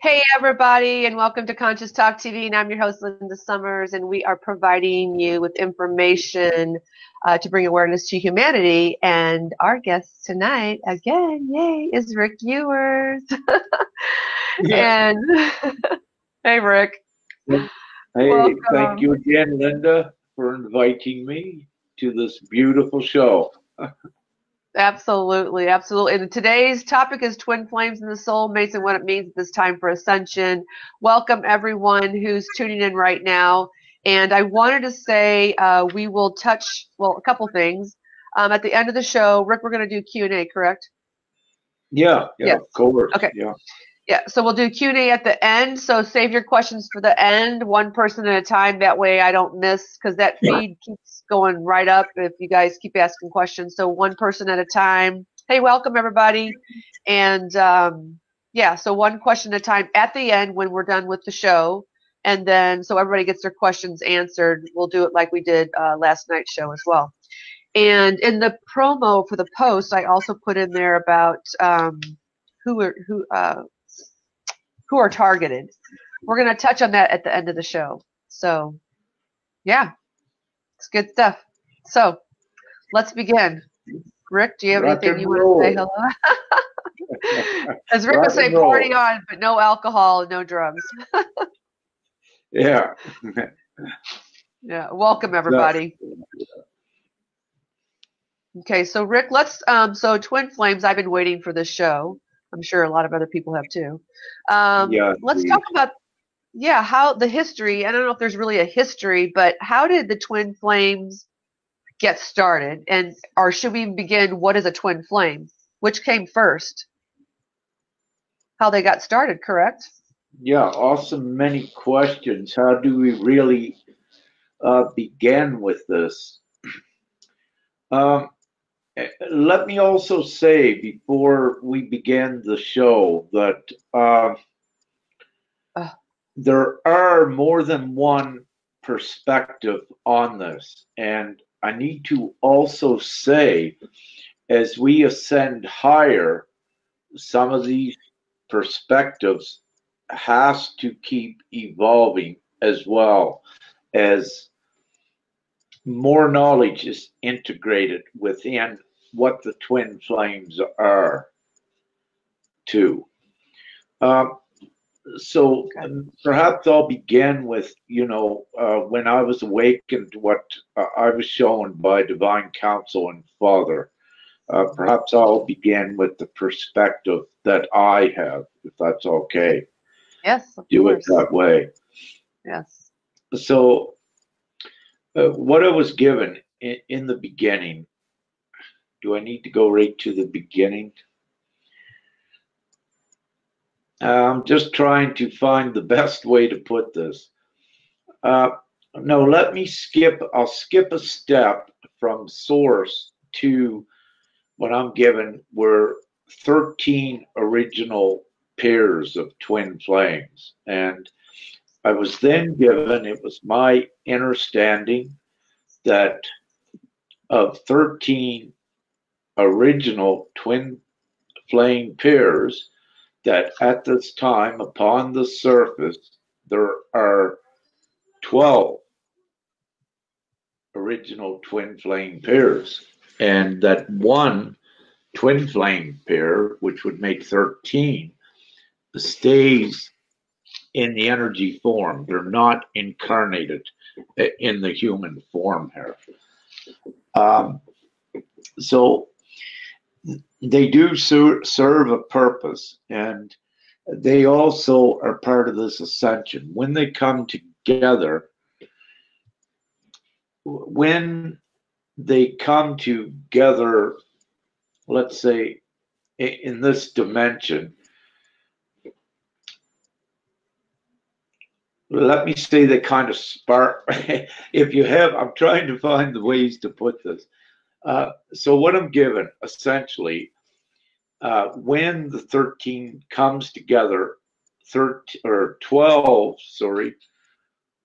Hey, everybody, and welcome to Conscious Talk TV. And I'm your host, Linda Summers, and we are providing you with information to bring awareness to humanity. And our guest tonight, again, yay, is Rick Ewers. Yeah. And hey, Rick. Hey, Welcome. thank you again, Linda, for inviting me to this beautiful show. Absolutely, absolutely. And today's topic is twin flames and the soulmates and what it means at this time for ascension. Welcome everyone who's tuning in right now. And I wanted to say we will touch, well, a couple things. At the end of the show, Rick, we're going to do Q&A, correct? Yeah, Yes. of course. Okay. Yeah. Yeah, so we'll do Q&A at the end. So save your questions for the end, one person at a time. That way I don't miss, because that feed keeps going right up if you guys keep asking questions. So one person at a time. Hey, welcome everybody. And yeah, so one question at a time at the end when we're done with the show. And then so everybody gets their questions answered. We'll do it like we did last night's show as well. And in the promo for the post, I also put in there about who are targeted. We're going to touch on that at the end of the show. So, yeah, it's good stuff. So, let's begin. Rick, do you have anything you want to say hello? As Rick would say, party on, but no alcohol and no drugs. Yeah. Yeah, welcome everybody. Okay, so Rick, let's, so Twin Flames, I've been waiting for this show. I'm sure a lot of other people have too. Yeah, let's talk about, how the history. I don't know if there's really a history, but how did the twin flames get started? And or should we begin? What is a twin flame? Which came first? How they got started? Correct? Yeah, awesome. Many questions. How do we really begin with this? Let me also say before we begin the show that there are more than one perspective on this. And I need to also say, as we ascend higher, some of these perspectives has to keep evolving as well as more knowledge is integrated within what the twin flames are too. So perhaps I'll begin with, when I was awakened, what I was shown by divine counsel and Father. Perhaps I'll begin with the perspective that I have, if that's okay. Yes, of Do course. it that way. Yes. So what I was given in the beginning, do I need to go right to the beginning? I'm just trying to find the best way to put this. No, let me skip. I'll skip a step from source to what I'm given were 13 original pairs of twin flames. And I was then given, it was my understanding that of 13 original twin flame pairs, that at this time upon the surface there are 12 original twin flame pairs, and that one twin flame pair, which would make 13, stays in the energy form. They're not incarnated in the human form here. So they do serve a purpose, and they also are part of this ascension. When they come together, let's say in this dimension, let me say they kind of spark. If you have, I'm trying to find the ways to put this. So what I'm given, essentially, when the 13 comes together, 12,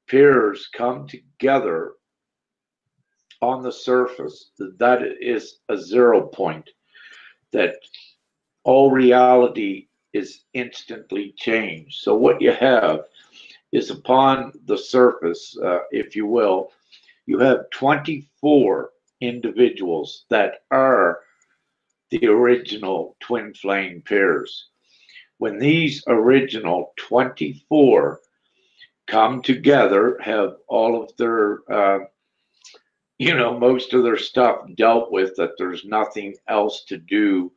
pairs come together on the surface, that is a 0 point, that all reality is instantly changed. So what you have is upon the surface, if you will, you have 24 individuals that are the original twin flame pairs. When these original 24 come together, have all of their, most of their stuff dealt with, that there's nothing else to do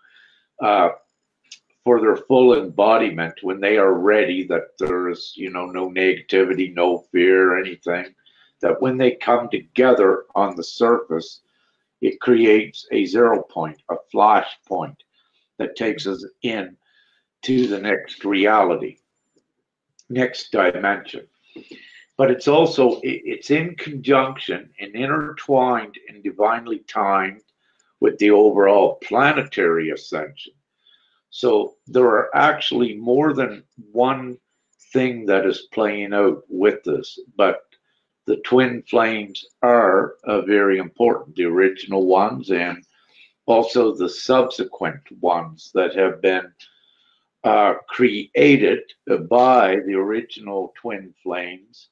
for their full embodiment, when they are ready, that there's, no negativity, no fear, anything, that when they come together on the surface, it creates a 0 point, a flash point that takes us in to the next reality, next dimension. But it's also, it's in conjunction and intertwined and divinely timed with the overall planetary ascension. So there are actually more than one thing that is playing out with this, but the twin flames are very important, the original ones and also the subsequent ones that have been created by the original twin flames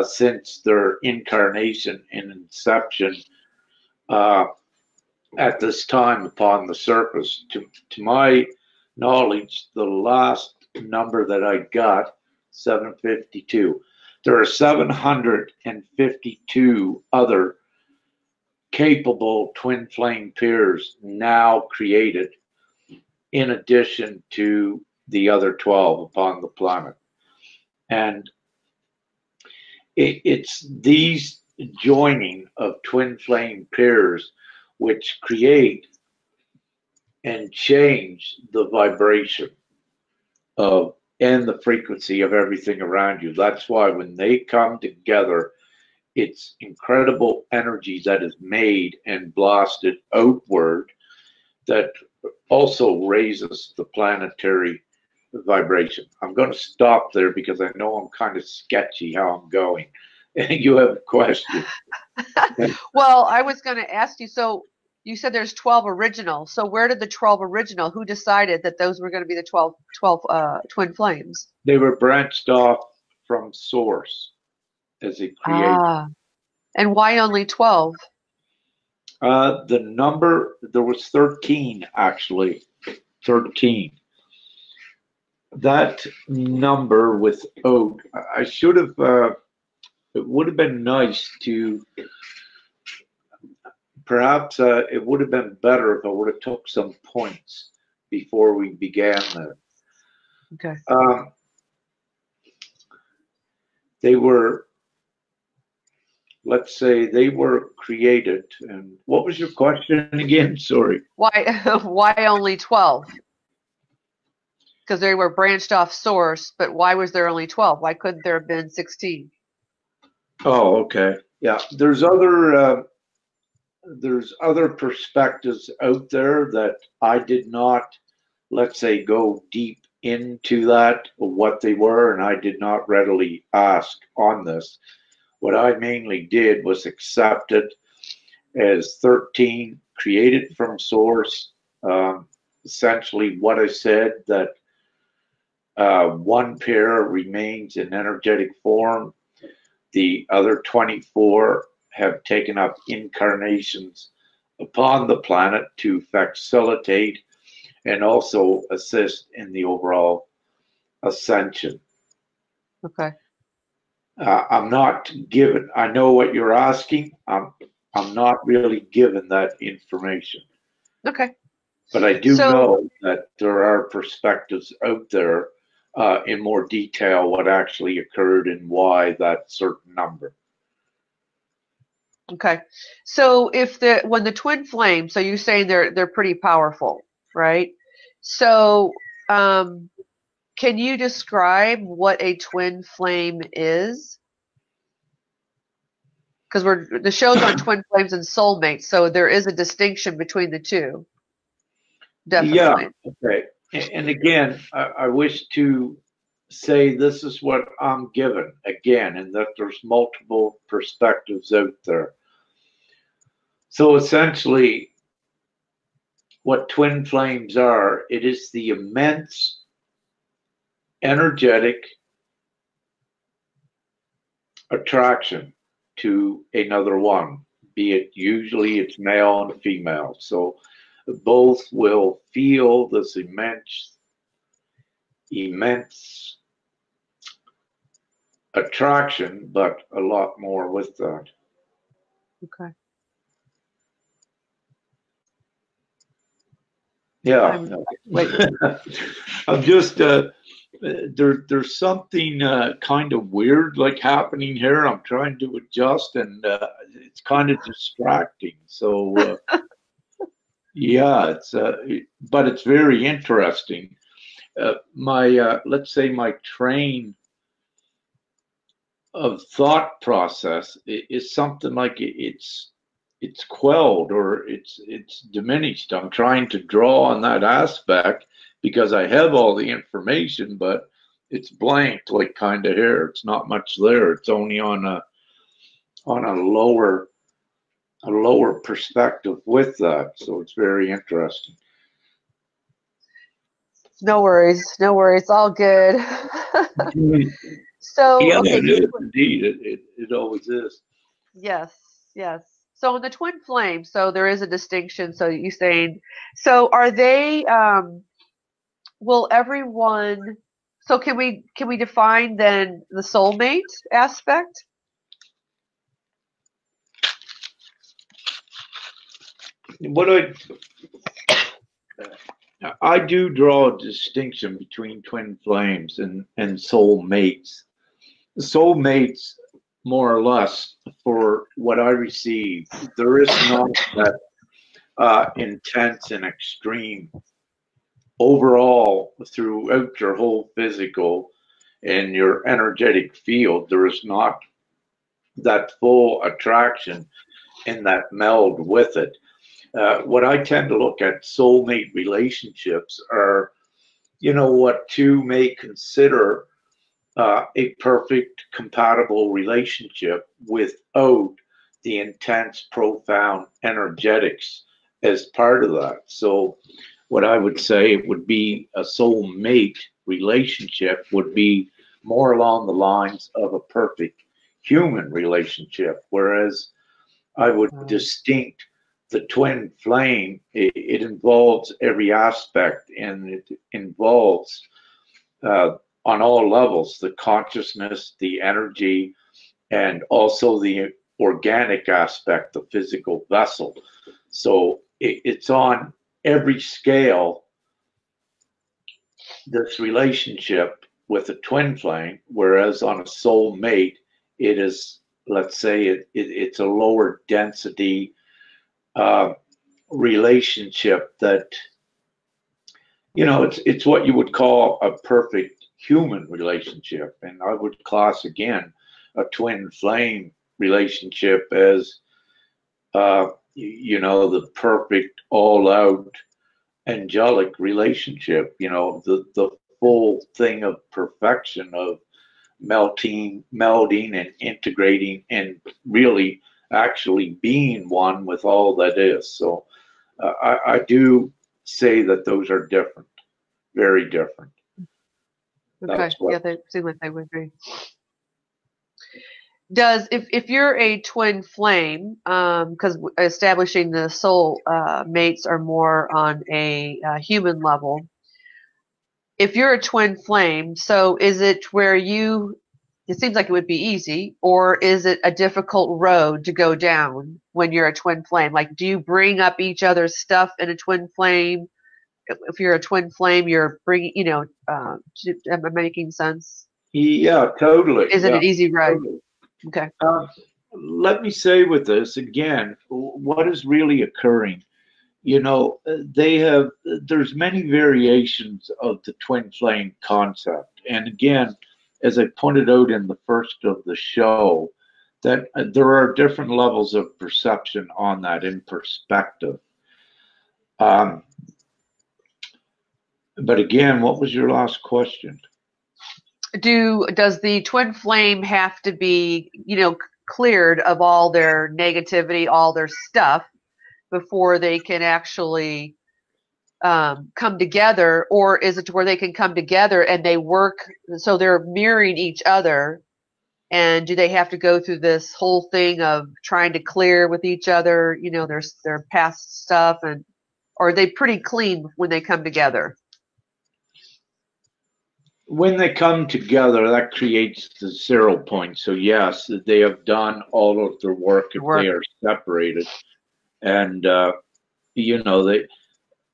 since their incarnation and inception at this time upon the surface. To my knowledge, the last number that I got, 752. There are 752 other capable twin flame pairs now created, in addition to the other 12 upon the planet. And it's these joining of twin flame pairs which create and change the vibration of and the frequency of everything around you. That's why when they come together, it's incredible energy that is made and blasted outward that also raises the planetary vibration. I'm going to stop there because I know I'm kind of sketchy how I'm going. You have a question. Well, I was going to ask you, so you said there's 12 original. So where did the 12 original, who decided that those were going to be the 12 twin flames? They were branched off from source as a creation. And why only 12? The number, there was 13 actually, 13. That number with oak, I should have, it would have been nice to, perhaps it would have been better if I would have took some points before we began that. Okay. They were, let's say, they were created. And what was your question again? Sorry. Why only 12? Because they were branched off source, but why was there only 12? Why couldn't there have been 16? Oh, okay. Yeah, there's other perspectives out there that I did not, let's say, go deep into that, what they were, and I did not readily ask on this. What I mainly did was accept it as 13 created from source. Essentially what I said, that one pair remains in energetic form. The other 24 have taken up incarnations upon the planet to facilitate and also assist in the overall ascension. Okay. I'm not given, I know what you're asking. I'm not really given that information. Okay. But I do know that there are perspectives out there in more detail what actually occurred and why that certain number. Okay. So when the twin flames, so you're saying they're pretty powerful, right? So can you describe what a twin flame is? Because the show's on twin flames and soulmates, so there is a distinction between the two. Definitely. Yeah. Okay. And again, I wish to say this is what I'm given again, and that there's multiple perspectives out there. So essentially, what twin flames are, it is the immense energetic attraction to another one, be it usually it's male and female. So both will feel this immense attraction, but a lot more with that. Okay. Yeah. I'm just there's something kind of weird like happening here. I'm trying to adjust, and it's kind of distracting. So yeah, but it's very interesting. My let's say my train of thought process is something like it's quelled or it's diminished. I'm trying to draw on that aspect because I have all the information, but it's blank, like kind of here. It's not much there. It's only on a lower perspective with that. So it's very interesting. No worries, no worries, all good. So yeah, okay, it is indeed. It always is. yes, yes. So in the twin flame, so there is a distinction. So you saying, so are they? Will everyone? So can we define then the soulmate aspect? What I do draw a distinction between twin flames and soul mates. Soul mates, more or less, for what I receive, there is not that intense and extreme overall throughout your whole physical and your energetic field. There is not that full attraction and that meld with it. What I tend to look at soulmate relationships are, what two may consider a perfect compatible relationship without the intense, profound energetics as part of that. So, what I would say would be a soulmate relationship would be more along the lines of a perfect human relationship, whereas I would distinct the twin flame. It involves every aspect, and it involves on all levels the consciousness, the energy, and also the organic aspect, the physical vessel. So it's on every scale, this relationship with a twin flame, whereas on a soul mate, it is, let's say, it's a lower density relationship that, it's what you would call a perfect human relationship. And I would class again a twin flame relationship as, the perfect all out angelic relationship, the full thing of perfection of melding and integrating and really actually being one with all that is. So I do say that those are different, very different. Okay, yeah, they seem like they would be. Does if you're a twin flame, because establishing the soul mates are more on a human level. If you're a twin flame, so is it where it seems like it would be easy, or is it a difficult road to go down when you're a twin flame? Like, do you bring up each other's stuff in a twin flame? If you're a twin flame, you're bringing, am I making sense? Yeah, totally. Is it an easy road? Totally. Okay. Let me say with this again, what is really occurring? There's many variations of the twin flame concept. And again, as I pointed out in the first of the show, that there are different levels of perception on that in perspective. But again, what was your last question? Does the twin flame have to be, cleared of all their negativity, all their stuff, before they can actually come together, or is it to where they can come together and they work so they're mirroring each other? And do they have to go through this whole thing of trying to clear with each other, you know, their past stuff, and or are they pretty clean when they come together? When they come together, that creates the 0 point. So yes, they have done all of their work if they are separated. And you know, they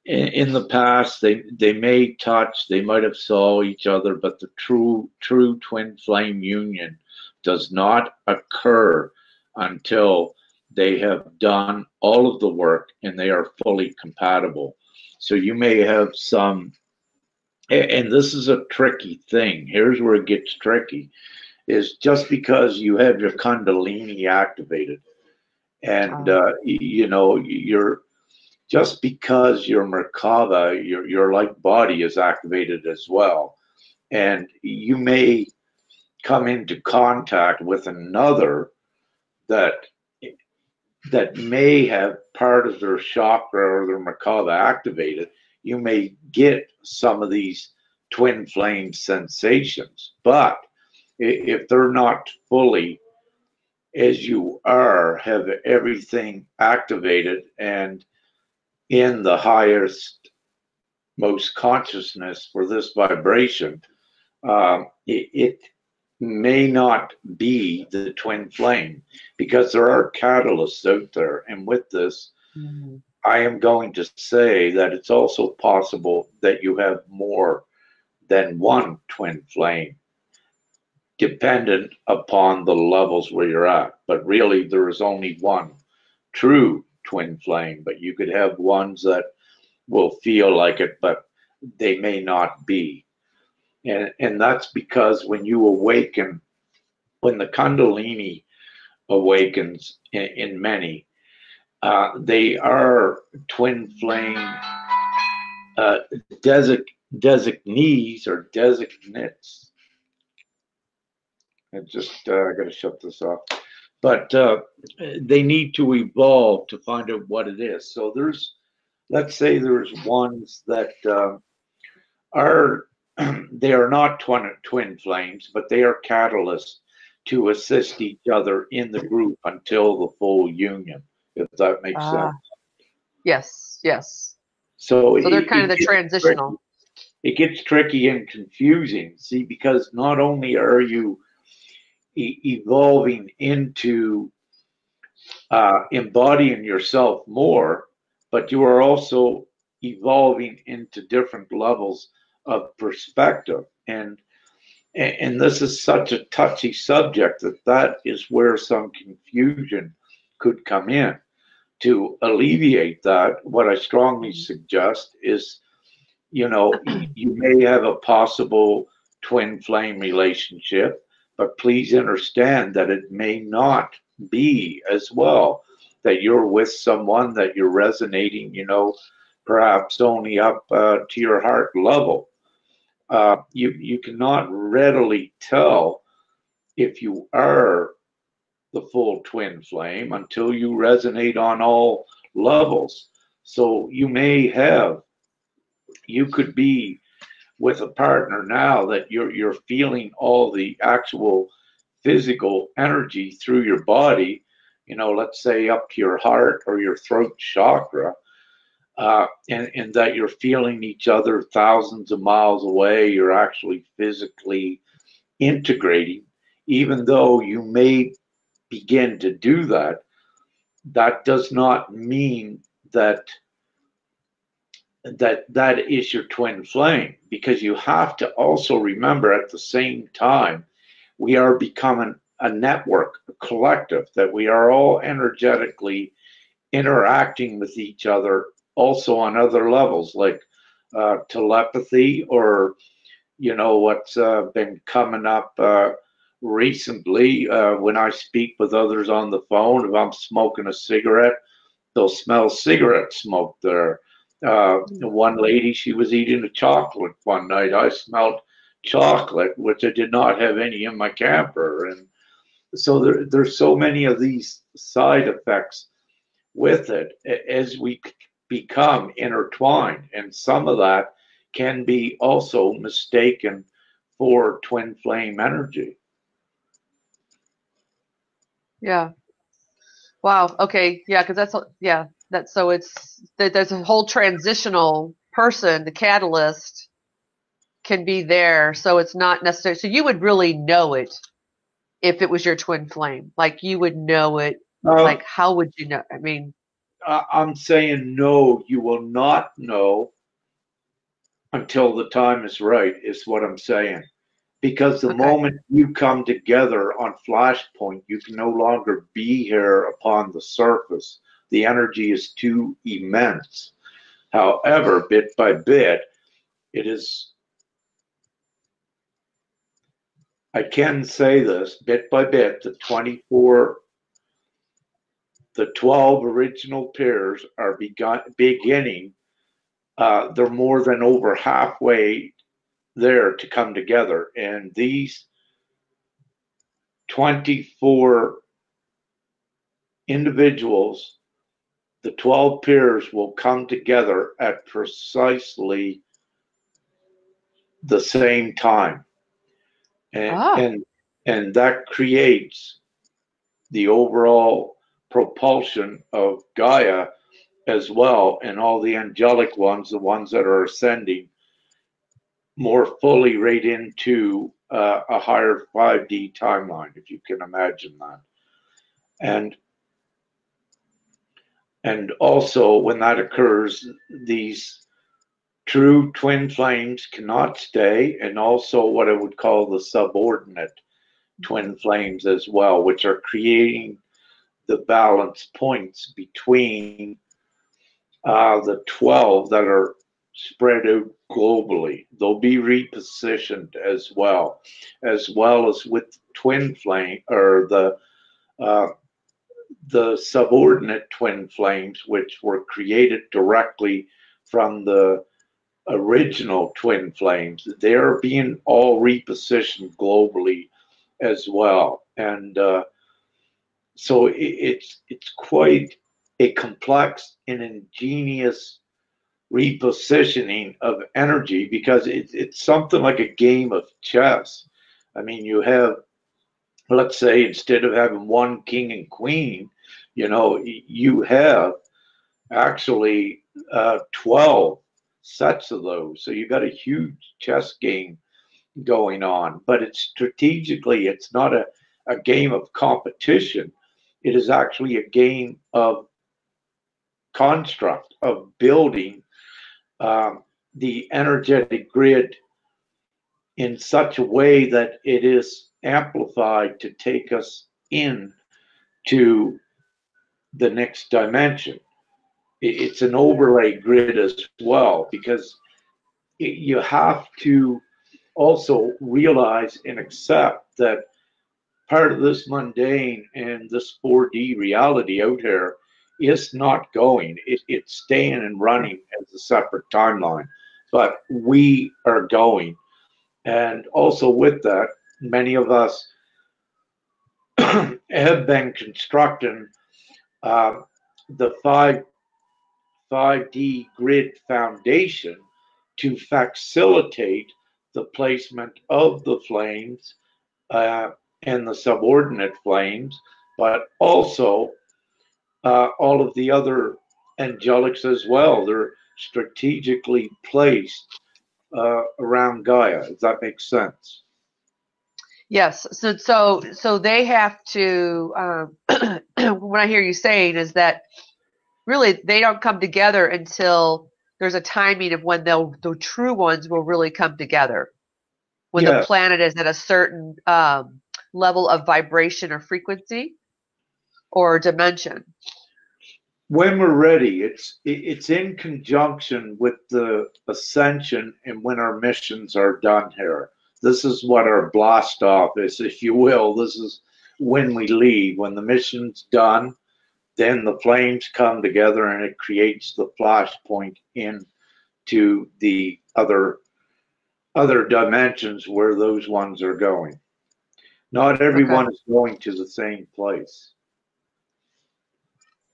in the past they may touch, they might have saw each other, but the true twin flame union does not occur until they have done all of the work and they are fully compatible. So you may have some, and this is a tricky thing. Here's where it gets tricky, is just because you have your Kundalini activated, and you know, you're just because your Merkaba, your light body is activated as well, and you may come into contact with another that may have part of their chakra or their Merkaba activated. You may get some of these twin flame sensations, but if they're not fully, as you are, have everything activated and in the highest, most consciousness for this vibration, it may not be the twin flame, because there are catalysts out there. And with this, I am going to say that it's also possible that you have more than one twin flame, dependent upon the levels where you're at. But really, there is only one true twin flame, but you could have ones that will feel like it, but they may not be. And that's because when you awaken, when the Kundalini awakens in many, they are twin flame designees or designates. I got to shut this off. But they need to evolve to find out what it is. So let's say there's ones that they are not twin flames, but they are catalysts to assist each other in the group until the full union, if that makes sense. Yes, yes. So they're kind of the transitional. It gets tricky and confusing, see, because not only are you evolving into embodying yourself more, but you are also evolving into different levels of perspective. And this is such a touchy subject that is where some confusion could come in. To alleviate that, what I strongly suggest is, you know, you may have a possible twin flame relationship, but please understand that it may not be as well, that you're with someone that you're resonating, you know, perhaps only up to your heart level. You cannot readily tell if you are the full twin flame until you resonate on all levels. So you could be with a partner now that you're feeling all the actual physical energy through your body, you know, let's say up to your heart or your throat chakra, and that you're feeling each other thousands of miles away. You're actually physically integrating, even though you may begin to do that. That does not mean that is your twin flame, because you have to also remember at the same time, we are becoming a network, a collective, that we are all energetically interacting with each other also on other levels, like telepathy, or, you know, what's been coming up recently when I speak with others on the phone. If I'm smoking a cigarette, they'll smell cigarette smoke there. One lady, she was eating a chocolate one night. I smelled chocolate, which I did not have any in my camper. And so there's so many of these side effects with it. As we become intertwined, and some of that can be also mistaken for twin flame energy. Yeah. Wow. Okay. Yeah. Because that's so there's a whole transitional person. The catalyst can be there, so it's not necessary. So you would really know it if it was your twin flame. Like you would know it. Like how would you know? I mean, I'm saying no, you will not know until the time is right, is what I'm saying. Because the moment you come together on Flashpoint, you can no longer be here upon the surface. The energy is too immense. However, bit by bit, it is, I can say this, bit by bit, the 12 original pairs are beginning. They're more than over halfway there to come together. And these 24 individuals, the 12 pairs, will come together at precisely the same time. And that creates the overall propulsion of Gaia as well, and all the angelic ones, the ones that are ascending more fully right into a higher 5D timeline, if you can imagine that. And also, when that occurs, these true twin flames cannot stay, and also what I would call the subordinate twin flames as well, which are creating the balance points between the 12 that are spread out globally. They'll be repositioned as well as with twin flame, or the subordinate twin flames, which were created directly from the original twin flames. They're being all repositioned globally as well. And so it's quite a complex and ingenious repositioning of energy, because it's something like a game of chess. I mean, you have, let's say, instead of having one king and queen, you have actually 12 sets of those. So you got a huge chess game going on, but it's not a game of competition. It is actually a game of construct, of building the energetic grid in such a way that it is amplified to take us in to the next dimension. It's an overlay grid as well, because you have to also realize and accept that part of this mundane and this 4D reality out here is not going. It's staying and running as a separate timeline, but we are going. And also with that, many of us have been constructing the 5D grid foundation to facilitate the placement of the flames and the subordinate flames, but also all of the other angelics as well. They're strategically placed around Gaia. Does that make sense? Yes. So they have to. What I hear you saying is that really they don't come together until there's a timing of when the true ones will really come together. When the planet is at a certain level of vibration or frequency or dimension. When we're ready, it's in conjunction with the ascension and when our missions are done here. This is what our blast off is, if you will. This is when we leave. When the mission's done, then the flames come together and it creates the flashpoint into the other dimensions where those ones are going. Not everyone is going to the same place.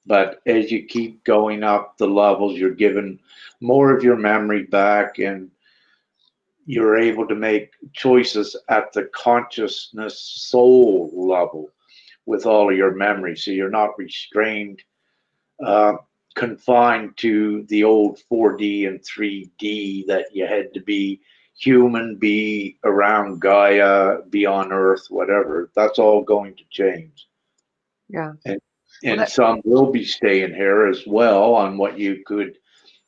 But as you keep going up the levels, you're given more of your memory back, and you're able to make choices at the consciousness soul level with all of your memory. So you're not restrained, uh, confined to the old 4D and 3D that you had to be human, be around Gaia, be on Earth, whatever. That's all going to change. Yeah. And, Well, and some will be staying here as well on what you could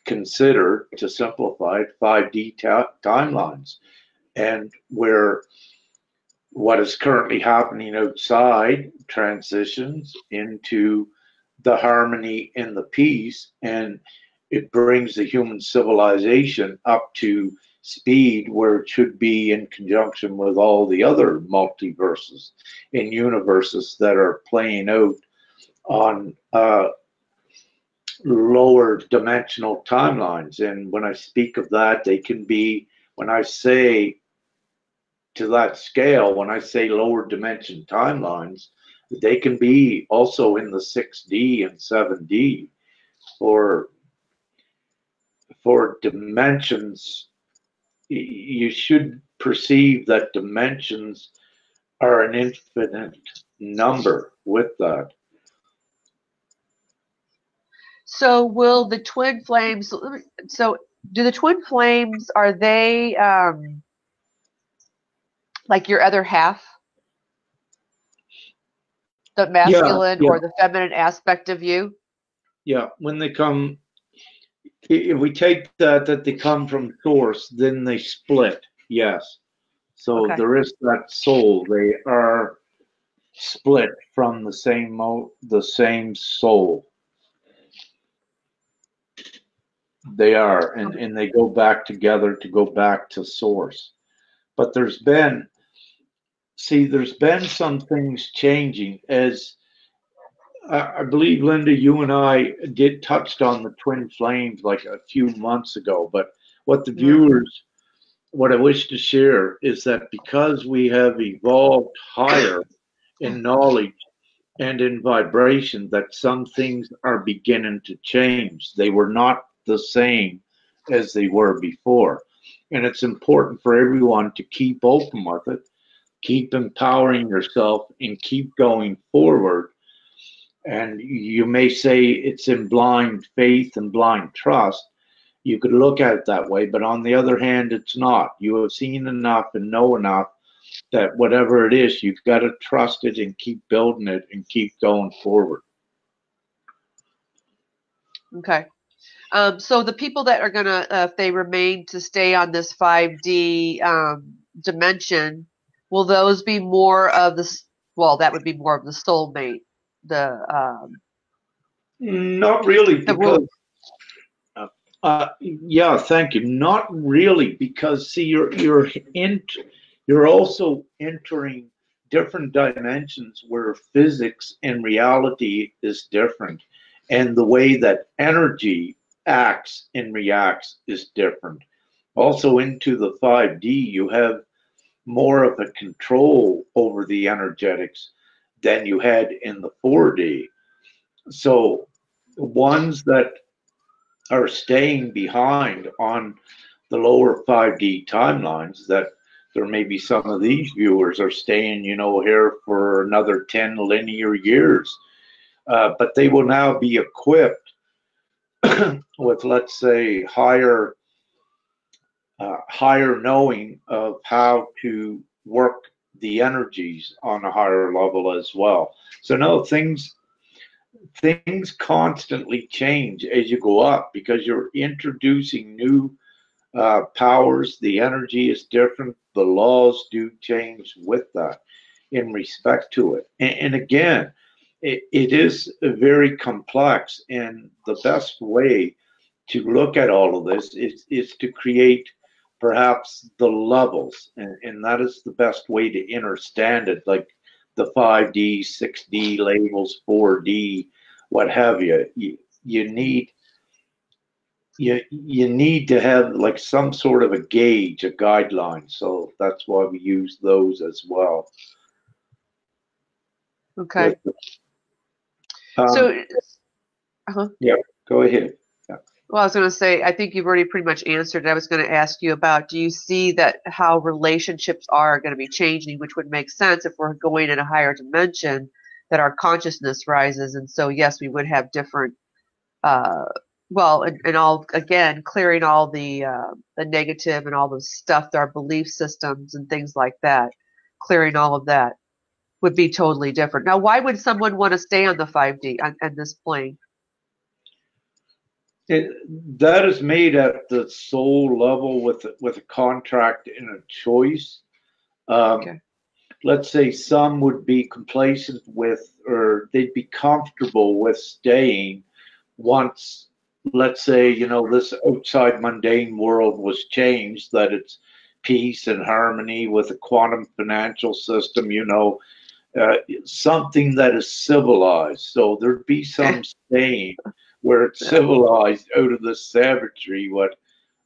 consider, to simplify it, 5D timelines. And where what is currently happening outside transitions into the harmony and the peace, and it brings the human civilization up to speed where it should be in conjunction with all the other multiverses and universes that are playing out on lower dimensional timelines. And when I speak of that, they can be, when I say to that scale, when I say lower dimension timelines, they can be also in the 6D and 7D for dimensions. You should perceive that dimensions are an infinite number with that. so will the twin flames, so do the twin flames, are they like your other half? The masculine Yeah, or the feminine aspect of you? yeah. When they come, if we take that they come from source, then they split. Yes. So Okay. there is that soul. They are split from the same soul. They are, and they go back together to go back to source. But there's been some things changing, as I believe, Linda, you and I did touched on the twin flames like a few months ago. But what the Yeah. viewers, what I wish to share is that because we have evolved higher in knowledge and in vibration, that some things are beginning to change. They were not the same as they were before. And it's important for everyone to keep open with it, keep empowering yourself, and keep going forward. And you may say it's in blind faith and blind trust. You could look at it that way, but on the other hand, it's not. You have seen enough and know enough that whatever it is, you've got to trust it and keep building it and keep going forward. Okay. So the people that are gonna, if they remain to stay on this 5D dimension, will those be more of the? Well, that would be more of the soulmate. Not really, The because yeah, thank you. Not really, because see, you're also entering different dimensions where physics and reality is different, and the way that energy acts and reacts is different. Also, into the 5D, you have more of a control over the energetics than you had in the 4D. So, the ones that are staying behind on the lower 5D timelines, that there may be some of these viewers are staying, here for another 10 linear years. But they will now be equipped with, let's say, higher knowing of how to work the energies on a higher level as well. So no, things constantly change as you go up, because you're introducing new powers. The energy is different. The laws do change with that in respect to it. And again, it is very complex. And the best way to look at all of this is to create perhaps the levels. And that is the best way to understand it, like the 5D, 6D labels, 4D, what have you. You need to have like some sort of a gauge, a guideline. So that's why we use those as well. Okay. So Uh-huh. Yeah, go ahead. Yeah. Well, I was going to say, I think you've already pretty much answered. I was going to ask you about, do you see that how relationships are going to be changing, which would make sense if we're going in a higher dimension, that our consciousness rises. And so, yes, we would have different, uh, well, and all, again, clearing all the negative and all the stuff, our belief systems and things like that, clearing all of that would be totally different. Now, why would someone want to stay on the 5D, on this plane? That is made at the soul level with a contract and a choice. Okay. Let's say some would be complacent with, or they'd be comfortable with staying once, let's say, this outside mundane world was changed, that it's peace and harmony with a quantum financial system, something that is civilized. So there'd be some staying where it's civilized out of the savagery, what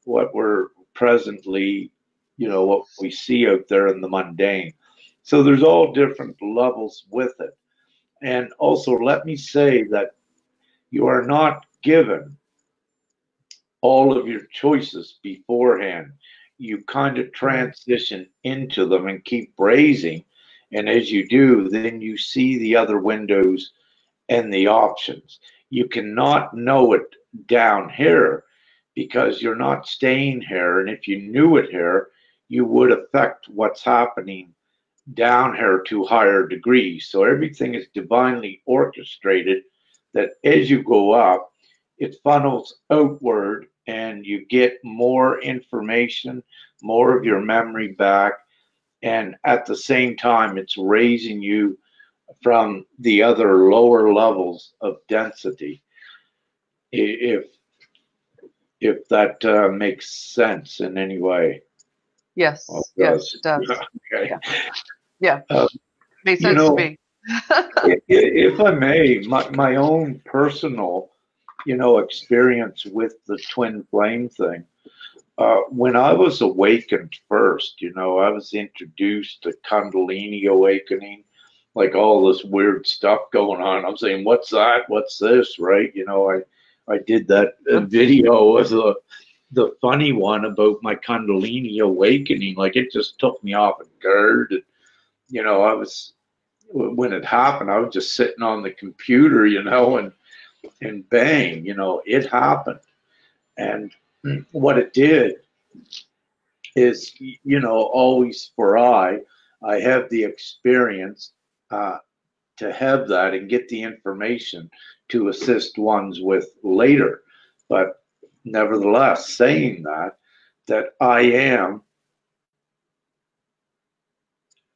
we're presently, what we see out there in the mundane. So there's all different levels with it. And also, let me say that you are not given all of your choices beforehand. You kind of transition into them and keep raising. And as you do, then you see the other windows and the options. You cannot know it down here because you're not staying here. And if you knew it here, you would affect what's happening down here to higher degrees. So everything is divinely orchestrated that as you go up, it funnels outward and you get more information, more of your memory back. And at the same time, it's raising you from the other lower levels of density. If that makes sense in any way. Yes, yes, it does. Okay. Yeah, makes sense to me. If I may, my own personal, experience with the twin flame thing. When I was awakened first, I was introduced to Kundalini awakening, like all this weird stuff going on. I'm saying, what's that? What's this? Right? I did that video as the funny one about my Kundalini awakening. Like it just took me off guard. And, I was, when it happened, I was just sitting on the computer, and bang, it happened. And what it did is, always for I have the experience to have that and get the information to assist ones with later. But nevertheless, saying that I am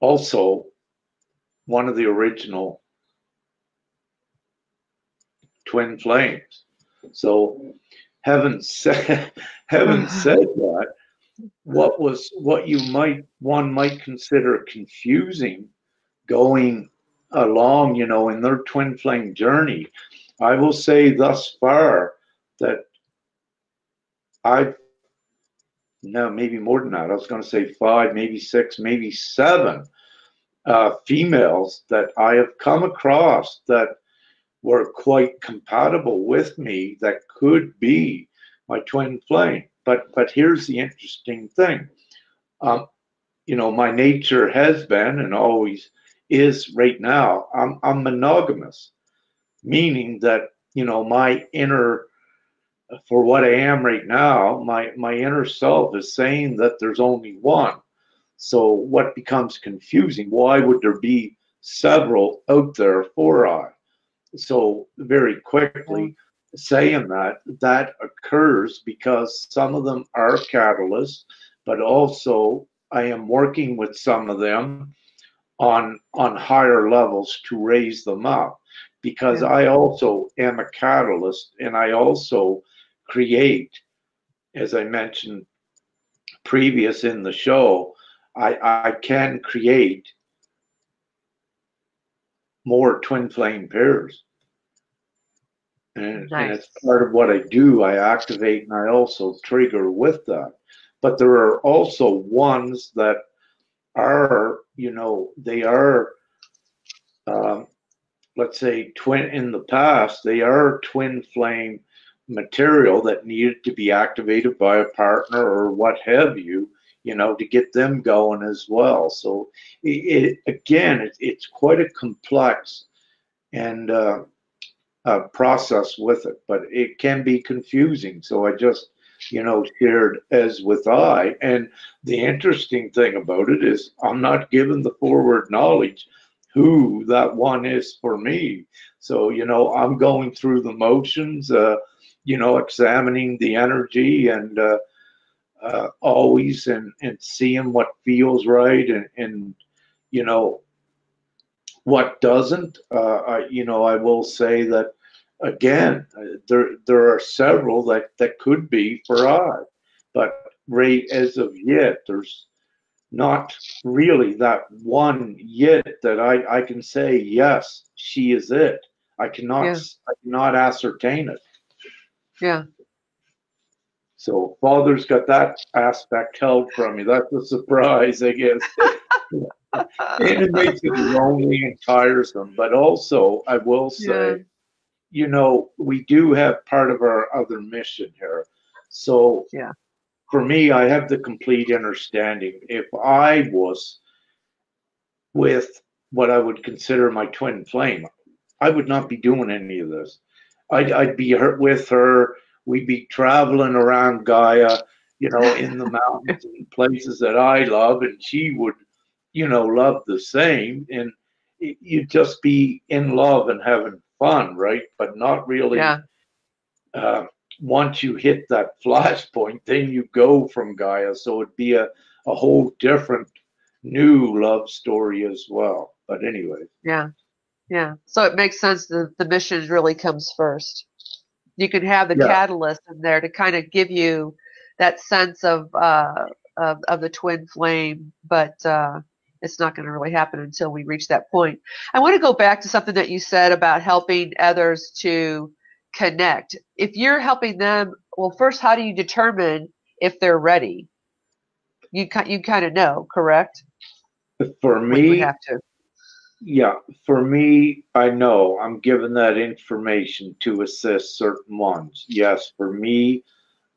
also one of the original twin flames. So having said that, what one might consider confusing going along, in their twin flame journey, I will say thus far that maybe more than that. I was going to say 5, maybe 6, maybe 7 females that I have come across that were quite compatible with me that could be my twin flame. But here's the interesting thing. My nature has been and always is right now. I'm monogamous, meaning that my inner, for what I am right now, my inner self is saying that there's only one. So what becomes confusing? Why would there be several out there for I? So very quickly saying that occurs because some of them are catalysts, but also I am working with some of them on higher levels to raise them up, because I also am a catalyst and I also create, as I mentioned previous in the show, I can create more twin flame pairs. And it's part of what I do. I activate and I also trigger with that. But there are also ones that are, they are let's say twin in the past, they are twin flame material that needed to be activated by a partner or what have you, to get them going as well. So again, it's quite a complex and process with it, but it can be confusing. So I just, shared as with I. And the interesting thing about it is I'm not given the forward knowledge who that one is for me. So, I'm going through the motions, examining the energy and always and seeing what feels right and what doesn't. I will say that again, there are several that could be for I, but right as of yet, there's not really that one yet that I can say yes, she is it. I cannot ascertain it. Yeah. So Father's got that aspect held from me. That's a surprise, I guess. And it makes it lonely and tiresome. But also, I will say, we do have part of our other mission here. So for me, I have the complete understanding. If I was with what I would consider my twin flame, I would not be doing any of this. I'd be with her. We'd be traveling around Gaia, in the mountains and places that I love, and she would, love the same. And you'd just be in love and having fun, right? But not really. Once you hit that flashpoint, then you go from Gaia. So it'd be a whole different new love story as well. But anyway. Yeah. Yeah. So it makes sense that the mission really comes first. You can have the catalyst in there to kind of give you that sense of the twin flame, but it's not going to really happen until we reach that point. I want to go back to something that you said about helping others to connect. If you're helping them, well, first, how do you determine if they're ready? You kind of know, correct? For me, have to. Yeah, for me, I know I'm given that information to assist certain ones. Yes, for me,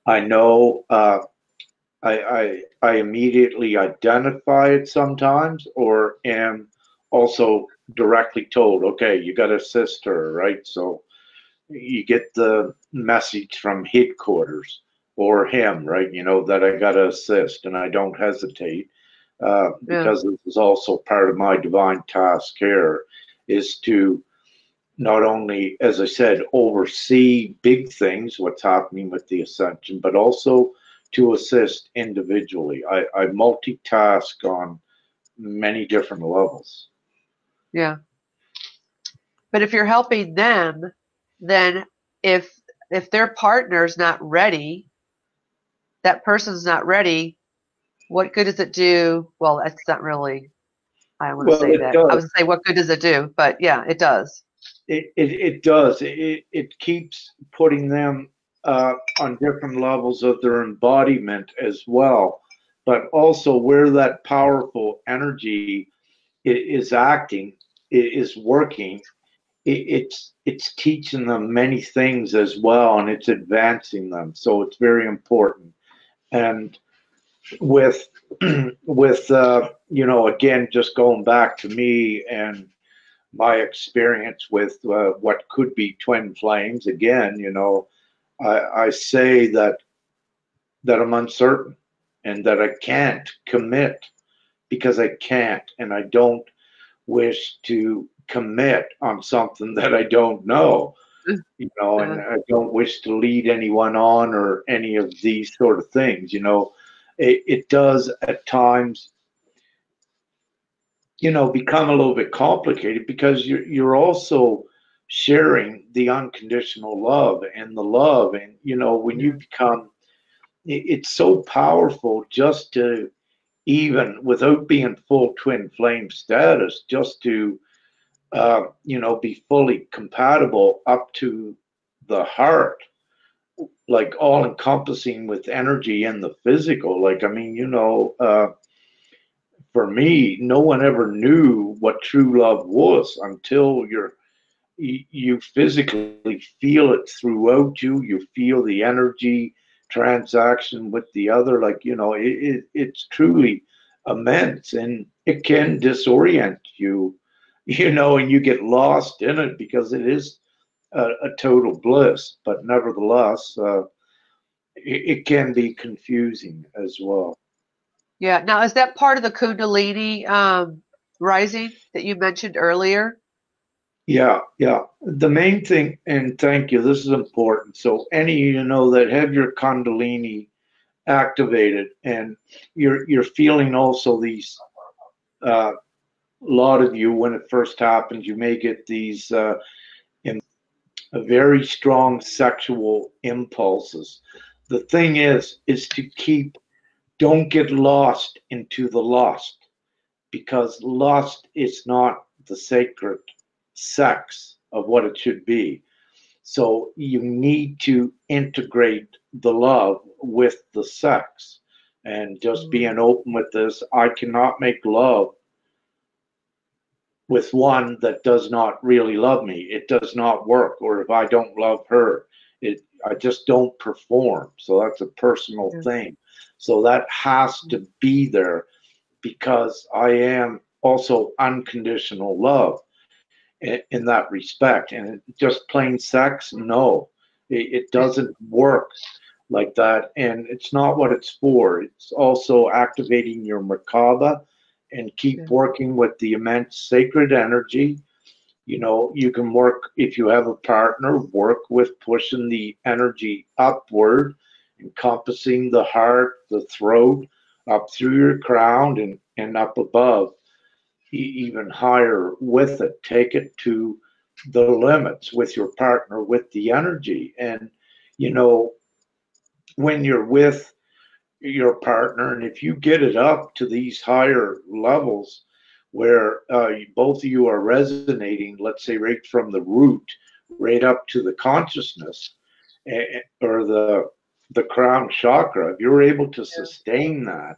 I know I immediately identify it sometimes, or am also directly told, okay, you got to assist her, right? So you get the message from headquarters or him, right? That I got to assist, and I don't hesitate. Because this is also part of my divine task here, is to not only, as I said, oversee big things, what's happening with the ascension, but also to assist individually. I multitask on many different levels. Yeah. But if you're helping them, then if their partner's not ready, that person's not ready, what good does it do? Well, that's not really, I don't want to say that. I was going to say, what good does it do? But yeah, it does. It does. It keeps putting them on different levels of their embodiment as well. But also where that powerful energy is acting, is working, it's teaching them many things as well, and it's advancing them. So it's very important. And with again, just going back to me and my experience with what could be twin flames, again, I say that I'm uncertain and that I can't commit because I can't, and I don't wish to commit on something that I don't know. And I don't wish to lead anyone on or any of these sort of things. It does at times, become a little bit complicated because you're also sharing the unconditional love and the love. And, when you become, it's so powerful just to, even without being full twin flame status, just to, be fully compatible up to the heart, like all encompassing with energy and the physical. Like, I mean, for me, no one ever knew what true love was until you're you physically feel it throughout you. You feel the energy transaction with the other. Like, it's truly immense, and it can disorient you, and you get lost in it because it is a total bliss. But nevertheless, it can be confusing as well. Yeah. Now, is that part of the Kundalini rising that you mentioned earlier? Yeah, yeah. The main thing, and thank you, this is important. So any that have your Kundalini activated, and you're feeling also these, a lot of you, when it first happens, you may get these very strong sexual impulses. The thing is to keep, don't get lost into the lust, because lust is not the sacred sex of what it should be. So you need to integrate the love with the sex, and just being open with this. I cannot make love with one that does not really love me. It does not work. Or if I don't love her, I just don't perform. So that's a personal thing. So that has to be there, because I am also unconditional love in that respect. And just plain sex, no, it doesn't work like that. And it's not what it's for. It's also activating your Merkaba, and keep working with the immense sacred energy. You can work, if you have a partner, work with pushing the energy upward, encompassing the heart, the throat, up through your crown, and up above, even higher with it. Take it to the limits with your partner, with the energy. And, when you're with your partner, and if you get it up to these higher levels where both of you are resonating, let's say right from the root, right up to the consciousness, or the crown chakra, if you're able to sustain that,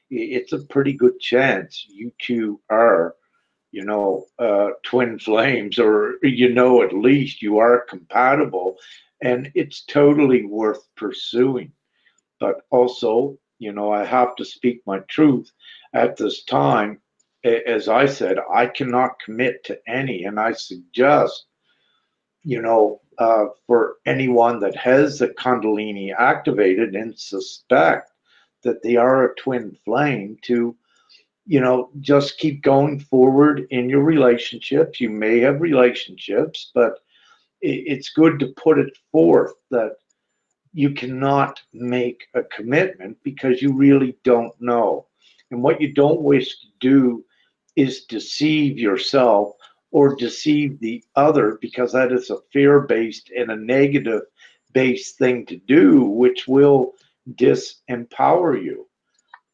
it's a pretty good chance you two are, twin flames, or, at least you are compatible, and it's totally worth pursuing. But also, I have to speak my truth at this time. As I said, I cannot commit to any, and I suggest, for anyone that has the Kundalini activated and suspect that they are a twin flame, to, just keep going forward in your relationships. You may have relationships, but it's good to put it forth that you cannot make a commitment because you really don't know. And what you don't wish to do is deceive yourself or deceive the other, because that is a fear-based and a negative-based thing to do, which will disempower you.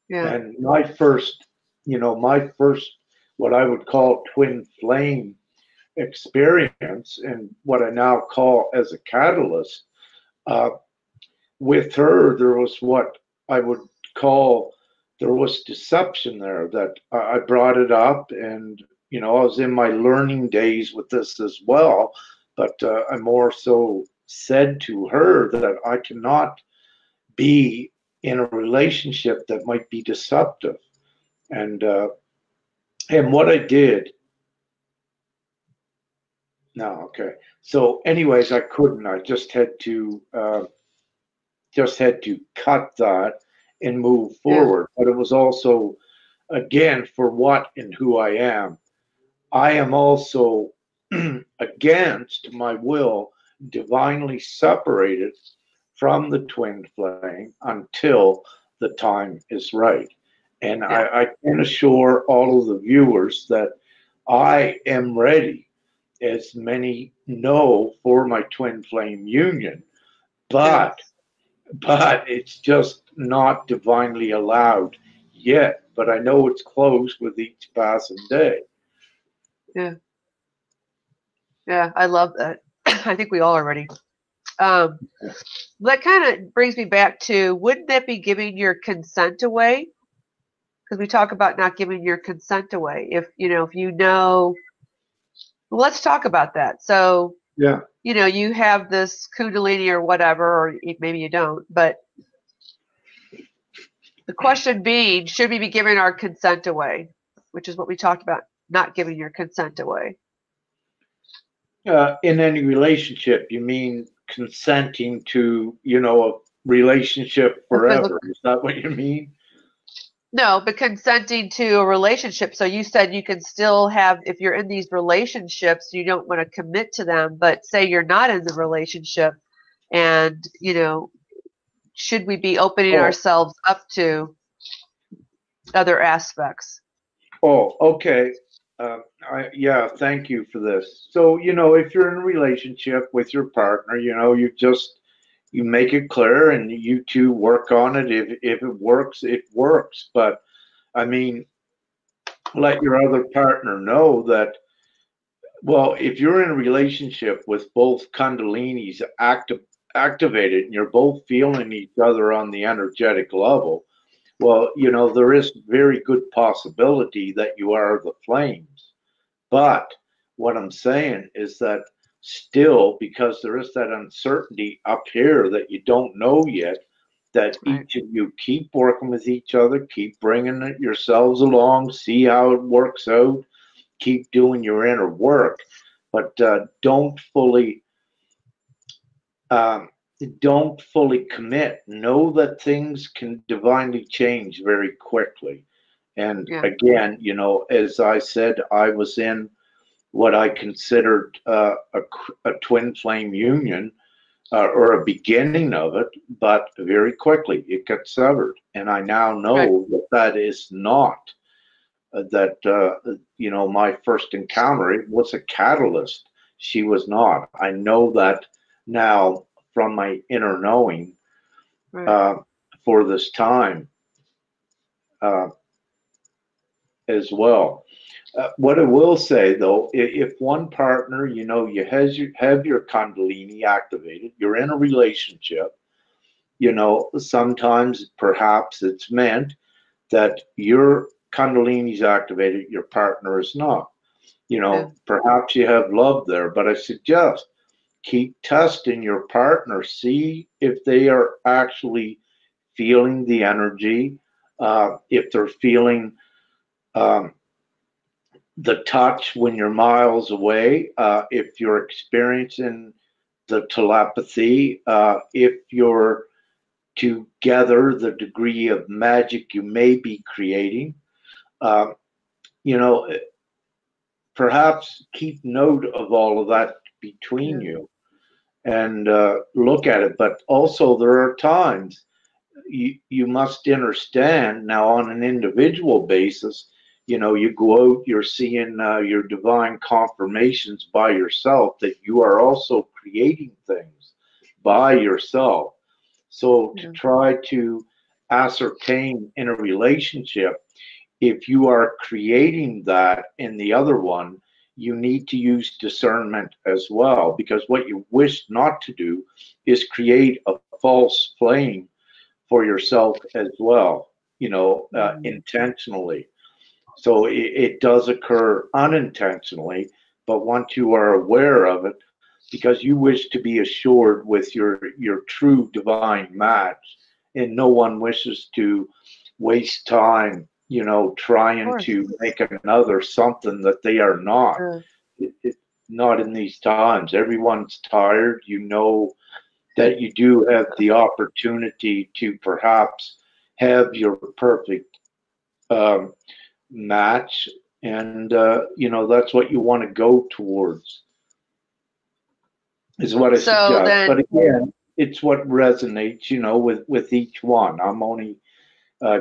Yeah. And my first, what I would call twin flame experience, and what I now call as a catalyst, with her, there was what I would call, there was deception there, that I brought it up, and I was in my learning days with this as well. But I more so said to her that I cannot be in a relationship that might be deceptive, and what I did. No, okay. So, anyways, I couldn't. I just had to cut that and move forward. But it was also, again, for what and who I am. I am also against my will, divinely separated from the twin flame until the time is right. And I can assure all of the viewers that I am ready, as many know, for my twin flame union. But it's just not divinely allowed yet. But I know it's close with each passing day. Yeah. Yeah, I love that. I think we all are ready. That kind of brings me back to, wouldn't that be giving your consent away? Because we talk about not giving your consent away. If you know Well, let's talk about that. So, Yeah. you have this Kundalini or whatever, or maybe you don't, but the question being, should we be giving our consent away? Which is what we talked about, not giving your consent away. In any relationship, you mean consenting to, a relationship forever? Is that what you mean? No, but consenting to a relationship. So you said you can still have, if you're in these relationships, you don't want to commit to them, but say you're not in the relationship and, should we be opening ourselves up to other aspects? Oh, okay. Yeah, thank you for this. So, if you're in a relationship with your partner, you make it clear and you two work on it. If it works, it works. But I mean, let your other partner know that, well, if you're in a relationship with both Kundalinis activated and you're both feeling each other on the energetic level, well, there is very good possibility that you are the flames. But what I'm saying is that still, because there is that uncertainty up here that you don't know yet, that each of you keep working with each other, keep bringing it yourselves along, see how it works out, keep doing your inner work, but don't fully commit. Know that things can divinely change very quickly. And again, as I said, I was in what I considered a twin flame union, or a beginning of it, but very quickly it got severed. And I now know that is not my first encounter. It was a catalyst. She was not. I know that now from my inner knowing for this time as well. What I will say though, if one partner, you have your Kundalini activated, you're in a relationship, sometimes perhaps it's meant that your Kundalini is activated, your partner is not. Perhaps you have love there, but I suggest keep testing your partner, see if they are actually feeling the energy, if they're feeling the touch when you're miles away, if you're experiencing the telepathy, if you're together, the degree of magic you may be creating. Perhaps keep note of all of that between you and look at it. But also there are times you must understand now on an individual basis, you go out, you're seeing your divine confirmations by yourself that you are also creating things by yourself. So to try to ascertain in a relationship, if you are creating that in the other one, you need to use discernment as well, because what you wish not to do is create a false flame for yourself as well, intentionally. So it does occur unintentionally, but once you are aware of it, because you wish to be assured with your true divine match, and no one wishes to waste time, trying to make another something that they are not. Not in these times. Everyone's tired. That you do have the opportunity to perhaps have your perfect match, and that's what you want to go towards, is what I suggest. But again, it's what resonates, with each one. I'm only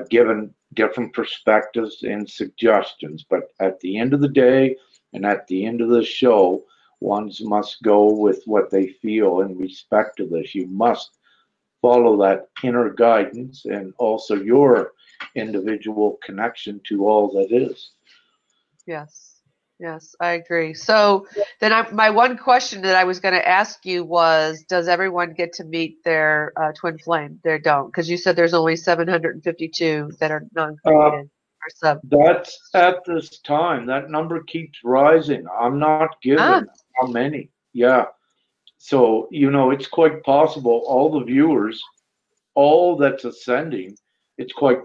given different perspectives and suggestions, but at the end of the day and at the end of the show, ones must go with what they feel in respect to this. You must follow that inner guidance and also your individual connection to all that is. Yes, I agree. So then my one question that I was going to ask you was, does everyone get to meet their twin flame? They don't, because you said there's only 752 that are non-created. 7. That's at this time. That number keeps rising. I'm not given how many. Yeah. So, it's quite possible all the viewers, all that's ascending, it's quite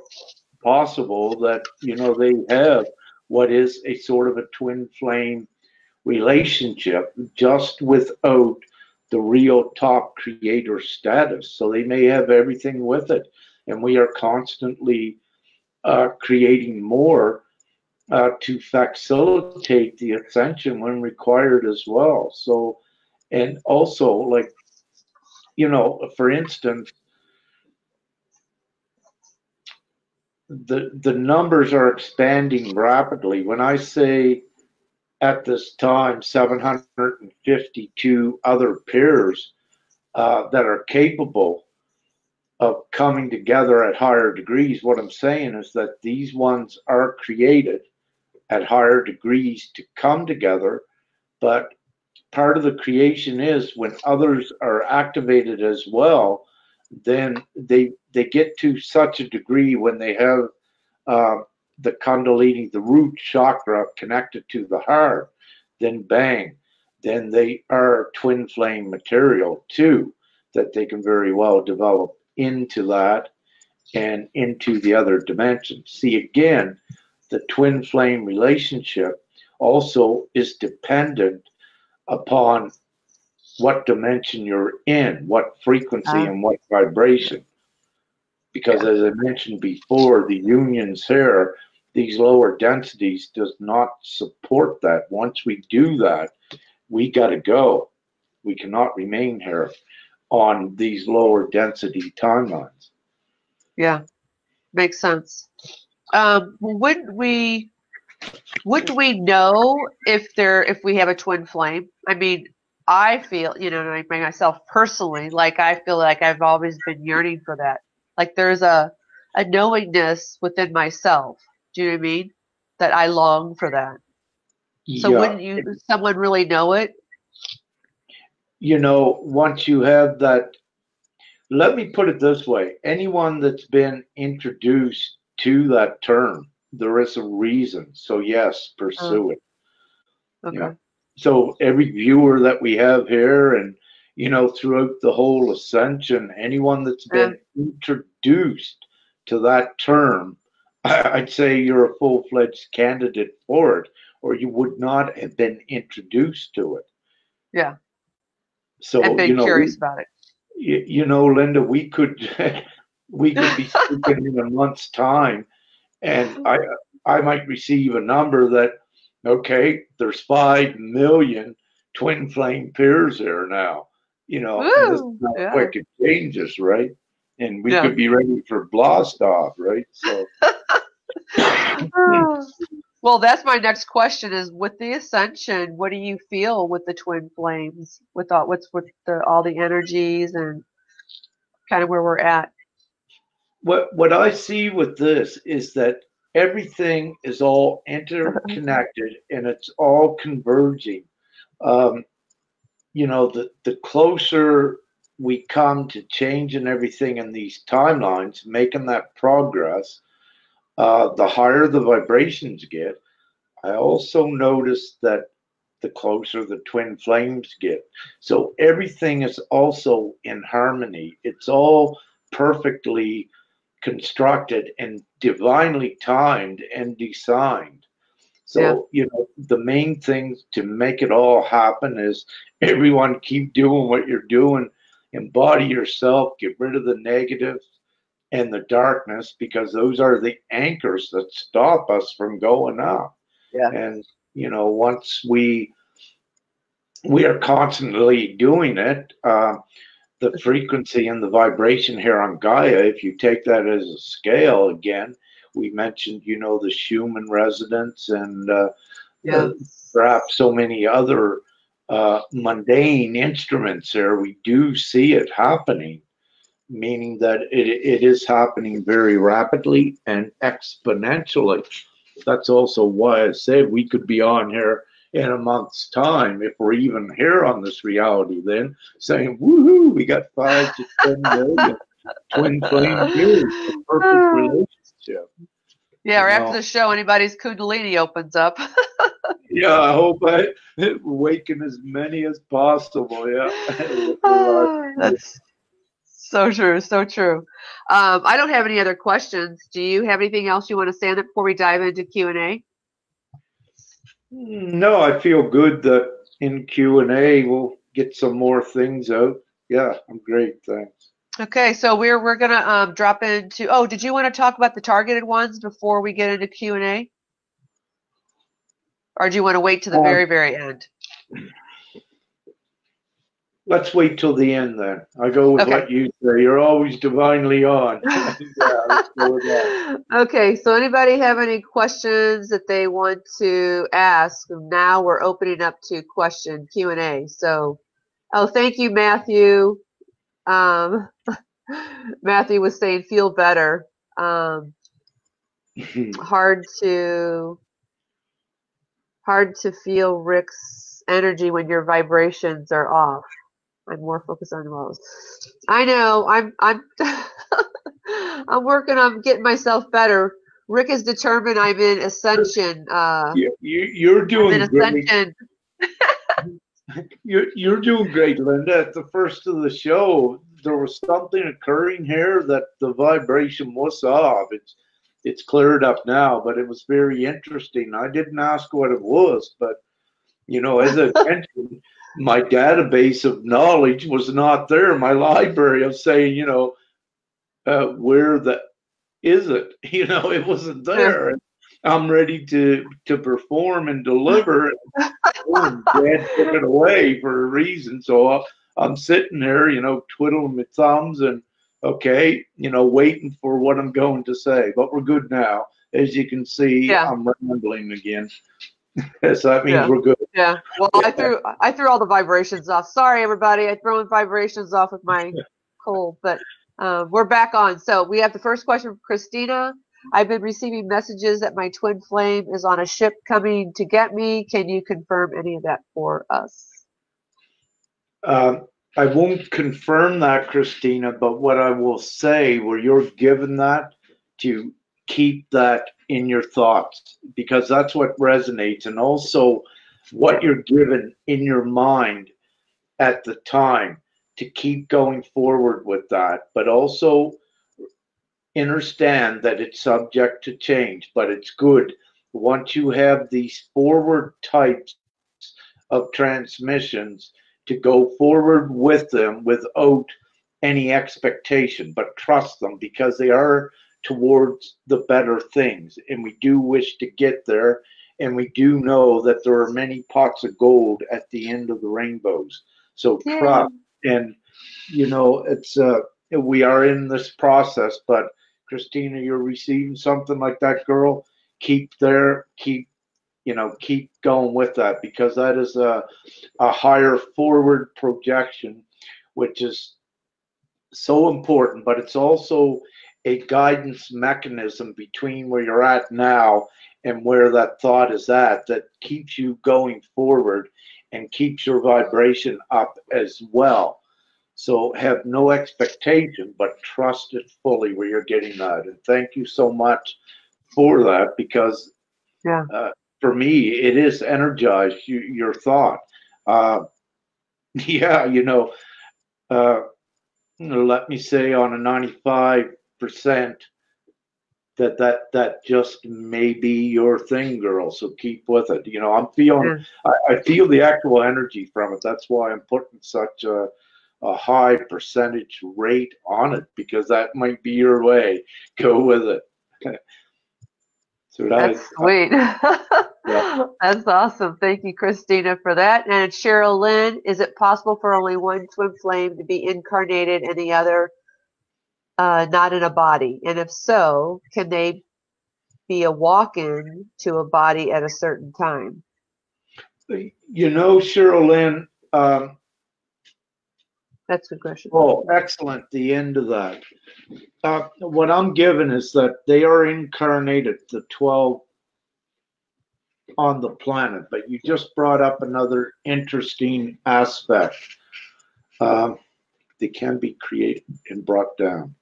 possible that, they have what is a sort of a twin flame relationship just without the real top creator status. So they may have everything with it. And we are constantly creating more to facilitate the ascension when required as well. So, and also, like, for instance, the numbers are expanding rapidly. When I say at this time 752 other pairs that are capable of coming together at higher degrees, what I'm saying is that these ones are created at higher degrees to come together, but part of the creation is when others are activated as well, then they get to such a degree when they have the Kundalini, the root chakra connected to the heart, then bang, then they are twin flame material too, that they can very well develop into that and into the other dimensions. See, again, the twin flame relationship also is dependent upon what dimension you're in, what frequency and what vibration. Because as I mentioned before, the unions here, these lower densities does not support that. Once we do that, we got to go. We cannot remain here on these lower density timelines. Yeah, makes sense. Would we know if we have a twin flame? I mean, I feel, like myself personally, like I feel like I've always been yearning for that. Like there's a knowingness within myself. Do you know what I mean? That I long for that. So wouldn't someone really know it? Once you have that, let me put it this way. Anyone that's been introduced to that term, there is a reason. So yes, pursue it. Okay. Yeah. So every viewer that we have here and, throughout the whole ascension, anyone that's been introduced to that term, I'd say you're a full-fledged candidate for it, or you would not have been introduced to it. Yeah. So, I've been curious about it. Linda, we could be speaking in a month's time, and I might receive a number that, okay, there's 5 million twin flame pairs there now. And this is how quick it changes, right? And we could be ready for blast off, right? So. Well, that's my next question: is with the ascension, what do you feel with the twin flames? What's with all the energies and kind of where we're at? What I see with this is that everything is all interconnected and it's all converging. The closer we come to changing everything in these timelines, making that progress, the higher the vibrations get. I also noticed that the closer the twin flames get. So everything is also in harmony. It's all perfectly constructed and divinely timed and designed. So, the main thing to make it all happen is everyone keep doing what you're doing, embody yourself, get rid of the negative and the darkness, because those are the anchors that stop us from going up. Yeah. And, once we are constantly doing it, the frequency and the vibration here on Gaia, if you take that as a scale again, we mentioned, the Schumann resonance and perhaps so many other mundane instruments there. We do see it happening, meaning that it is happening very rapidly and exponentially. That's also why I said we could be on here in a month's time, if we're even here on this reality, then saying, woohoo, we got 5 to 10 million twin flame years, a perfect relationship. Yeah, or after know. the show, anybody's Kundalini opens up. Yeah, I hope I awaken as many as possible. Yeah. That's so true, so true. I don't have any other questions. Do you have anything else you want to say on it before we dive into Q&A? No, I feel good that in Q&A we'll get some more things out. Yeah, I'm great, thanks. Okay, so we're gonna drop into. Oh, did you want to talk about the targeted ones before we get into Q&A, or do you want to wait to the Um, very end? Let's wait till the end then. I go with Okay. what you say. You're always divinely on. Yeah, let's go with that. Okay, so anybody have any questions that they want to ask? Now we're opening up to question Q&A. So, oh, thank you, Matthew. Matthew was saying feel better. Hard to feel Rick's energy when your vibrations are off. I'm more focused on those. I know. I'm I'm working on getting myself better. Rick is determined I'm in ascension. You're I'm doing in great. ascension. You're doing great, Linda. At the first of the show, there was something occurring here that the vibration was off. It's cleared up now, but it was very interesting. I didn't ask what it was, but as I mentioned, my database of knowledge was not there. My library of saying, where the is it? It wasn't there. I'm ready to perform and deliver. Boom, Dad took it away for a reason. So I'm sitting there, twiddling my thumbs and okay, waiting for what I'm going to say. But we're good now. As you can see, Yeah. I'm rambling again. So that means Yeah. we're good. Yeah. Well, I threw all the vibrations off. Sorry, everybody. I threw vibrations off with my cold, but we're back on. So we have the first question from Christina. I've been receiving messages that my twin flame is on a ship coming to get me. Can you confirm any of that for us? I won't confirm that, Christina, but what I will say, where you're given that, to keep that in your thoughts, because that's what resonates, and also what you're given in your mind at the time, to keep going forward with that, but also understand that it's subject to change, but it's good once you have these forward types of transmissions to go forward with them without any expectation, but trust them because they are towards the better things. And we do wish to get there. And we do know that there are many pots of gold at the end of the rainbows. So trust. And, it's, we are in this process, but Christina, you're receiving something like that, girl. Keep there, keep going with that, because that is a higher forward projection, which is so important, but it's also a guidance mechanism between where you're at now and where that thought is at, that keeps you going forward and keeps your vibration up as well. So have no expectation, but trust it fully where you're getting that. And thank you so much for that, because for me, it is energized your thought. Yeah, let me say on a 95% that just may be your thing, girl. So keep with it. I'm feeling, I feel the actual energy from it. That's why I'm putting such a high percentage rate on it, because that might be your way. Go with it. So that's sweet. Yeah. That's awesome. Thank you, Christina, for that. And Cheryl Lynn, is it possible for only one twin flame to be incarnated and the other not in a body? And if so, can they be a walk-in to a body at a certain time? Cheryl Lynn, that's a good question. Oh, excellent. The end of that. What I'm given is that they are incarnated, the 12 on the planet, but you just brought up another interesting aspect. They can be created and brought down.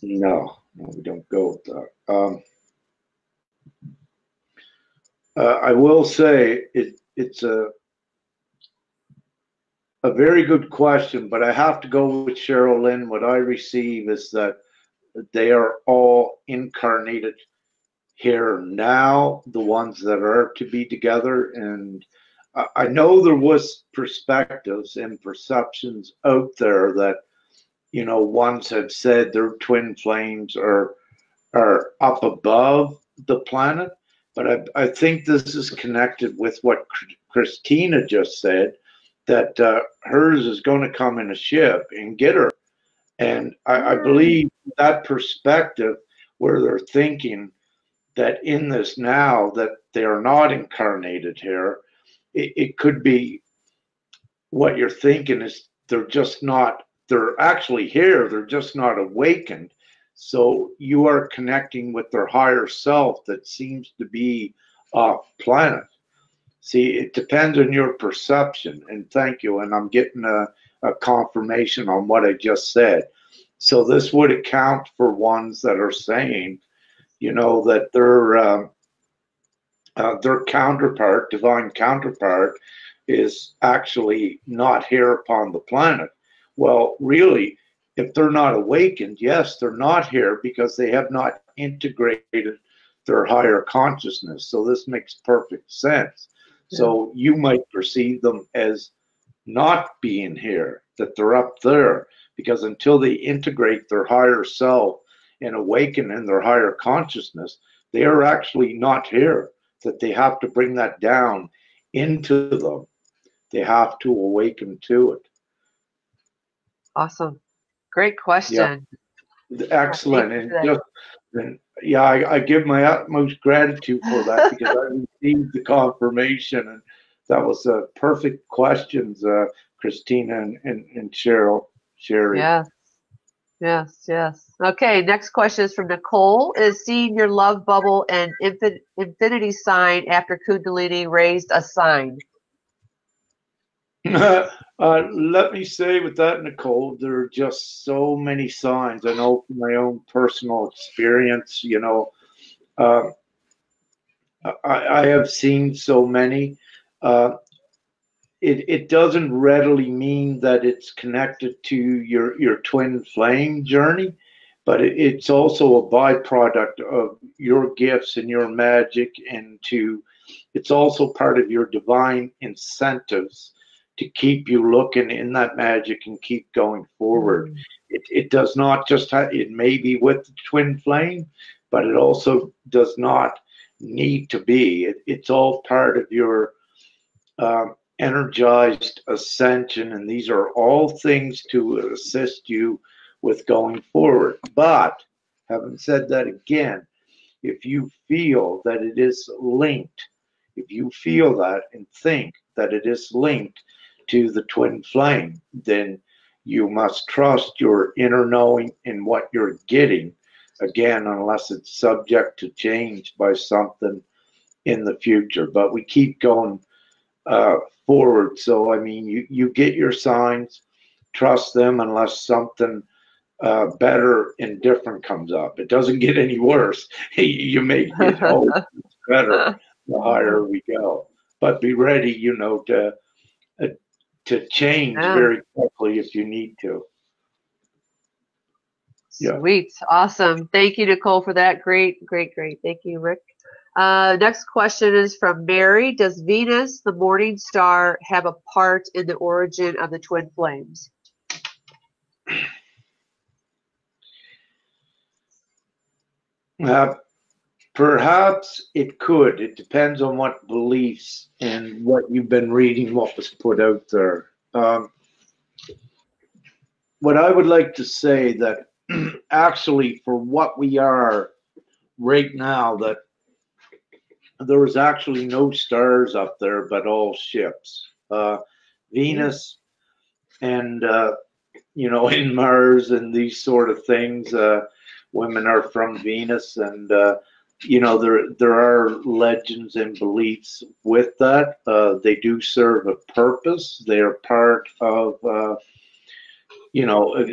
No, No, we don't go with that. I will say it's a very good question, but I have to go with Cheryl Lynn. What I receive is that they are all incarnated here now, the ones that are to be together. And I know there was perspectives and perceptions out there that, you know, ones had said their twin flames are up above the planet. But I think this is connected with what Christina just said, that hers is going to come in a ship and get her. And I believe that perspective where they're thinking that in this now that they are not incarnated here, it could be what you're thinking is they're just not, they're actually here, they're just not awakened. So you are connecting with their higher self that seems to be off planet. See, it depends on your perception. And thank you. And I'm getting a confirmation on what I just said. So this would account for ones that are saying, you know, that their counterpart, divine counterpart, is actually not here upon the planet. Well, really, if they're not awakened, yes, they're not here because they have not integrated their higher consciousness. So this makes perfect sense. So you might perceive them as not being here, that they're up there, because until they integrate their higher self and awaken in their higher consciousness, they are actually not here, that they have to bring that down into them. They have to awaken to it. Awesome. Great question. Yeah. Excellent. And yeah, I give my utmost gratitude for that because I received the confirmation, and that was perfect questions, Christina and Sherry. Yes. Okay, next question is from Nicole. Is seeing your love bubble and infinity sign after Kundalini raised a sign? Let me say with that, Nicole, there are just so many signs. I know from my own personal experience, you know, I have seen so many. It doesn't readily mean that it's connected to your twin flame journey, but it's also a byproduct of your gifts and your magic, and it's also part of your divine incentives to keep you looking in that magic and keep going forward. It does not just it may be with the twin flame, but it also does not need to be. It's all part of your energized ascension, and these are all things to assist you with going forward. But having said that, again, if you feel that it is linked, if you feel that and think that it is linked to the twin flame, then you must trust your inner knowing in what you're getting, again, unless it's subject to change by something in the future. But we keep going forward. So, I mean, you get your signs, trust them unless something better and different comes up. It doesn't get any worse. You may get always better the higher we go. But be ready, you know, to change very quickly if you need to. Sweet. Awesome. Thank you, Nicole, for that. Great. Thank you, Rick. Next question is from Mary. Does Venus, the morning star, have a part in the origin of the twin flames? Perhaps it could. It depends on what beliefs and what you've been reading, what was put out there. What I would like to say that actually for what we are right now, that there is actually no stars up there, but all ships. Venus and, you know, in Mars and these sort of things, women are from Venus, and you know, there are legends and beliefs with that. They do serve a purpose. They are part of you know,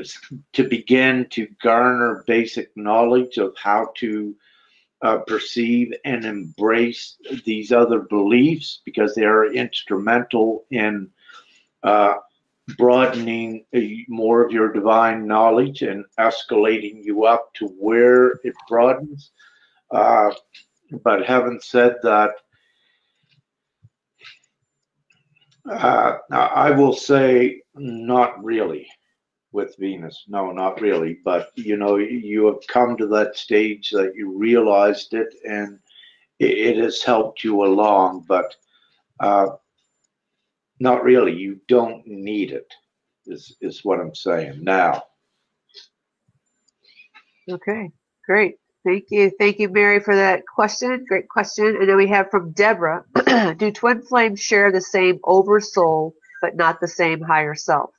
to begin to garner basic knowledge of how to perceive and embrace these other beliefs, because they are instrumental in uh, broadening more of your divine knowledge and escalating you up to where it broadens. But having said that, I will say not really with Venus. No, not really. But you know, you have come to that stage that you realized it, and it has helped you along. But not really. You don't need it. Is what I'm saying now. Okay, great. Thank you. Thank you, Mary, for that question. Great question. And then we have from Deborah, do twin flames share the same oversoul, but not the same higher self?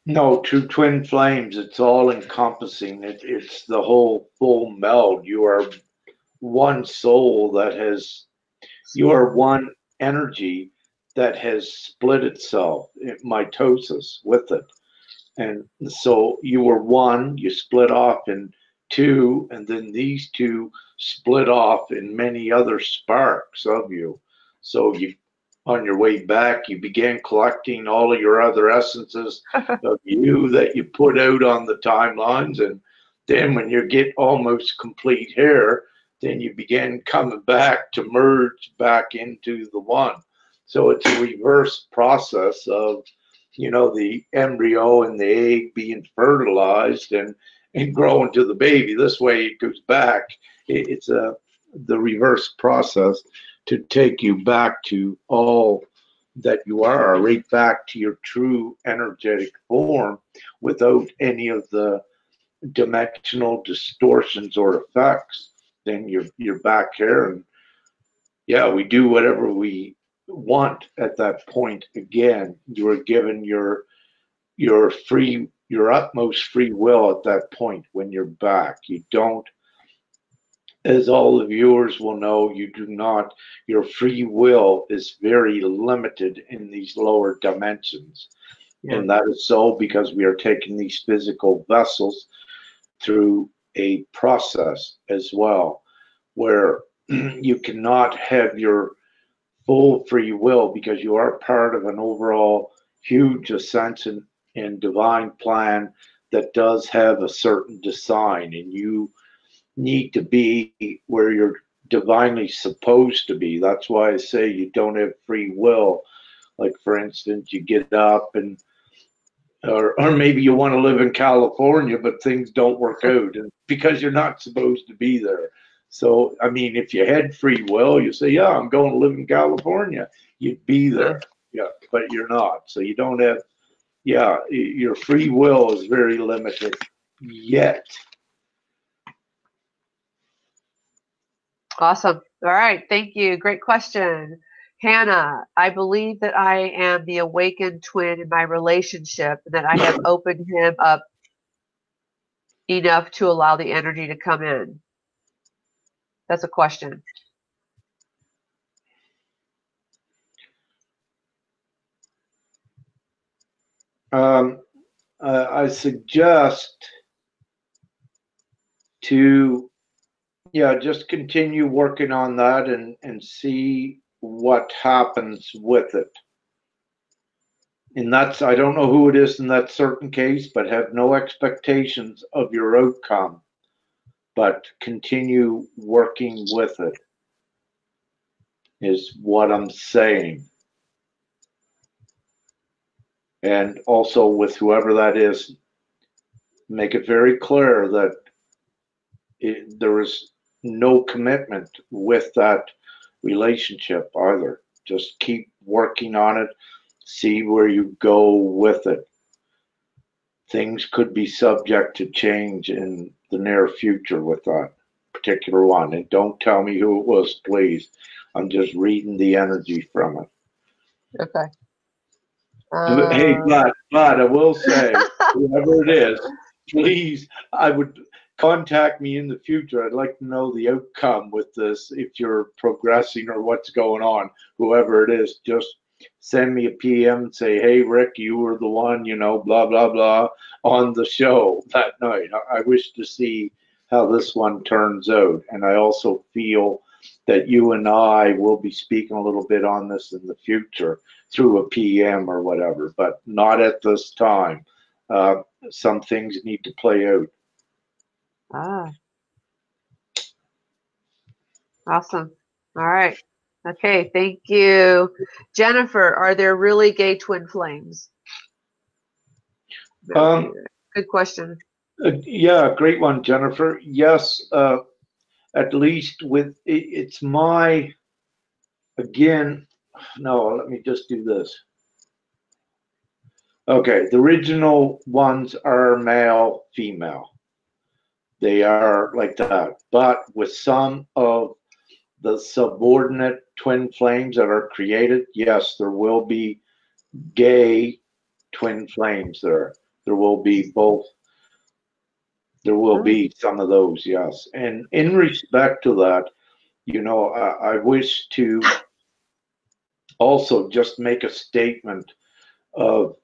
No, true twin flames, it's all encompassing. It's the whole full meld. You are one soul that has, you are one energy that has split itself, mitosis with it. And so you were one, you split off in two, and then these two split off in many other sparks of you. So you, on your way back, you began collecting all of your other essences of you that you put out on the timelines. And then when you get almost complete here, then you begin coming back to merge back into the one. So it's a reverse process of, you know, the embryo and the egg being fertilized and growing to the baby. This way it goes back. It's the reverse process to take you back to all that you are, right back to your true energetic form without any of the dimensional distortions or effects. Then you're back here, and yeah, we do whatever we want at that point. Again, you are given your free, your utmost free will at that point when you're back. You don't, as all the viewers will know, you do not, your free will is very limited in these lower dimensions. Yeah. And that is so because we are taking these physical vessels through a process as well, where you cannot have your full free will because you are part of an overall huge ascension and divine plan that does have a certain design, and you need to be where you're divinely supposed to be. That's why I say you don't have free will. Like, for instance, you get up and or maybe you want to live in California, but things don't work out and because you're not supposed to be there. So, I mean, if you had free will, you say, yeah, I'm going to live in California. You'd be there. Yeah, but you're not. So you don't have, yeah, your free will is very limited yet. Awesome. All right. Thank you. Great question. Hannah, I believe that I am the awakened twin in my relationship and that I have opened him up enough to allow the energy to come in. That's a question. I suggest to, yeah, just continue working on that and see what happens with it. And that's, I don't know who it is in that certain case, but have no expectations of your outcome, but continue working with it, is what I'm saying. And also with whoever that is, make it very clear that there is no commitment with that relationship either. Just keep working on it, see where you go with it. Things could be subject to change in the near future with that particular one. And don't tell me who it was, please. I'm just reading the energy from it. Okay. Hey, but I will say, whoever it is, please, I would, contact me in the future. I'd like to know the outcome with this, if you're progressing or what's going on. Whoever it is, just send me a PM and say, hey, Rick, you were the one, you know, blah, blah, blah, on the show that night. I wish to see how this one turns out. And I also feel that you and I will be speaking a little bit on this in the future through a PM or whatever, but not at this time. Some things need to play out. Ah, awesome. All right. Okay, thank you. Jennifer, are there really gay twin flames? Good question. Yeah, great one, Jennifer. Yes, at least with it's my, again, no, let me just do this. Okay, the original ones are male, female. They are like that. But with some of the subordinate twin flames that are created, yes, there will be gay twin flames there. There will be both. There will be some of those, yes. And in respect to that, you know, I wish to also just make a statement of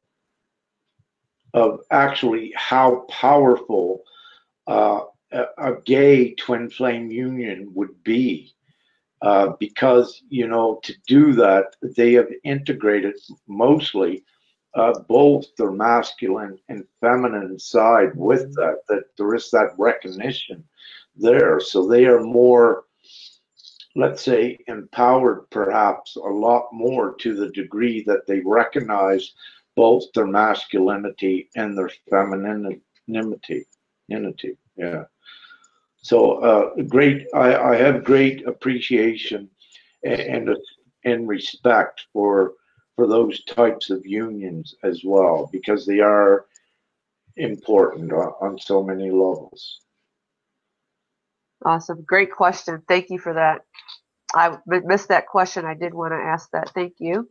actually how powerful a gay twin flame union would be. Because, you know, to do that, they have integrated mostly both their masculine and feminine side with that, that there is that recognition there. So they are more, let's say, empowered perhaps a lot more to the degree that they recognize both their masculinity and their femininity. Yeah. So great. I have great appreciation and respect for those types of unions as well, because they are important on so many levels. Awesome. Great question. Thank you for that. I missed that question. I did want to ask that. Thank you.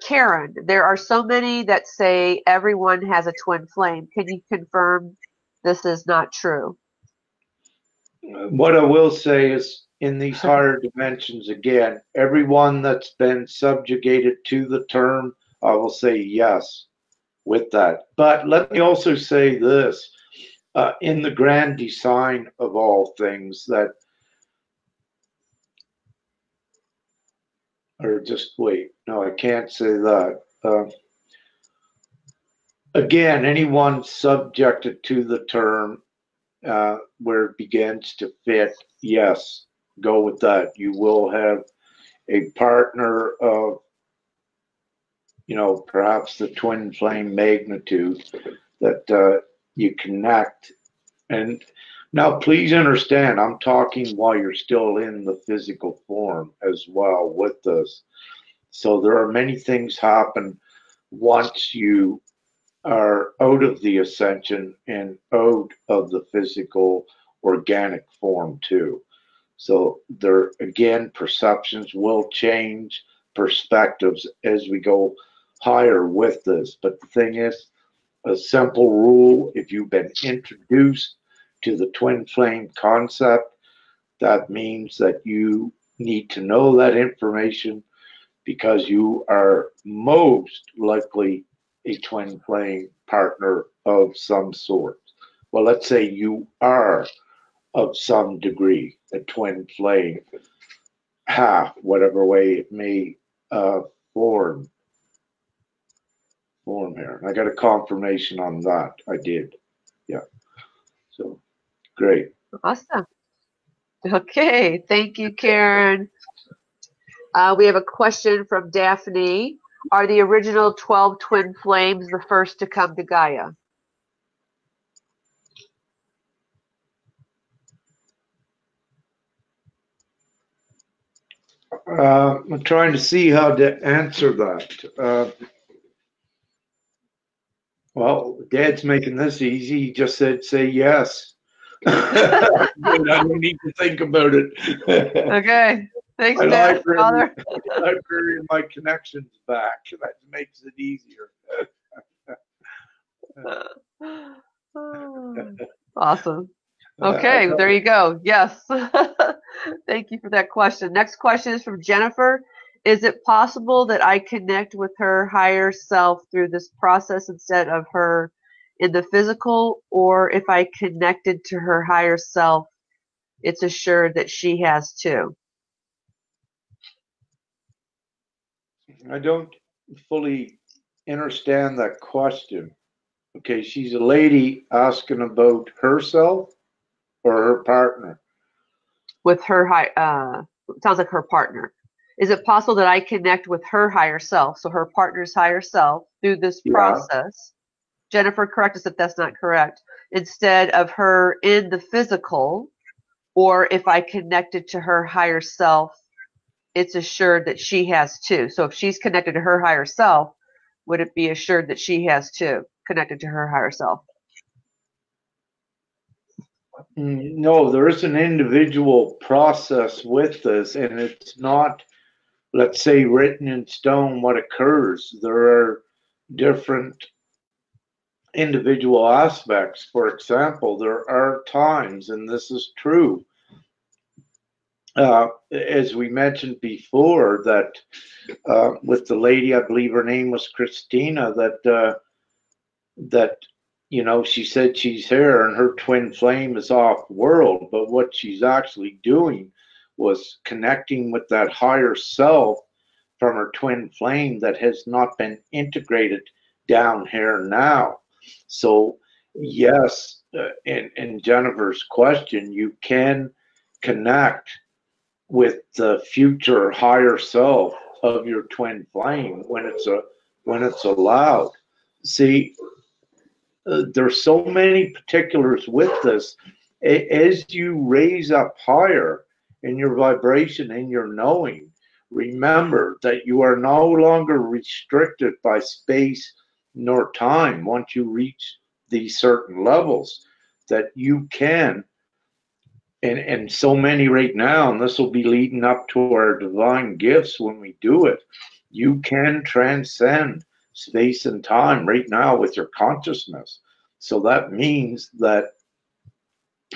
Karen, there are so many that say everyone has a twin flame. Can you confirm this is not true? What I will say is, in these higher dimensions, again, everyone that's been subjugated to the term, I will say yes with that. But let me also say this, in the grand design of all things, that, or just wait, no, I can't say that. Again, anyone subjected to the term, where it begins to fit, yes, go with that. You will have a partner of, you know, perhaps the twin flame magnitude that you connect. And now please understand, I'm talking while you're still in the physical form as well with this. So there are many things happen once you are out of the ascension and out of the physical organic form too. So there, again, perceptions will change, perspectives as we go higher with this. But the thing is, a simple rule, if you've been introduced to the twin flame concept, that means that you need to know that information, because you are most likely a twin flame partner of some sort. Well, let's say you are of some degree a twin flame, half, whatever way it may form here. And I got a confirmation on that. I did. Yeah. So great. Awesome. Okay. Thank you, Karen. We have a question from Daphne. Are the original 12 twin flames the first to come to Gaia? I'm trying to see how to answer that. Well, Dad's making this easy. He just said, say yes. I don't need to think about it. Okay. Thanks, Dad. Father. Library and my connection's back. That makes it easier. Awesome. Okay, there you go. Yes. Thank you for that question. Next question is from Jennifer. Is it possible that I connect with her higher self through this process instead of her in the physical? Or if I connected to her higher self, it's assured that she has too? I don't fully understand that question. Okay, she's a lady asking about herself or her partner. With her sounds like her partner. Is it possible that I connect with her higher self, so her partner's higher self, through this Yeah. process? Jennifer, correct us if that's not correct. Instead of her in the physical, or if I connected to her higher self, it's assured that she has too. So if she's connected to her higher self, would it be assured that she has too, connected to her higher self? No, there is an individual process with this, and it's not, let's say, written in stone what occurs. There are different individual aspects. For example, there are times, and this is true, as we mentioned before, that with the lady, I believe her name was Christina, that she said she's here and her twin flame is off world, but what she's actually doing was connecting with that higher self from her twin flame that has not been integrated down here now. So yes, in Jennifer's question, you can connect with the future higher self of your twin flame when it's allowed. See, there's so many particulars with this. As you raise up higher in your vibration and your knowing, remember that you are no longer restricted by space nor time once you reach these certain levels, that you can, and so many right now, and this will be leading up to our divine gifts when we do it, you can transcend space and time right now with your consciousness. So that means that,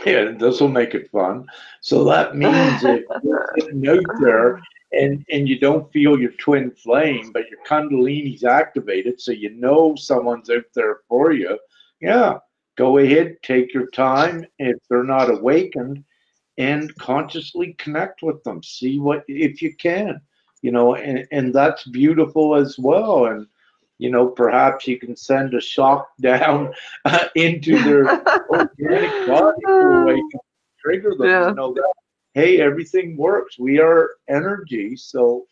yeah, this will make it fun. So that means if you're sitting out there and you don't feel your twin flame, but your Kundalini's activated, so you know someone's out there for you, yeah, go ahead, take your time. If they're not awakened, and consciously connect with them. See what, if you can, and that's beautiful as well. And perhaps you can send a shock down into their organic body to awaken, trigger them. Yeah. That, hey, everything works. We are energy, so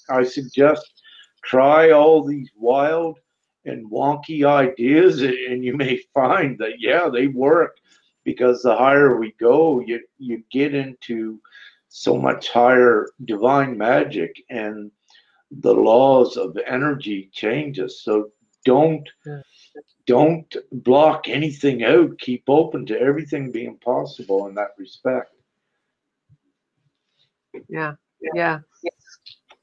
I suggest try all these wild and wonky ideas, and you may find that yeah, they work, because the higher we go, you get into so much higher divine magic, and the laws of energy changes. So don't block anything out. Keep open to everything being possible in that respect. Yeah.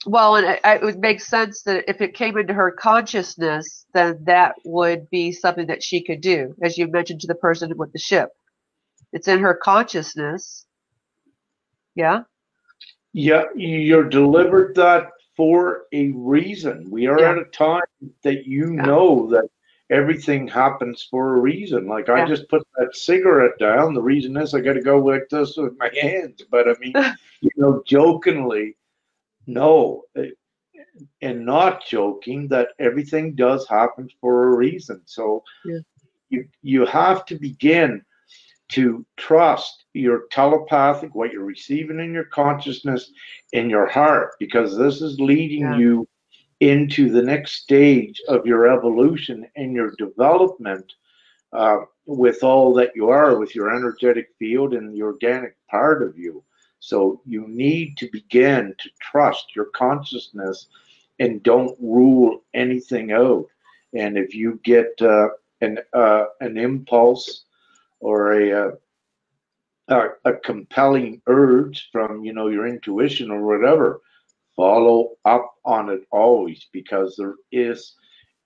Well, and it would make sense that if it came into her consciousness, then that would be something that she could do, as you mentioned to the person with the ship. It's in her consciousness. Yeah. Yeah, you're delivered that for a reason. We are at a time that know that everything happens for a reason. Like I just put that cigarette down. The reason is I got to go like this with my hands. But I mean, jokingly, no, and not joking, that everything does happen for a reason. So you have to begin to trust your telepathic, what you're receiving in your consciousness, in your heart, because this is leading you into the next stage of your evolution and your development, with all that you are, with your energetic field and the organic part of you. So you need to begin to trust your consciousness and don't rule anything out. And if you get an impulse or a compelling urge from your intuition or whatever, follow up on it always, because there is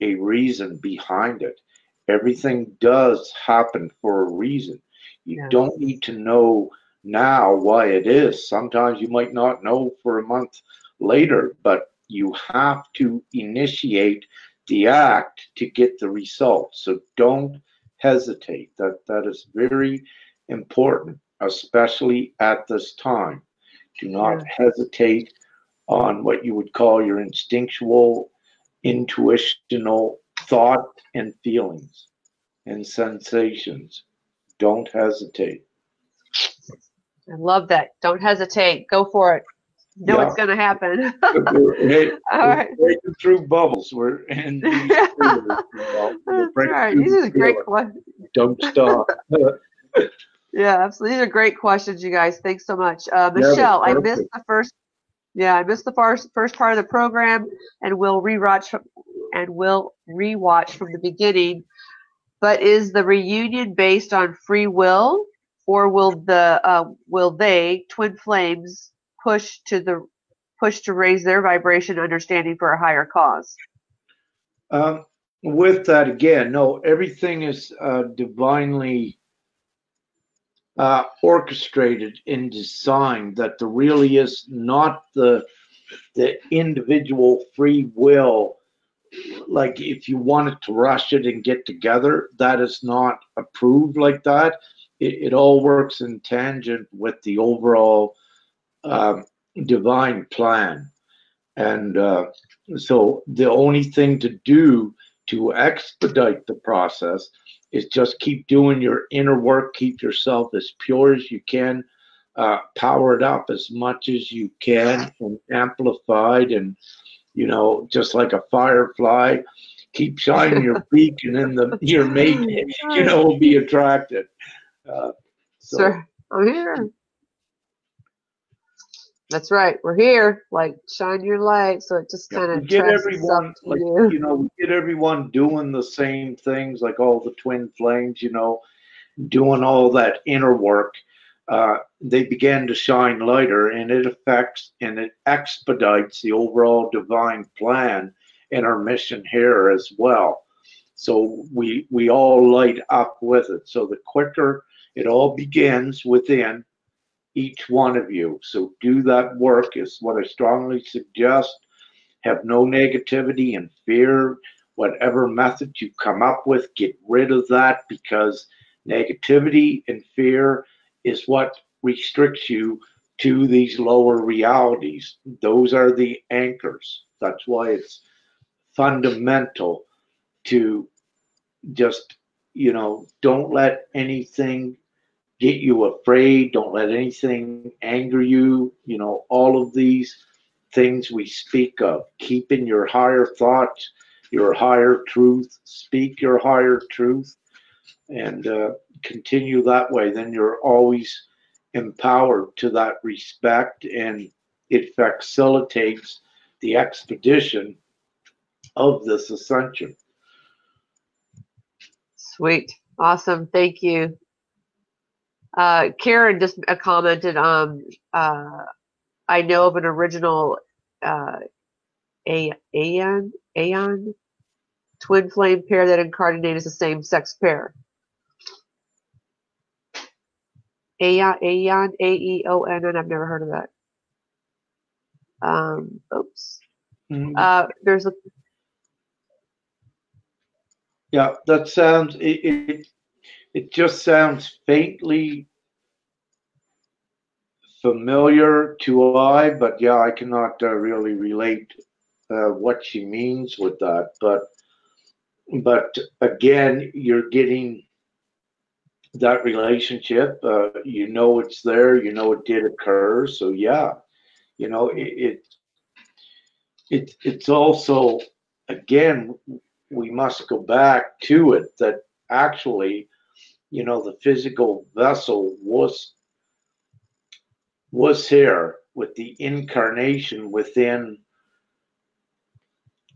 a reason behind it. Everything does happen for a reason. You Yeah. don't need to know now why it is. Sometimes you might not know for a month later, but you have to initiate the act to get the results. So don't hesitate. That is very important, especially at this time. Do not hesitate on what you would call your instinctual, intuitional thought and feelings and sensations. Don't hesitate. I love that. Don't hesitate. Go for it. Know Yeah. it's going to happen. Hey, All we're right. breaking through bubbles. We're in these feelers, we're All breaking right. through These the are great feeler. questions. Don't stop. Yeah, absolutely. These are great questions, you guys. Thanks so much. Yeah, Michelle, I perfect. missed the first. Yeah, I missed the first part of the program, and we'll rewatch from the beginning. But is the reunion based on free will, or will they twin flames push to raise their vibration understanding for a higher cause? With that, again, no, everything is divinely orchestrated and designed. That there really is not the individual free will. Like if you wanted to rush it and get together, that is not approved like that. It all works in tangent with the overall divine plan. And so the only thing to do to expedite the process is just keep doing your inner work, keep yourself as pure as you can, power it up as much as you can, and amplified, and just like a firefly, keep shining your beak, and then your mate, will be attracted. Sir, I'm here. That's right. We're here. Like, shine your light, so it just kind of get attracts itself everyone, to like, you. we get everyone doing the same things, like all the twin flames, doing all that inner work. They begin to shine lighter, and it affects and it expedites the overall divine plan and our mission here as well. So we all light up with it. So the quicker it all begins within each one of you. So do that work is what I strongly suggest. Have no negativity and fear. Whatever method you come up with, get rid of that, because negativity and fear is what restricts you to these lower realities. Those are the anchors. That's why it's fundamental to just, don't let anything get you afraid. Don't let anything anger you. All of these things we speak of. Keeping your higher thoughts, your higher truth. Speak your higher truth, and continue that way. Then you're always empowered to that respect, and it facilitates the expedition of this ascension. Sweet. Awesome. Thank you. Karen just commented on, I know of an original Aeon twin flame pair that incarnated as a same sex pair. Aeon, Aeon, I've never heard of that. Oops. There's a. Yeah, that sounds. It just sounds faintly familiar to I, but yeah, I cannot really relate what she means with that. But again, you're getting that relationship. It's there. It did occur. So yeah, it's also, again, we must go back to it that actually, the physical vessel was here with the incarnation within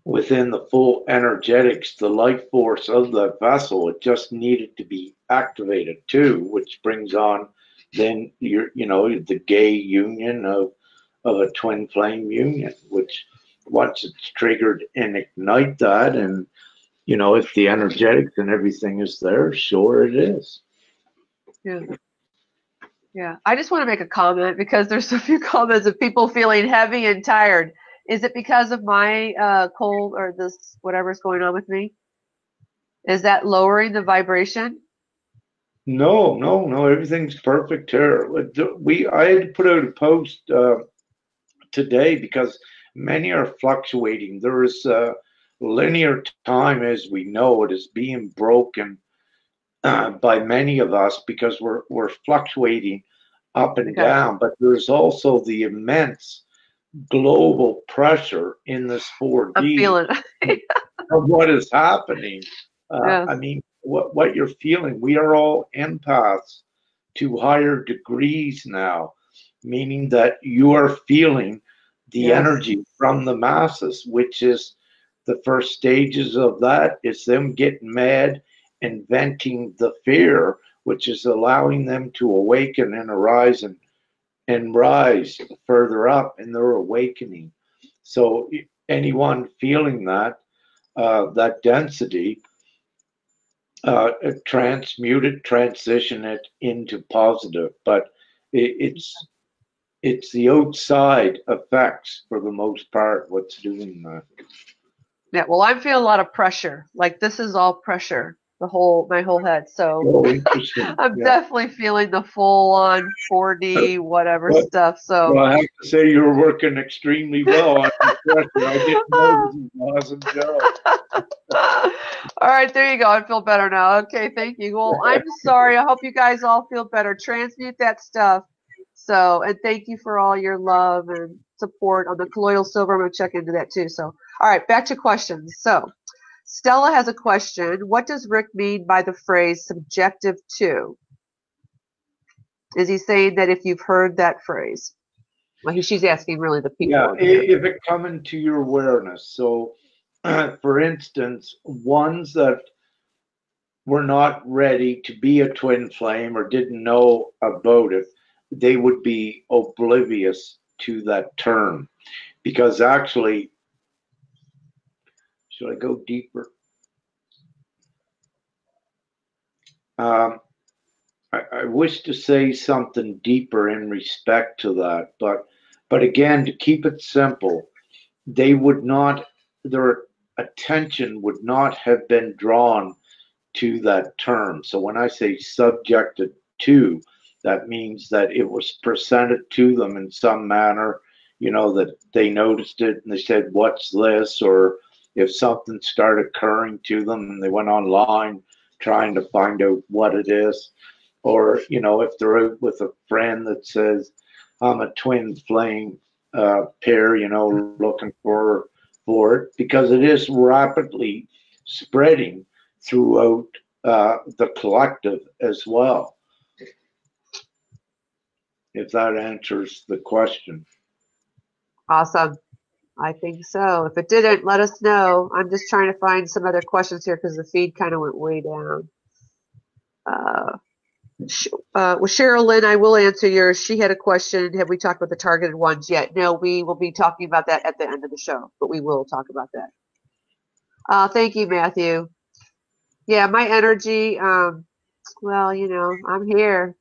the full energetics, the life force of the vessel. It just needed to be activated too, which brings on then the gay union of a twin flame union, which once it's triggered and ignite that, and if the energetics and everything is there, sure it is. Yeah. Yeah. I just want to make a comment because there's a few comments of people feeling heavy and tired. Is it because of my cold or this whatever's going on with me? Is that lowering the vibration? No, no, no. Everything's perfect here. I had to put out a post today because many are fluctuating. There is linear time, as we know it, is being broken by many of us because we're fluctuating up and Okay. down. But there's also the immense global pressure in this I'm 4D feeling of what is happening. yes. I mean, what you're feeling, we are all empaths to higher degrees now, meaning that you are feeling the Yes. energy from the masses, which is the first stages of that is them getting mad and venting the fear, which is allowing them to awaken and arise and rise further up in their awakening. So anyone feeling that that density, transmute it, transition it into positive. But it's the outside effects for the most part what's doing that. Yeah. Well, I'm feeling a lot of pressure. Like this is all pressure. My whole head. So Oh, interesting. I'm Yeah. definitely feeling the full on 4D whatever Well, stuff. So well, I have to say you're working extremely well on the pressure. I didn't know this was an awesome job. all right, there you go. I feel better now. Okay, thank you. Well, I'm sorry. I hope you guys all feel better. Transmute that stuff. So, and thank you for all your love and support on the colloidal silver. I'm going to check into that too. So, all right, back to questions. So, Stella has a question. What does Rick mean by the phrase subjective to? Is he saying that if you've heard that phrase? Well, she's asking really the people. Yeah, if it come into your awareness. So, for instance, ones that were not ready to be a twin flame or didn't know about it, they would be oblivious to that term. Because actually, should I go deeper? I wish to say something deeper in respect to that, but again, to keep it simple, they would not, their attention would not have been drawn to that term. So when I say subjected to, that means that it was presented to them in some manner, that they noticed it and they said, "What's this?" Or if something started occurring to them and they went online trying to find out what it is. Or, if they're out with a friend that says, "I'm a twin flame pair," looking for it, because it is rapidly spreading throughout the collective as well. If that answers the question. Awesome. I think so. If it didn't, let us know. I'm just trying to find some other questions here because the feed kind of went way down. With Cheryl Lynn, I will answer yours. She had a question. Have we talked about the targeted ones yet? No, we will be talking about that at the end of the show, but we will talk about that. Thank you, Matthew. Yeah, my energy, well, I'm here.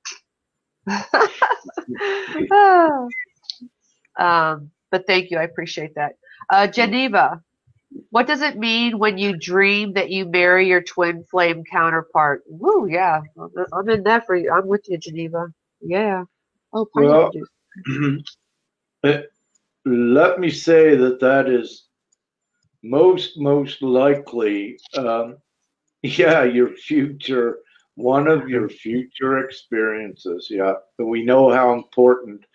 But thank you. I appreciate that. Geneva, what does it mean when you dream that you marry your twin flame counterpart? Woo, yeah. I'm in that for you. I'm with you, Geneva. Yeah. Oh, Well, juice. let me say that is most likely, yeah, your future, one of your future experiences. Yeah, but we know how important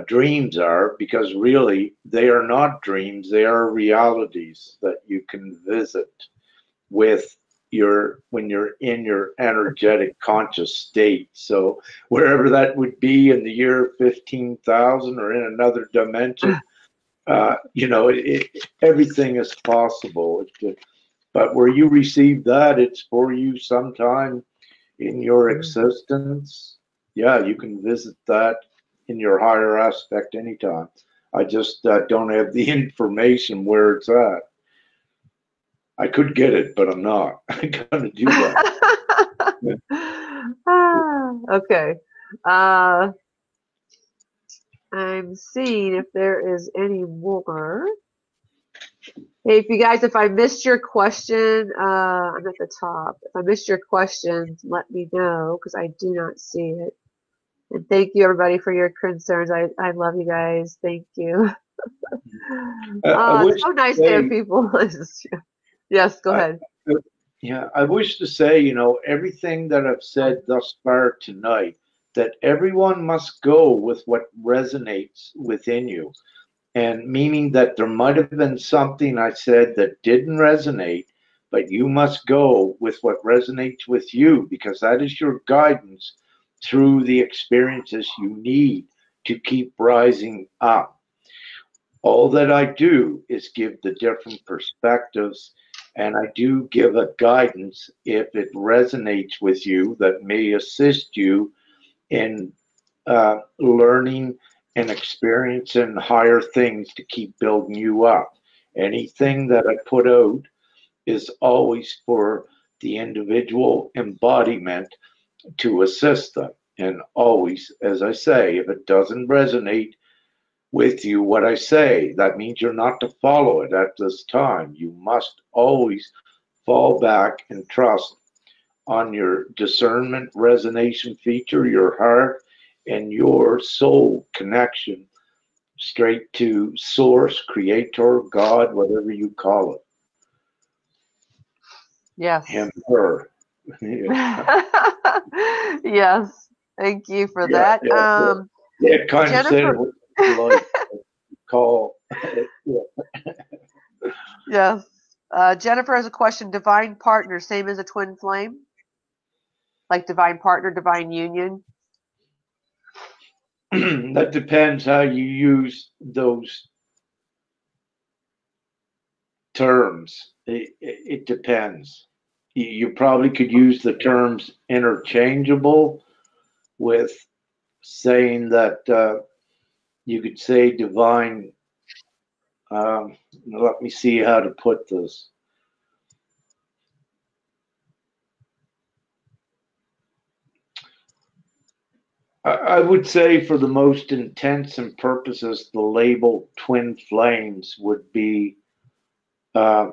dreams are, because really they are not dreams, they are realities that you can visit with when you're in your energetic conscious state. So wherever that would be in the year 15,000 or in another dimension, everything is possible. But where you receive that, it's for you sometime in your existence. Yeah, you can visit that in your higher aspect anytime. I just don't have the information where it's at. I could get it, but I'm not. I'm gonna do that. Okay. I'm seeing if there is any more. Hey, if I missed your question, I'm at the top. If I missed your question, let me know because I do not see it. And thank you everybody for your concerns. I love you guys. Thank you. I It's wish so to nice to have say, people. Yes, go I, ahead. yeah, I wish to say, everything that I've said thus far tonight, that everyone must go with what resonates within you. And meaning that there might have been something I said that didn't resonate, but you must go with what resonates with you because that is your guidance through the experiences you need to keep rising up. All that I do is give the different perspectives, and I do give a guidance if it resonates with you that may assist you in learning and experiencing higher things to keep building you up. Anything that I put out is always for the individual embodiment to assist them. And always, as I say, if it doesn't resonate with you what I say, that means you're not to follow it at this time. You must always fall back and trust on your discernment resonation feature, your heart, and your soul connection straight to source, creator, God, whatever you call it. Yes. Him, her. Yes. Thank you for Yeah, that. yeah, kind of said it Jennifer. was like call. Yeah. Yes. Jennifer has a question. Divine partner, same as a twin flame? Like divine partner, divine union? That depends how you use those terms. It depends. You probably could use the terms interchangeable with saying that you could say divine. Let me see how to put this. I would say, for the most intents and purposes, the label twin flames would be, uh,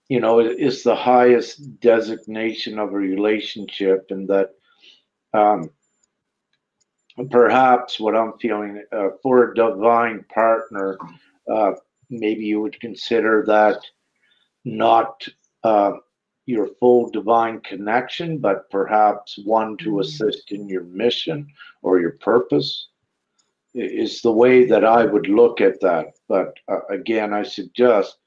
is the highest designation of a relationship, and that um, perhaps what I'm feeling for a divine partner, uh, maybe you would consider that not your full divine connection, but perhaps one to assist in your mission or your purpose is the way that I would look at that. But again, I suggest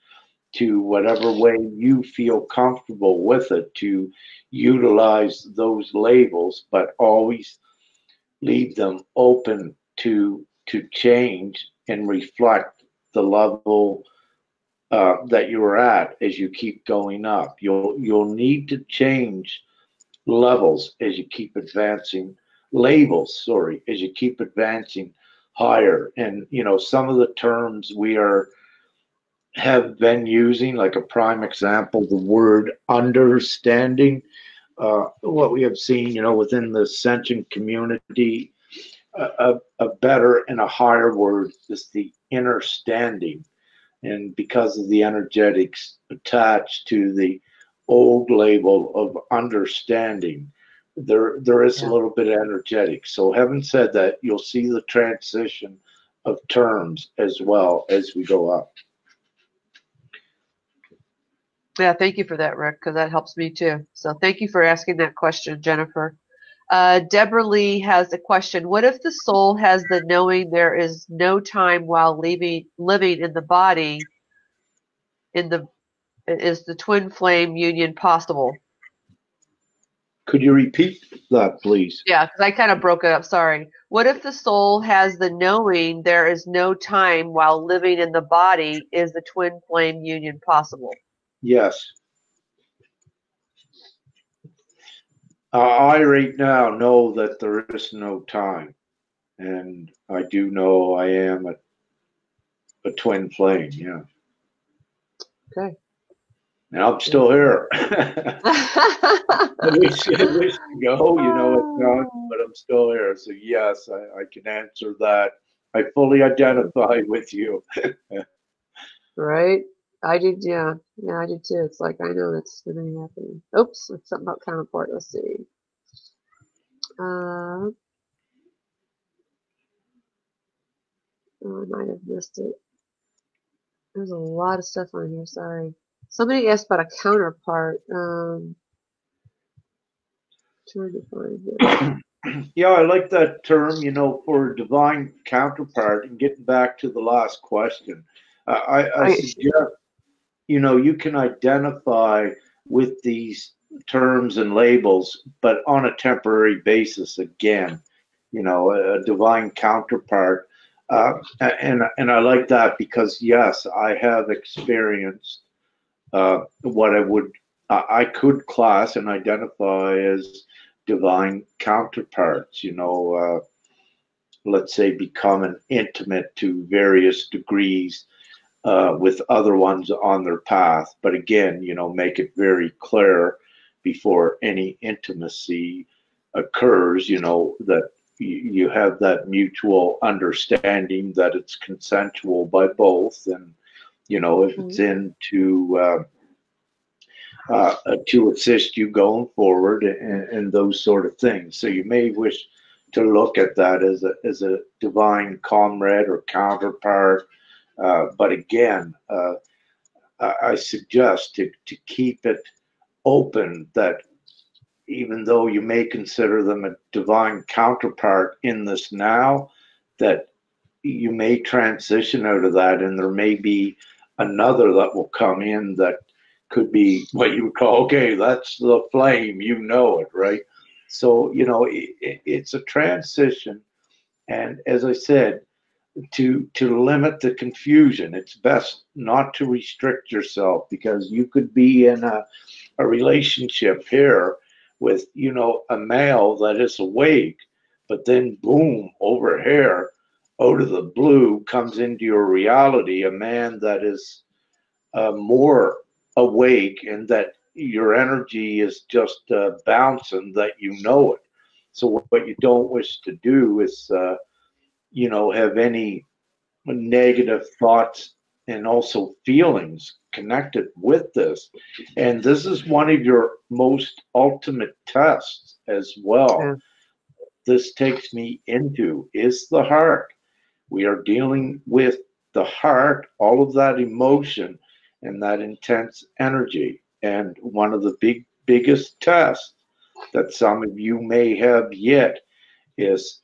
to whatever way you feel comfortable with it to utilize those labels, but always leave them open to change and reflect the level that you're at as you keep going up. You'll need to change levels as you keep advancing, labels, sorry, as you keep advancing higher. And some of the terms we have been using, like a prime example, the word understanding. What we have seen, within the sentient community, a better and a higher word is the inner standing. And because of the energetics attached to the old label of understanding, there is a little bit of energetic. So having said that, you'll see the transition of terms as well as we go up. Yeah, thank you for that, Rick, because that helps me too. So thank you for asking that question, Jennifer. Deborah Lee has a question. What if the soul has the knowing there is no time while living in the body? Is the twin flame union possible? Could you repeat that, please? Yeah, because I kind of broke it up. Sorry. What if the soul has the knowing there is no time while living in the body? Is the twin flame union possible? Yes. I right now know that there is no time, and I do know I am a twin flame. Yeah. Okay. And I'm still here. I wish to go, it's not, but I'm still here. So yes, I can answer that. I fully identify with you. Right? I did, yeah. Yeah, I did too. It's like, I know that's going to be happening. Oops, it's something about counterpart. Let's see. Oh, I might have missed it. There's a lot of stuff on here, sorry. Somebody asked about a counterpart. Trying to find it. Yeah, I like that term, for divine counterpart. And getting back to the last question, I Right. suggest, you can identify with these terms and labels, but on a temporary basis again, a divine counterpart. And I like that because, yes, I have experienced what I could class and identify as divine counterparts, let's say becoming intimate to various degrees with other ones on their path. But again, make it very clear before any intimacy occurs, that you have that mutual understanding that it's consensual by both. And, if it's to assist you going forward and those sort of things. So you may wish to look at that as a divine comrade or counterpart. But again, I suggest to keep it open, that even though you may consider them a divine counterpart in this now, that you may transition out of that and there may be another that will come in that could be what you would call, okay, that's the flame, it, right? So, it's a transition. And as I said, to limit the confusion, it's best not to restrict yourself, because you could be in a relationship here with, a male that is awake, but then boom, over here, out of the blue comes into your reality a man that is more awake, and that your energy is just bouncing, that it. So what you don't wish to do is, have any negative thoughts and also feelings connected with this. And this is one of your most ultimate tests as well. Yeah. This takes me into is the heart. We are dealing with the heart, all of that emotion and that intense energy. And one of the biggest tests that some of you may have yet is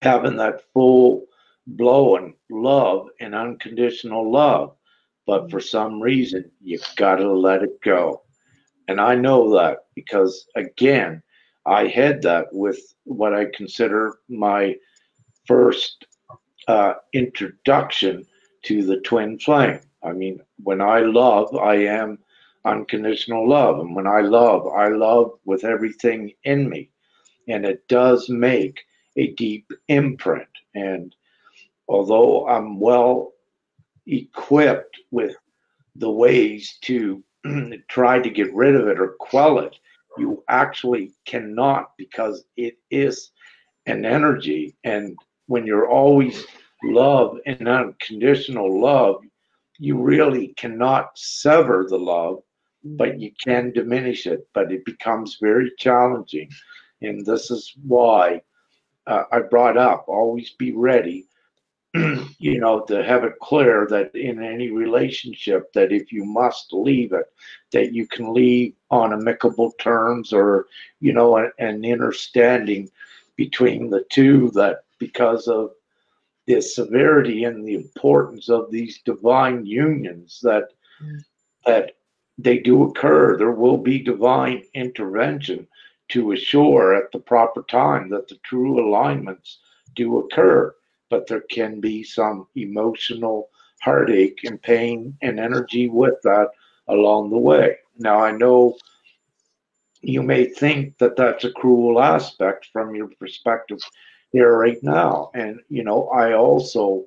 having that full blown love and unconditional love. But for some reason, you've got to let it go. And I know that because, again, I had that with what I consider my first introduction to the twin flame. I mean, when I love, I am unconditional love. And when I love with everything in me. And it does make a deep imprint. And although I'm well equipped with the ways to try to get rid of it or quell it, you actually cannot, because it is an energy. And when you're always love and unconditional love, you really cannot sever the love, but you can diminish it. But it becomes very challenging. And this is why I brought up always be ready, to have it clear that in any relationship, that if you must leave it, that you can leave on amicable terms, or, an understanding between the two, that because of the severity and the importance of these divine unions, that they do occur. There will be divine intervention to assure at the proper time that the true alignments do occur. But there can be some emotional heartache and pain and energy with that along the way. Now, I know you may think that that's a cruel aspect from your perspective here right now. And, I also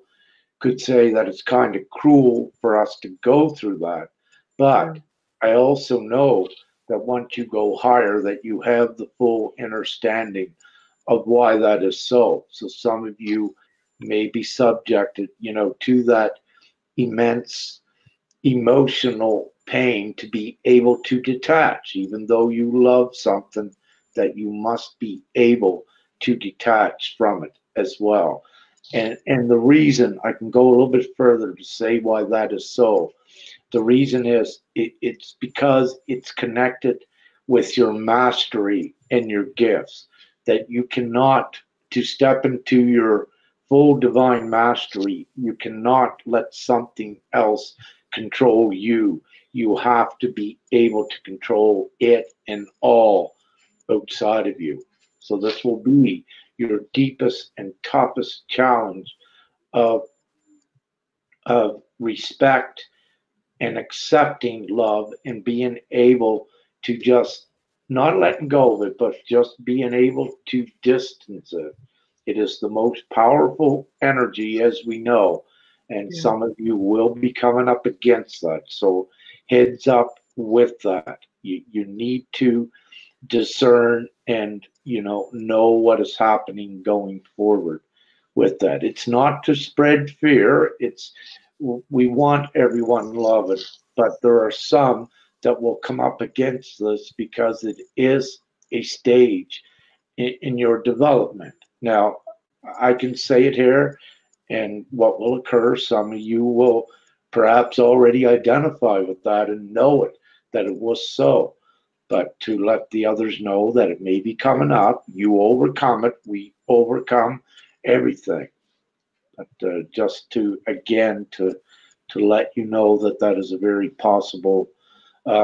could say that it's kind of cruel for us to go through that. But I also know that once you go higher, that you have the full understanding of why that is so. So some of you may be subjected, to that immense emotional pain to be able to detach, even though you love something, that you must be able to detach from it as well. And the reason I can go a little bit further to say why that is so. The reason is it's because it's connected with your mastery and your gifts, that you cannot, to step into your full divine mastery, you cannot let something else control you. You have to be able to control it and all outside of you. So this will be your deepest and toughest challenge of, of respect and accepting love and being able to just not letting go of it, but just being able to distance it. It is the most powerful energy, as we know, and Yeah. some of you will be coming up against that. So heads up with that. You need to discern and know what is happening going forward with that. It's not to spread fear. It's we want everyone loved, but there are some that will come up against this because it is a stage in your development. Now, I can say it here, and what will occur, some of you will perhaps already identify with that and know it, that it was so. But to let the others know that it may be coming up, you overcome it, we overcome everything. But just to, again, to let you know that that is a very possible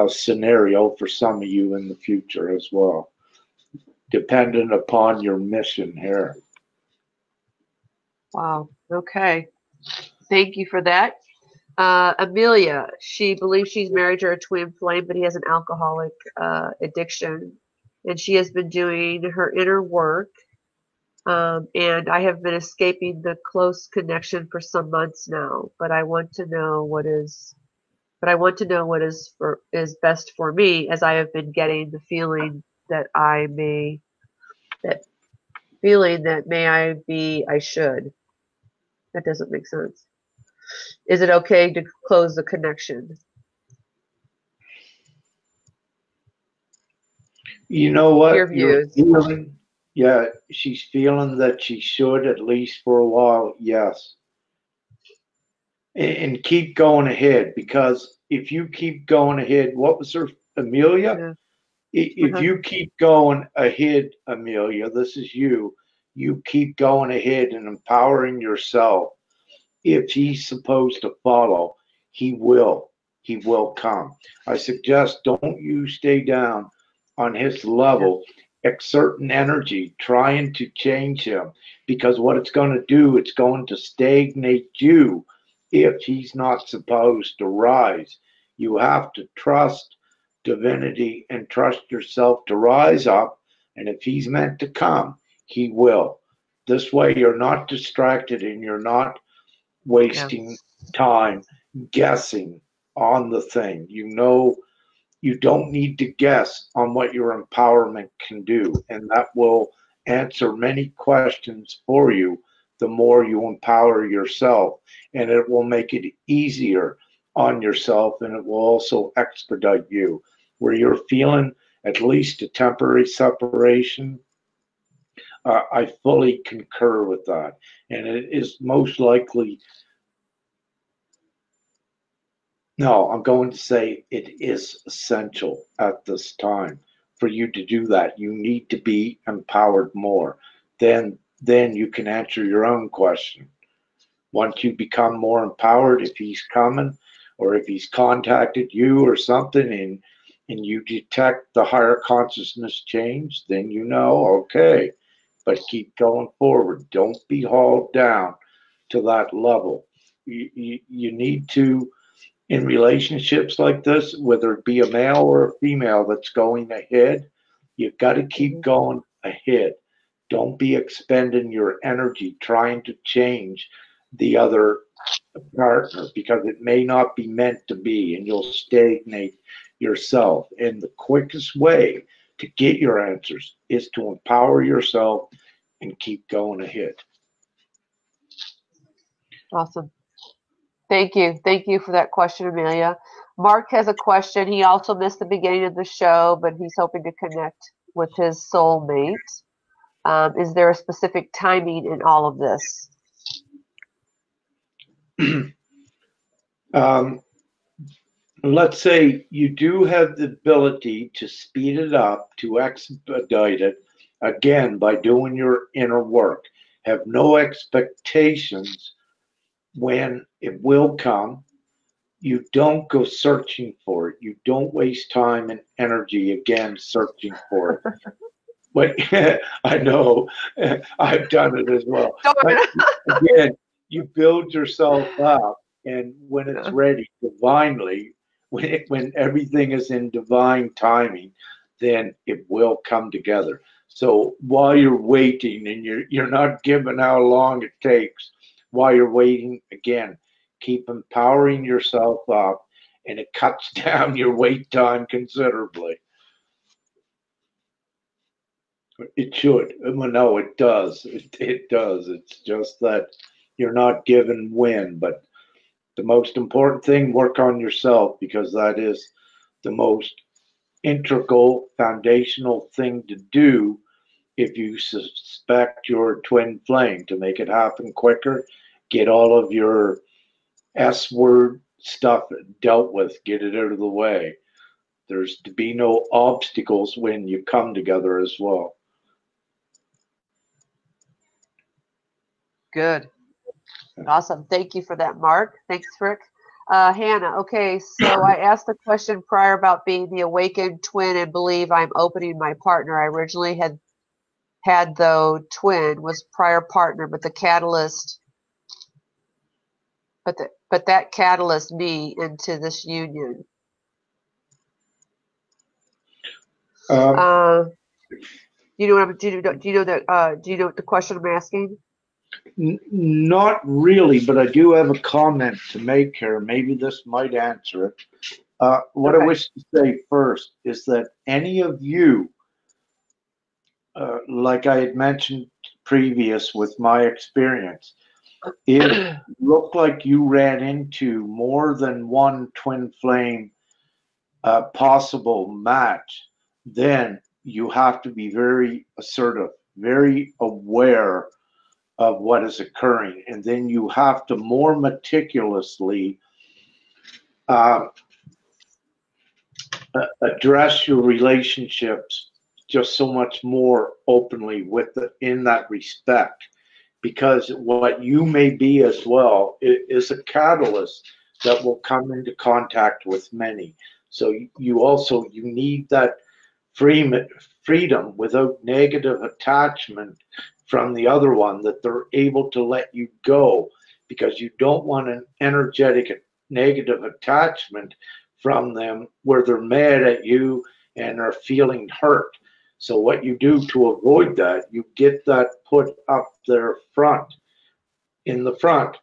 scenario for some of you in the future as well, dependent upon your mission here. Wow. Okay. Thank you for that. Amelia, she believes she's married to her twin flame, but he has an alcoholic addiction, and she has been doing her inner work. And I have been escaping the close connection for some months now, but I want to know what is is best for me, as I have been getting the feeling that I should. That doesn't make sense. Is it okay to close the connection? You know what? Your You're views. feeling, yeah, she's feeling that she should, at least for a while, yes. And keep going ahead, because if you keep going ahead, what was her, Amelia? Yeah. If Uh-huh. you keep going ahead, Amelia, this is you. You keep going ahead and empowering yourself. If he's supposed to follow, he will. He will come. I suggest don't you stay down on his Yeah. level, exerting energy, trying to change him, because what it's going to do, it's going to stagnate you if he's not supposed to rise. You have to trust divinity and trust yourself to rise up. And if he's meant to come, he will. This way, you're not distracted and you're not Yeah. wasting time guessing on the thing. You don't need to guess on what your empowerment can do, and that will answer many questions for you the more you empower yourself, and it will make it easier on yourself, and it will also expedite you. Where you're feeling at least a temporary separation, I fully concur with that, and it is most likely. No, I'm going to say it is essential at this time for you to do that. You need to be empowered more. Then you can answer your own question. Once you become more empowered, if he's coming or if he's contacted you or something, and you detect the higher consciousness change, then you know, okay, but keep going forward. Don't be hauled down to that level. You need to, in relationships like this, whether it be a male or a female that's going ahead, you've got to keep Mhm. going ahead. Don't be expending your energy trying to change the other partner, because it may not be meant to be, and you'll stagnate yourself. And the quickest way to get your answers is to empower yourself and keep going ahead. Awesome. Thank you. Thank you for that question, Amelia. Mark has a question. He also missed the beginning of the show, but he's hoping to connect with his soulmate. Is there a specific timing in all of this? Let's say you do have the ability to speed it up, to expedite it, again, by doing your inner work. Have no expectations when it will come. You don't go searching for it. You don't waste time and energy again searching for it. But I know I've done it as well. But again, you build yourself up, and when it's ready divinely, when everything is in divine timing, then it will come together. So while you're waiting, and you're not given how long it takes, while you're waiting, again, keep empowering yourself up, and it cuts down your wait time considerably. It should. Well, no, it does. It does. It's just that you're not given when, but the most important thing, work on yourself, because that is the most integral, foundational thing to do if you suspect your twin flame. To make it happen quicker, get all of your S word stuff dealt with, get it out of the way. There's to be no obstacles when you come together as well. Good. Awesome. Thank you for that, Mark. Thanks, Rick. Hannah, okay, so I asked the question prior about being the awakened twin and believe I'm opening my partner. I originally had though twin was prior partner, but the catalyst, but that catalyst me into this union. Do you know what I'm, do you know that do you know what the question I'm asking? Not really, but I do have a comment to make here. Maybe this might answer it. What I wish to say first is that any of you, like I had mentioned previous with my experience, if it looked like you ran into more than one twin flame possible match, then you have to be very assertive, very aware of what is occurring, and then you have to more meticulously address your relationships just so much more openly in that respect, because what you may be as well is a catalyst that will come into contact with many. So you need that freedom without negative attachment from the other one, that they're able to let you go, because you don't want an energetic negative attachment from them where they're mad at you and are feeling hurt. So what you do to avoid that, you get that put up there in the front,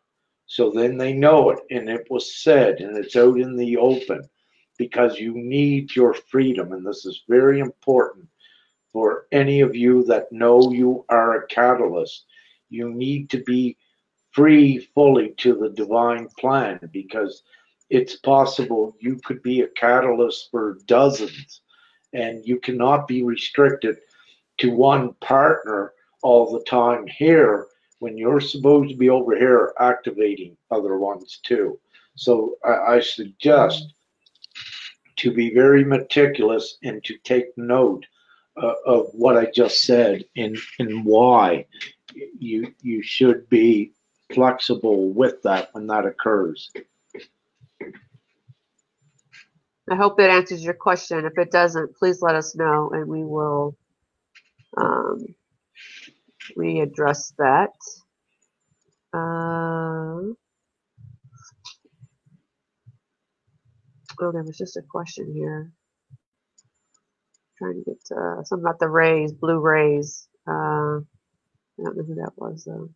so then they know it, and it was said, and it's out in the open, because you need your freedom. And this is very important for any of you that know you are a catalyst. You need to be free fully to the divine plan, because it's possible you could be a catalyst for dozens, and you cannot be restricted to one partner all the time here when you're supposed to be over here activating other ones too. So I suggest to be very meticulous and to take note of what I just said, and why you should be flexible with that when that occurs. I hope that answers your question. If it doesn't, please let us know, and we will readdress that. Oh, there was just a question here. Trying to get something about the rays, blue rays. I don't know who that was though.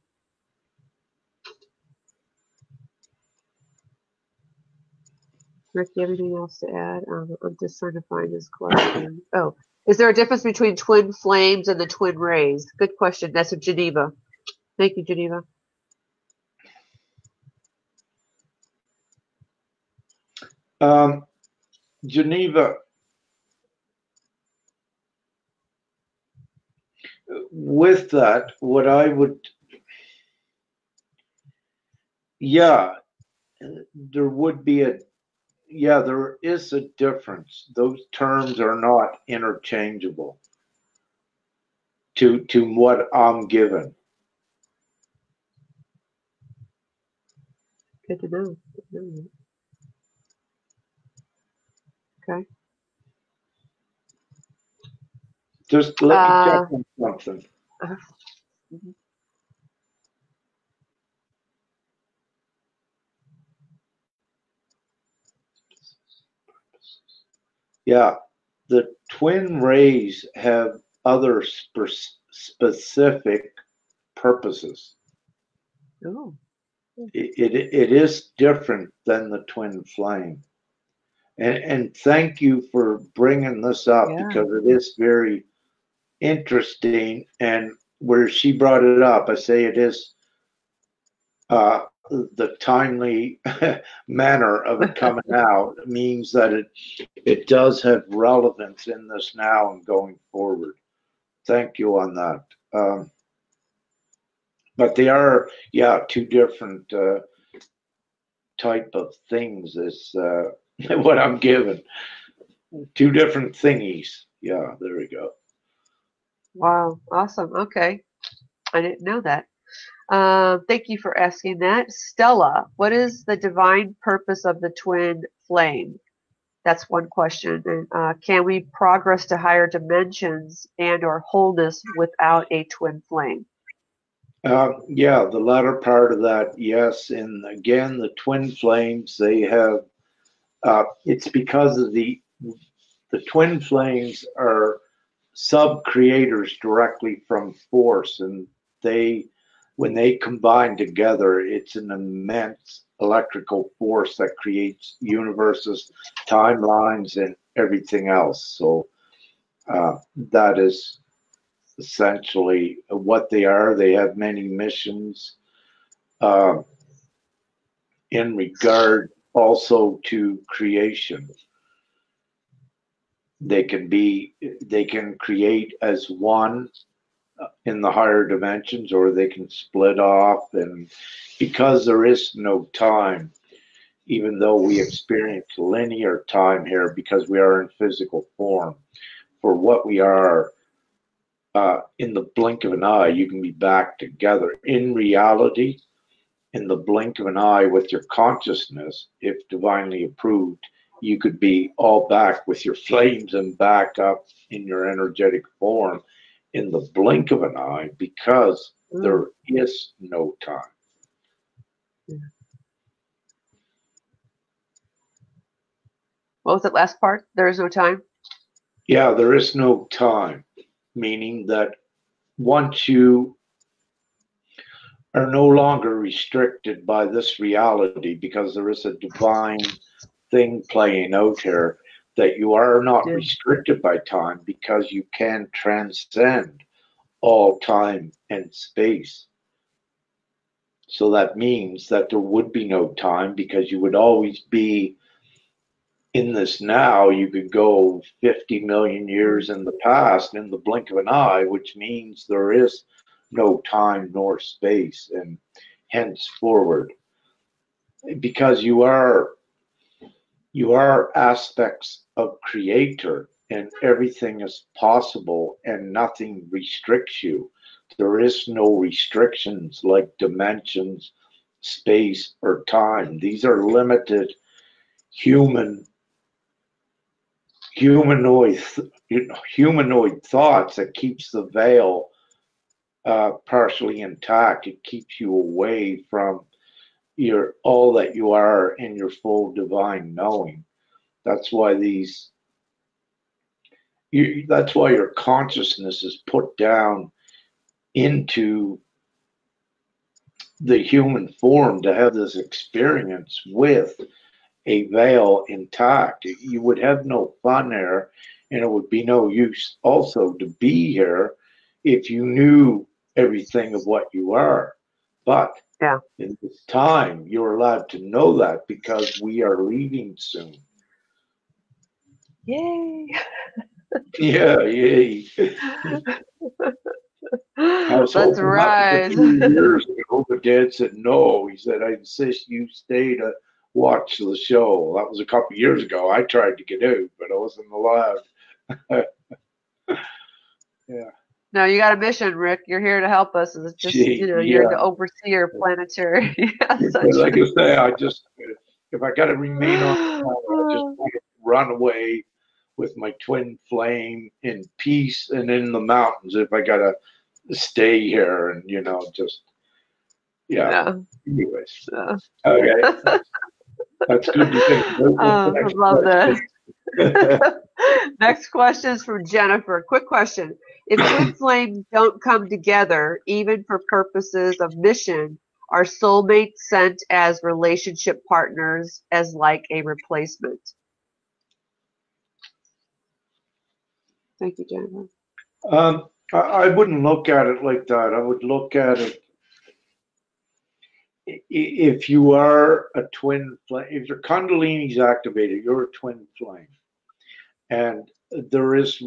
Rick, you have anything else to add? I'm just trying to find this question. Oh, is there a difference between twin flames and the twin rays? Good question. That's in Geneva. Thank you, Geneva. Geneva, with that, what I would, yeah, there would be there is a difference. Those terms are not interchangeable to what I'm given. Good to know. Good to know. Okay. Just let me check on something. Yeah, the twin rays have other specific purposes. Oh. It is different than the twin flame. And thank you for bringing this up, because it is very interesting. And where she brought it up, I say it is the timely manner of it coming out means that it does have relevance in this now and going forward. Thank you on that. But they are, two different type of things is what I'm given. Two different thingies. Yeah, there we go. Wow, awesome. Okay. I didn't know that. Thank you for asking that. Stella, what is the divine purpose of the twin flame? That's one question. And can we progress to higher dimensions and or wholeness without a twin flame? The latter part of that, yes. And again, the twin flames, they have, it's because of the twin flames are sub-creators directly from force, and when they combine together, it's an immense electrical force that creates universes, timelines, and everything else. So that is essentially what they are. They have many missions in regard also to creation. They can create as one in the higher dimensions, or they can split off. And because there is no time, even though we experience linear time here because we are in physical form, for what we are, in the blink of an eye, you can be back together. In reality, in the blink of an eye with your consciousness, if divinely approved, you could be all back with your flames and back up in your energetic form in the blink of an eye, because there is no time. What was that last part? There is no time? Yeah, there is no time, meaning that once you are no longer restricted by this reality, because there is a divine thing playing out here, that you are not restricted by time, because you can transcend all time and space. So that means that there would be no time, because you would always be in this now. You could go 50 million years in the past in the blink of an eye, which means there is no time nor space, and henceforward, because you are aspects of creator, and everything is possible and nothing restricts you. There is no restrictions like dimensions, space, or time. These are limited humanoid thoughts that keeps the veil partially intact. It keeps you away from all that you are in your full divine knowing. That's why that's why your consciousness is put down into the human form, to have this experience with a veil intact. You would have no fun there, and it would be no use also to be here if you knew everything of what you are. But Yeah. in this time, you're allowed to know that because we are leaving soon. Yay. Yeah, yay. I was Let's hoping that was a rise. few years ago, but Dad said no. He said, I insist you stay to watch the show. That was a couple of years ago. I tried to get out, but I wasn't allowed. Yeah. No, you got a mission, Rick. You're here to help us. It's just, Gee, you're the yeah. overseer planetary. Yeah, But like I say, I just, if I got to remain on the planet, I just want to run away with my twin flame in peace and in the mountains if I got to stay here and, just, yeah. Anyways, Yeah. okay. That's good to think. I love that. Next question is from Jennifer. Quick question. If twin flames don't come together, even for purposes of mission, are soulmates sent as relationship partners as like a replacement? Thank you, Jennifer. I wouldn't look at it like that. I would look at it if you are a twin flame, if your Kundalini is activated, you're a twin flame. And there is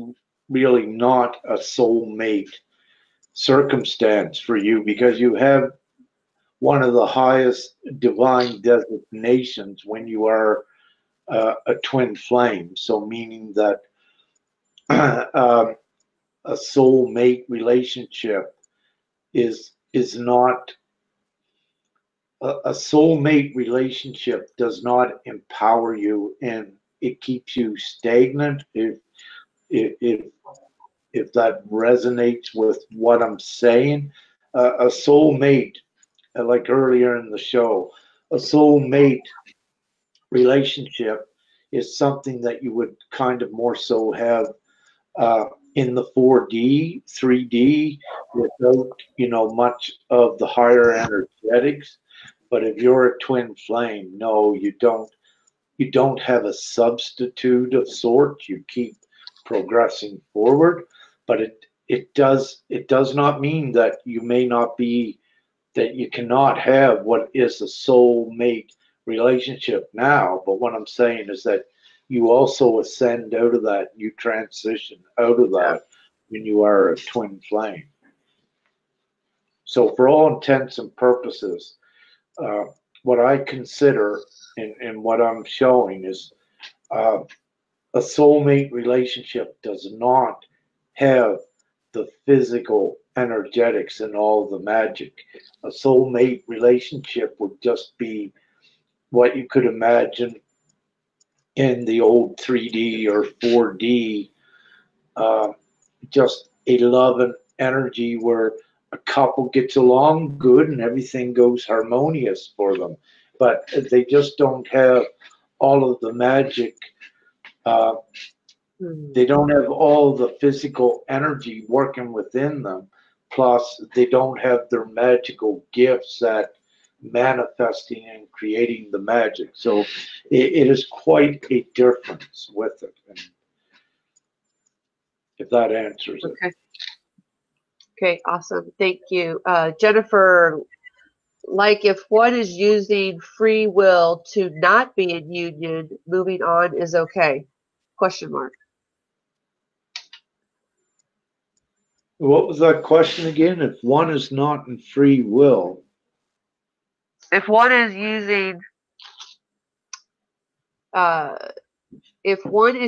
really not a soulmate circumstance for you because you have one of the highest divine designations when you are a twin flame. So, meaning that a soulmate relationship is not a soulmate relationship does not empower you, and it keeps you stagnant. If that resonates with what I'm saying, a soulmate, like earlier in the show, a soulmate relationship is something that you would kind of more so have in the 4D, 3D, without much of the higher energetics. But if you're a twin flame, no, you don't have a substitute of sorts. You keep progressing forward, but it does not mean that you may not be, that you cannot have what is a soulmate relationship now. But what I'm saying is that you also ascend out of that, you transition out of that when you are a twin flame. So for all intents and purposes, what I consider and what I'm showing is a soulmate relationship does not have the physical energetics and all the magic. A soulmate relationship would just be what you could imagine in the old 3D or 4D, just a love and energy where a couple gets along good and everything goes harmonious for them, but they just don't have all of the magic. They don't have all the physical energy working within them. Plus, they don't have their magical gifts that manifesting and creating the magic. So it is quite a difference with it. And if that answers it. Okay. Okay, awesome. Thank you. Jennifer, like if one is using free will to not be in union, moving on is okay? Question mark. What was that question again? If one is not in free will. If one is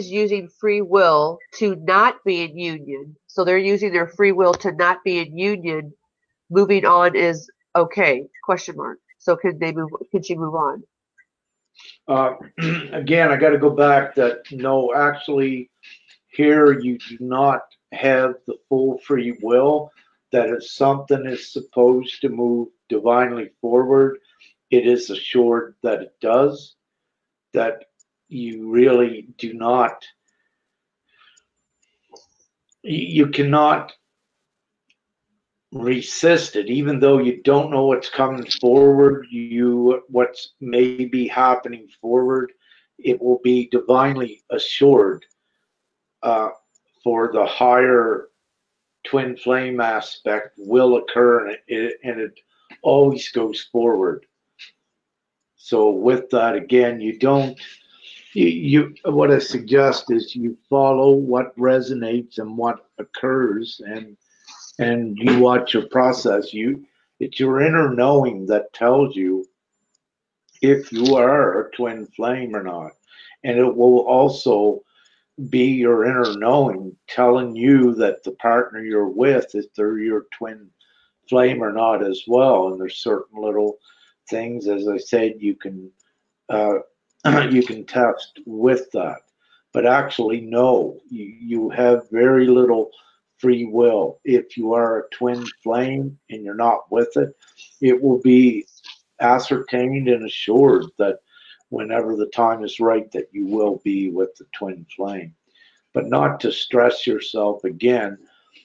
using free will to not be in union, so they're using their free will to not be in union, moving on is okay? Question mark. So can she move on? Again, I got to go back that no, actually, here you do not have the full free will. That if something is supposed to move divinely forward, it is assured that it does. That you really do not, you cannot resist it, even though you don't know what's coming forward, what's maybe happening forward. it will be divinely assured uh, for the higher twin flame aspect will occur, and it always goes forward. So with that, again, you don't, you what I suggest is you follow what resonates and what occurs, and you watch your process. It's your inner knowing that tells you if you are a twin flame or not. And it will also be your inner knowing telling you that the partner you're with, if they're your twin flame or not as well. And there's certain little things, as I said, you can uh, you can test with that. But actually, no, you have very little free will. If you are a twin flame and you're not with it, it will be ascertained and assured that whenever the time is right that you will be with the twin flame. But not to stress yourself again.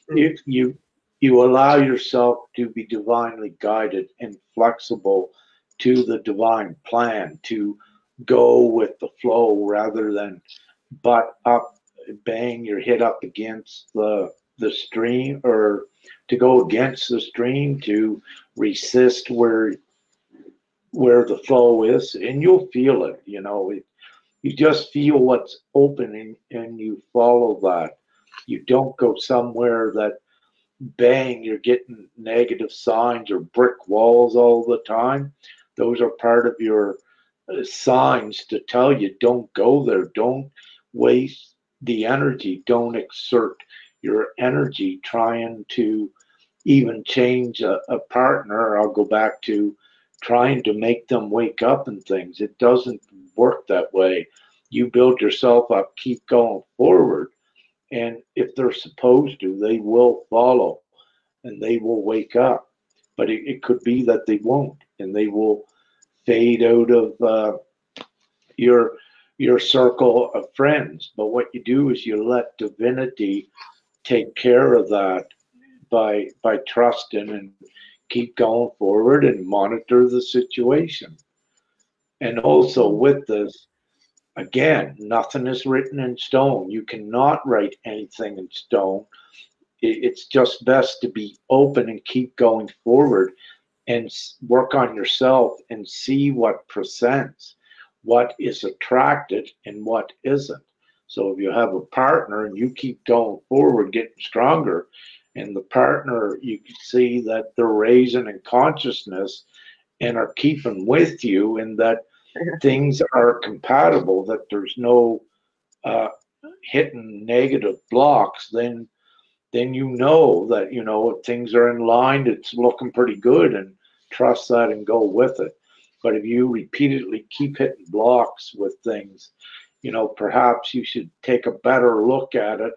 If you allow yourself to be divinely guided and flexible to the divine plan, to go with the flow rather than butt up, bang your head up against the stream, or to go against the stream, to resist where the flow is, and you'll feel it. You just feel what's open, and you follow that. You don't go somewhere that bang, you're getting negative signs or brick walls all the time. Those are part of your signs to tell you don't go there. Don't waste the energy. Don't exert your energy trying to even change a partner. I'll go back to trying to make them wake up and things. It doesn't work that way. You build yourself up, keep going forward, and if they're supposed to, they will follow and they will wake up. But it could be that they won't, and they will fade out of your circle of friends. But what you do is you let divinity take care of that by trusting and keep going forward and monitor the situation. And also with this, again, nothing is written in stone. You cannot write anything in stone. It's just best to be open and keep going forward and work on yourself and see what presents, what is attracted and what isn't. So if you have a partner and you keep going forward, getting stronger, and the partner, you can see that they're raising in consciousness and are keeping with you, and that things are compatible, that there's no hitting negative blocks, then you know that things are in line, it's looking pretty good, and trust that and go with it. But if you repeatedly keep hitting blocks with things, perhaps you should take a better look at it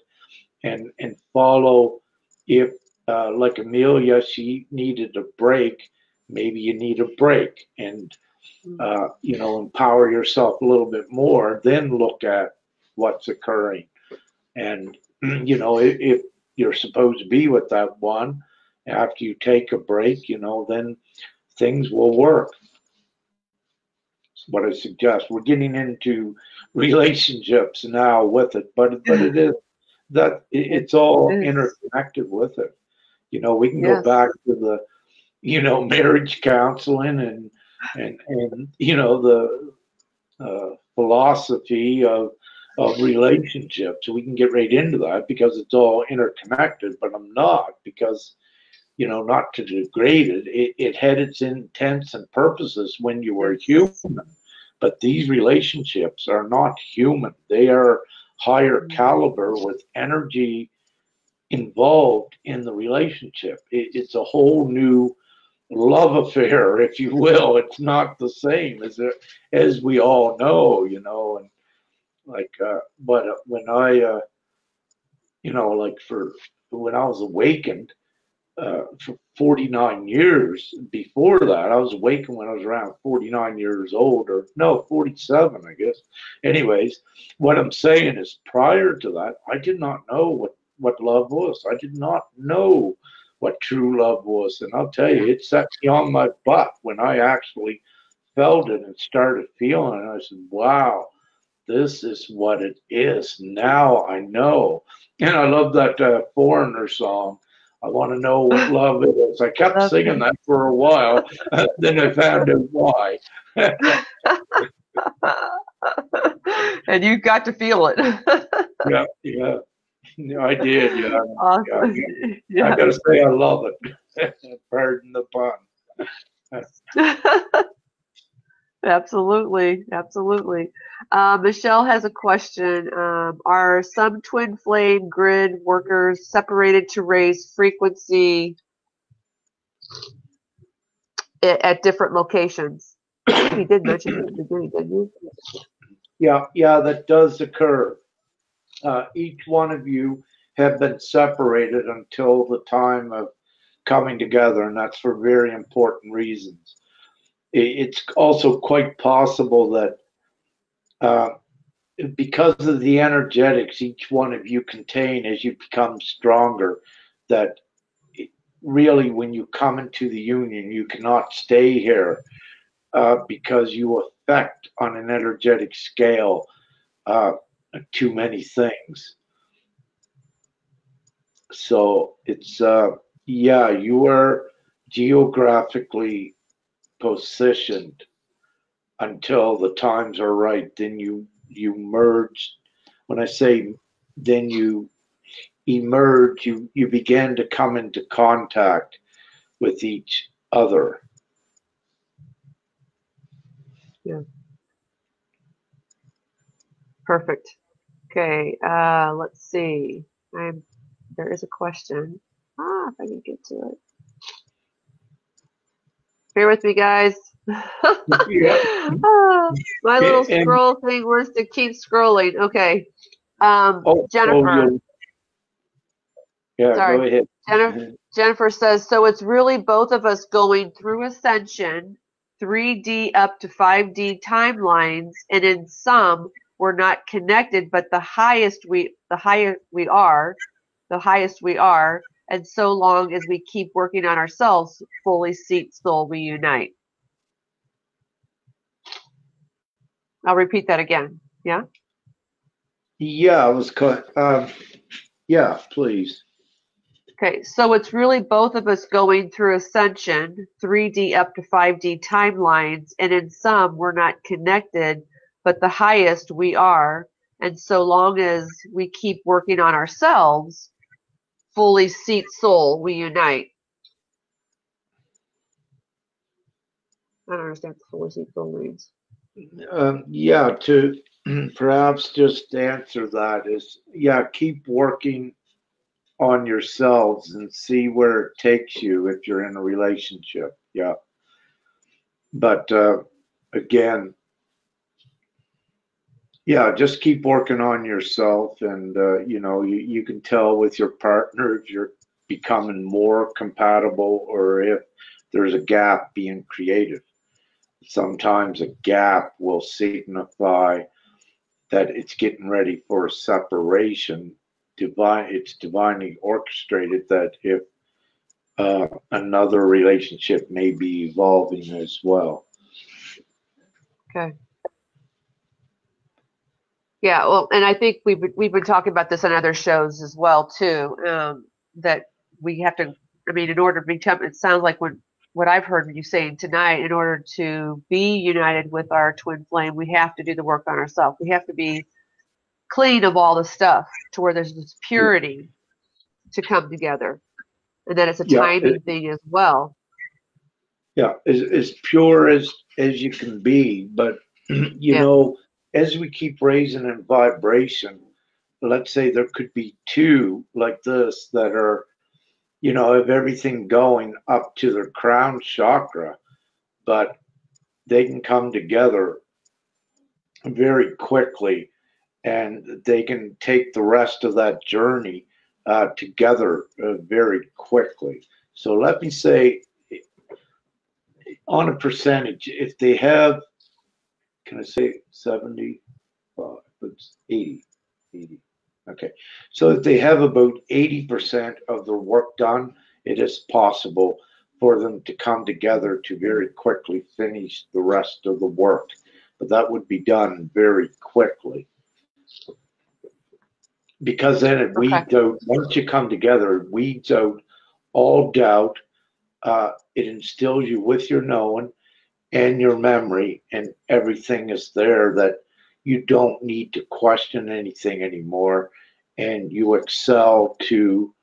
and follow. If like Amelia, she needed a break, maybe you need a break, and empower yourself a little bit more, then look at what's occurring. And if you're supposed to be with that one, after you take a break, then things will work. That's what I suggest. We're getting into relationships now with it, but it is that it's all interconnected with it. We can go back to the marriage counseling and the philosophy of relationships. We can get right into that because it's all interconnected, but I'm not, because not to degrade it. It had its intents and purposes when you were human, but these relationships are not human. They are higher caliber with energy involved in the relationship. It's a whole new love affair, if you will. It's not the same as we all know, and like, but when I, when I was awakened, for 49 years before that, I was awakened when I was around 49 years old, or no, 47, I guess. Anyways, what I'm saying is, prior to that, I did not know what love was. I did not know what true love was. And I'll tell you, it set me on my butt when I actually felt it and started feeling it. I said, wow, this is what it is. Now I know. And I love that Foreigner song. I want to know what love is. I kept singing that for a while. Then I found out why. And you got to feel it. Yeah, yeah. Yeah, I did. Yeah. Awesome. I got to say, I love it. Pardon the pun. Absolutely, absolutely. Michelle has a question. Are some twin flame grid workers separated to raise frequency at different locations? I think you did mention that at the beginning, didn't you? Yeah, that does occur. Each one of you have been separated until the time of coming together, and that's for very important reasons. It's also quite possible that because of the energetics each one of you contain as you become stronger, that really when you come into the union, you cannot stay here because you affect on an energetic scale too many things. So it's, yeah, you are geographically positioned until the times are right. Then you merge. When I say then you emerge, you begin to come into contact with each other. Yeah. Perfect. Okay. Let's see. There is a question. If I can get to it. Bear with me, guys. Yeah. My little scroll thing wants to keep scrolling. Okay. Jennifer. Yeah, sorry. go ahead. Jennifer says, so it's really both of us going through ascension, 3D up to 5D timelines, and in some we're not connected, but the highest we are, and so long as we keep working on ourselves, fully seat soul, we unite. I'll repeat that again. Yeah? Yeah, I was yeah, please. Okay, so it's really both of us going through ascension, 3D up to 5D timelines, and in some we're not connected, but the highest we are, and so long as we keep working on ourselves, fully seat soul, we unite. I don't understand what fully seat soul means. Yeah, to perhaps just answer that is, yeah, keep working on yourselves and see where it takes you if you're in a relationship. Yeah. But again, yeah, just keep working on yourself, and you know, you can tell with your partner if you're becoming more compatible or if there's a gap being created. Sometimes a gap will signify that it's getting ready for a separation. It's divinely orchestrated that if another relationship may be evolving as well. Okay. Yeah, well, and I think we've been talking about this on other shows as well too. That we have to. I mean, in order to become, it sounds like what I've heard you saying tonight. In order to be united with our twin flame, we have to do the work on ourselves. We have to be clean of all the stuff to where there's this purity to come together, and then it's a timing thing as well. Yeah, as pure as you can be, but you know, as we keep raising in vibration, let's say there could be two like this that are, you know, have everything going up to their crown chakra, but they can come together very quickly and they can take the rest of that journey together very quickly. So let me say, on a percentage, if they have, can I say 70? It's 80. Okay. So if they have about 80% of their work done, it is possible for them to come together to very quickly finish the rest of the work. but that would be done very quickly. Because then it weeds out, once you come together, it weeds out all doubt. It instills you with your knowing and your memory, and everything is there that you don't need to question anything anymore, and you excel to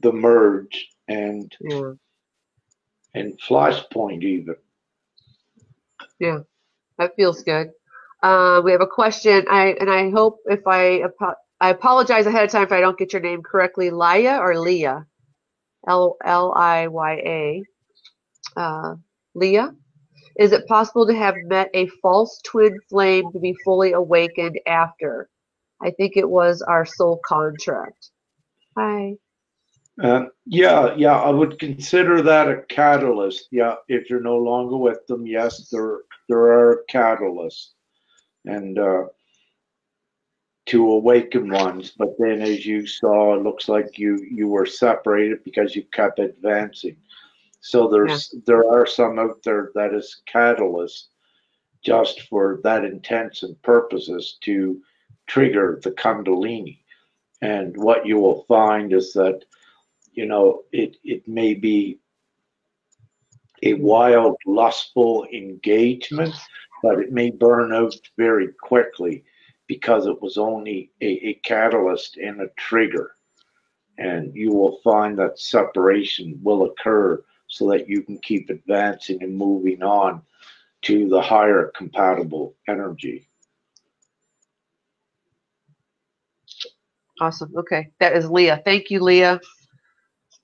the merge and flashpoint even. Yeah, that feels good. We have a question. I hope if I apologize ahead of time if I don't get your name correctly. Liya or Leah? Liya. Leah. Is it possible to have met a false twin flame to be fully awakened after? I think it was our soul contract. Hi. Yeah, I would consider that a catalyst. Yeah, if you're no longer with them, yes, there are catalysts and to awaken ones. But then, as you saw, it looks like you were separated because you kept advancing. So there are some out there that is catalyst just for that intents and purposes to trigger the Kundalini. And what you will find is that, you know, it may be a wild, lustful engagement, but it may burn out very quickly because it was only a catalyst and a trigger. And you will find that separation will occur so that you can keep advancing and moving on to the higher compatible energy. Awesome. Okay. That is Leah. Thank you, Leah.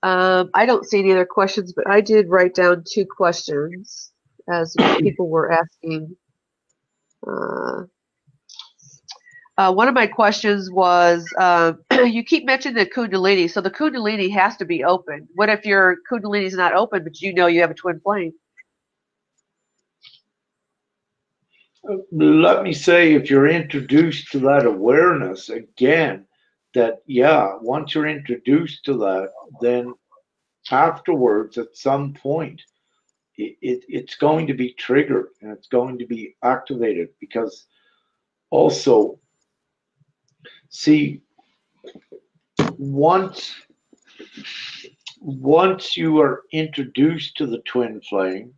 I don't see any other questions, but I did write down 2 questions as people were asking. One of my questions was, you keep mentioning the Kundalini, so the Kundalini has to be open. What if your Kundalini is not open, but you know you have a twin flame? Let me say, if you're introduced to that awareness, again, that, yeah, once you're introduced to that, then afterwards, at some point, it's going to be triggered and it's going to be activated because also, see, once you are introduced to the twin flame,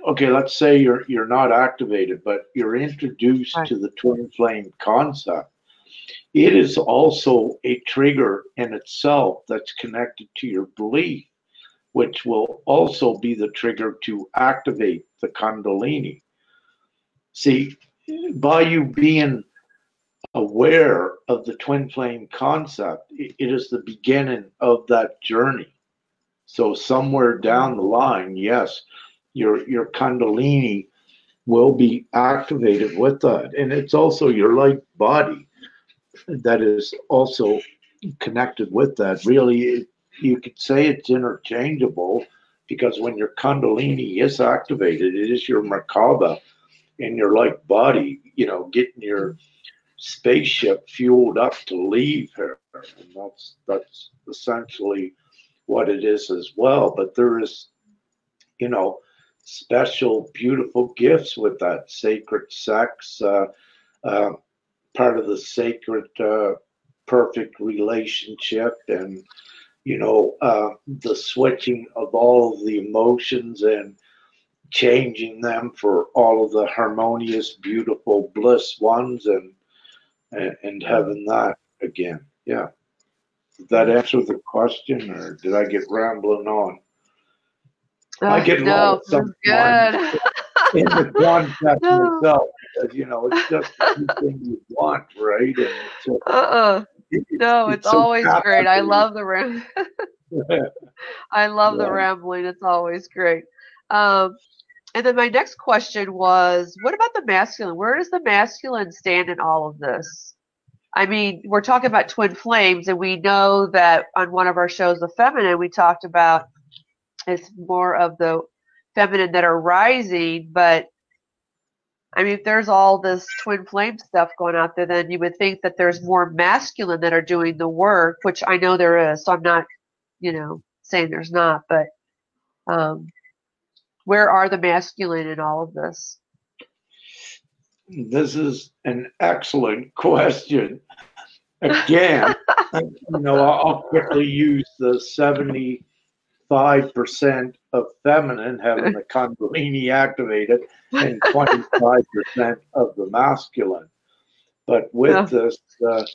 okay, let's say you're not activated, but you're introduced to the twin flame concept. It is also a trigger in itself that's connected to your belief, which will also be the trigger to activate the Kundalini. See, by you being aware of the twin flame concept, it is the beginning of that journey. So somewhere down the line, yes, your Kundalini will be activated with that. And it's also your light body that is also connected with that. Really, you could say it's interchangeable because when your Kundalini is activated, it is your Merkaba in your light body, you know, getting your spaceship fueled up to leave here. And that's essentially what it is as well. But there is, you know, special, beautiful gifts with that sacred sex, part of the sacred, perfect relationship, and, you know, the switching of all of the emotions and changing them for all of the harmonious, beautiful bliss ones, and having that again. Yeah. Did that answer the question, or did I get rambling on? I get lost sometimes in the concept itself, because, you know, it's just anything you want, right? And so, it's so always great. I love the I love the rambling. It's always great. And then my next question was, what about the masculine? Where does the masculine stand in all of this? I mean, we're talking about twin flames, and we know that on one of our shows, The Feminine, we talked about it's more of the feminine that are rising. But I mean, if there's all this twin flame stuff going out there, then you would think that there's more masculine that are doing the work, which I know there is. So I'm not, you know, saying there's not, but where are the masculine in all of this? This is an excellent question. Again, I'll quickly use the 75% of feminine having the Kundalini activated and 25% of the masculine. But with this, the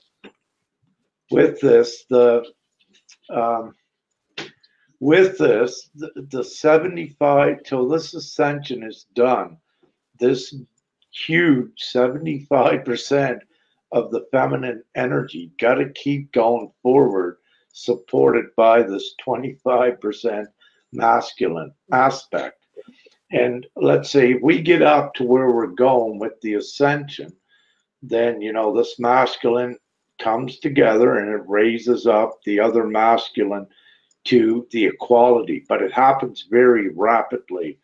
75 till this ascension is done, this huge 75% of the feminine energy got to keep going forward, supported by this 25% masculine aspect. And let's say if we get up to where we're going with the ascension, then this masculine comes together and it raises up the other masculine to the equality, but it happens very rapidly.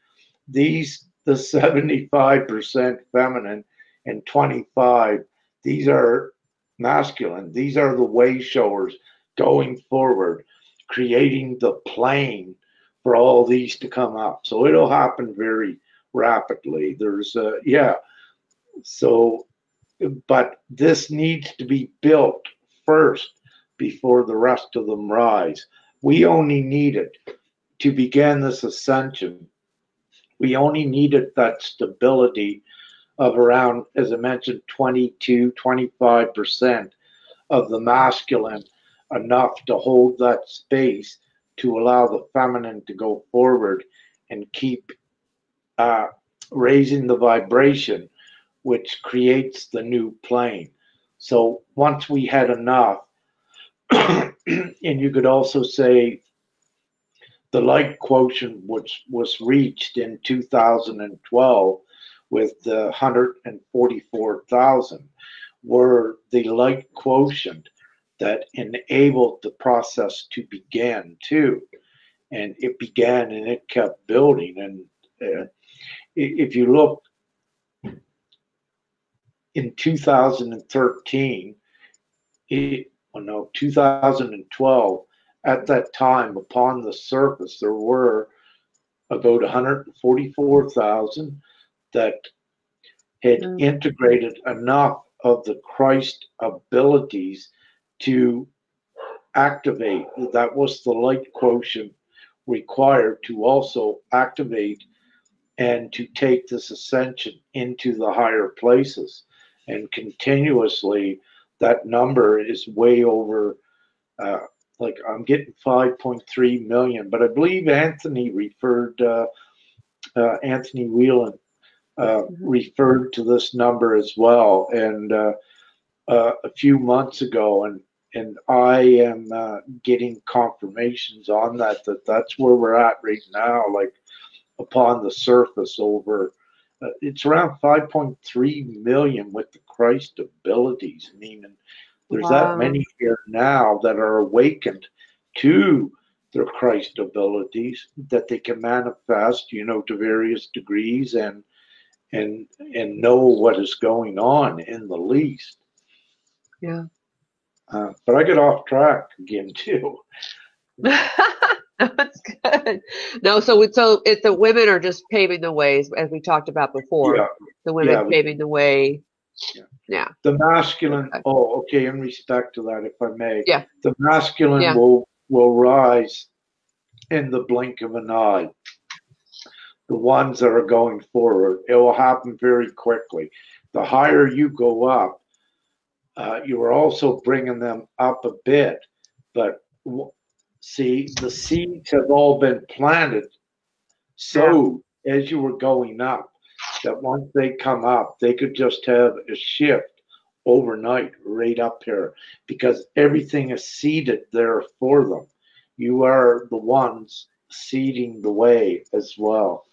The 75% feminine and 25, these are masculine. These are the way showers going forward, creating the plane for all these to come up. So it'll happen very rapidly. But this needs to be built first before the rest of them rise. We only needed to begin this ascension. We only needed that stability of around, as I mentioned, 22-25% of the masculine, enough to hold that space to allow the feminine to go forward and keep raising the vibration, which creates the new plane. So once we had enough, and you could also say the light quotient, which was reached in 2012 with the 144,000, were the light quotient that enabled the process to begin too. And it began and it kept building. And if you look in 2013, 2012, at that time, upon the surface, there were about 144,000 that had integrated enough of the Christ abilities to activate. That was the light quotient required to also activate and to take this ascension into the higher places. And continuously, that number is way over, like I'm getting 5.3 million, but I believe Anthony Whelan referred to this number as well, and a few months ago, and I am getting confirmations on that's where we're at right now, like upon the surface over, it's around 5.3 million with the Christ abilities. I mean, there's that many here now that are awakened to their Christ abilities that they can manifest, to various degrees and know what is going on in the least. Yeah. But I get off track again too. That's good. No, so it's the women are just paving the ways, as we talked about before. Yeah. The women paving the way. Yeah. The masculine. Okay. Oh, okay. In respect to that, if I may. Yeah. The masculine will rise in the blink of an eye. The ones that are going forward, it will happen very quickly. The higher you go up, you are also bringing them up a bit. But see, the seeds have all been planted. So as you were going up, that once they come up, they could just have a shift overnight right up here, because everything is seeded there for them. You are the ones seeding the way as well.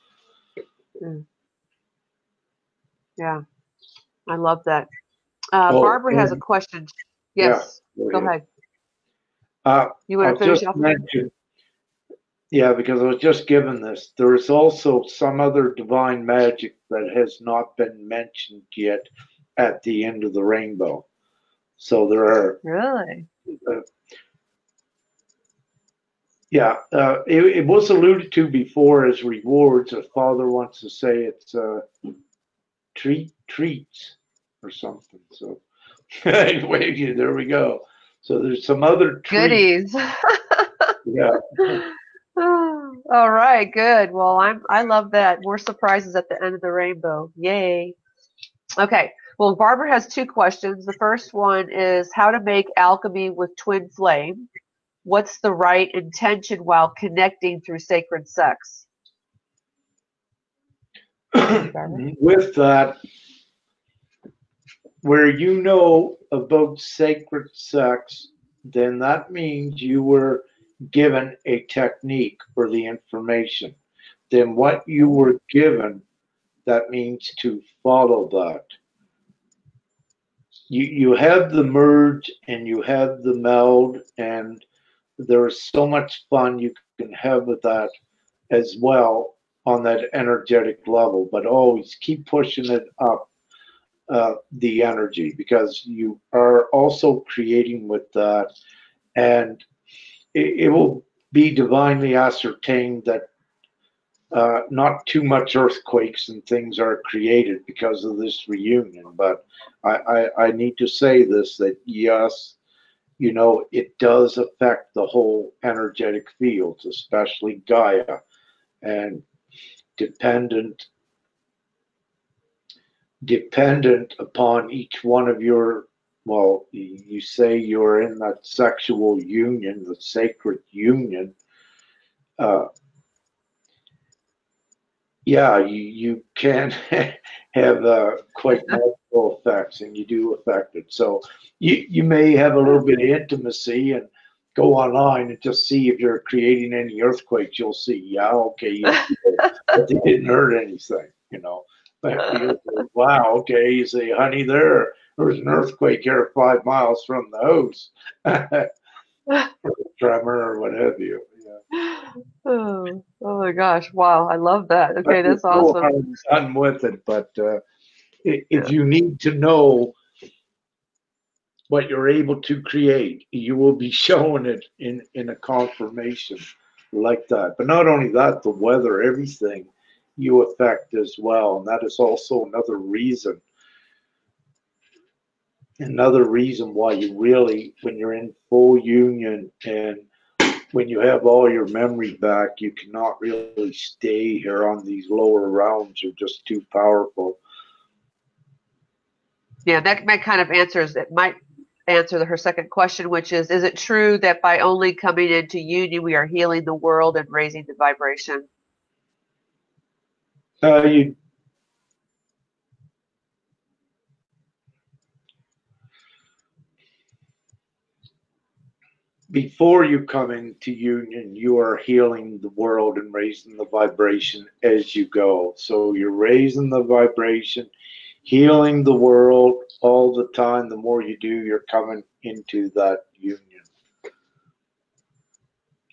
Yeah, I love that. Barbara has a question. Yes, go ahead. You want to finish off? Because I was just given this. There is also some other divine magic that has not been mentioned yet at the end of the rainbow. So there are. Really? It was alluded to before as rewards. A father wants to say it's treat treats or something. So anyway, there we go. So there's some other treats. Goodies. Yeah. All right, good. Well, I love that. More surprises at the end of the rainbow. Yay. Okay. Well, Barbara has two questions. The first one is how to make alchemy with twin flame. What's the right intention while connecting through sacred sex? With that, where you know about sacred sex, then that means you were given a technique or the information. Then what you were given, that means to follow that. You have the merge and you have the meld, and there's so much fun you can have with that as well on that energetic level, but always keep pushing it up the energy, because you are also creating with that, and it will be divinely ascertained that not too much earthquakes and things are created because of this reunion. But I need to say this, that yes, you know, it does affect the whole energetic fields, especially Gaia, and dependent upon each one of your, well, you say you're in that sexual union, the sacred union. Yeah, you can have quite multiple effects, and you do affect it. So you may have a little bit of intimacy and go online and just see if you're creating any earthquakes. You'll see, yeah, okay, yeah, but they didn't hurt anything, you know. But you go, wow, okay, you say, honey, there's an earthquake here 5 miles from the house, or a tremor or what have you. Oh my gosh. Wow. I love that. Okay, that's awesome. Done with it, but if you need to know what you're able to create, you will be showing it in a confirmation like that. But not only that, the weather, everything you affect as well. And that is also another reason why you really, when you're in full union and when you have all your memory back, you cannot really stay here on these lower realms. You're just too powerful. Yeah, that kind of answers, it might answer her second question, which is it true that by only coming into union, we are healing the world and raising the vibration? Before you come into union, you are healing the world and raising the vibration as you go. So you're raising the vibration, healing the world all the time. The more you do, you're coming into that union.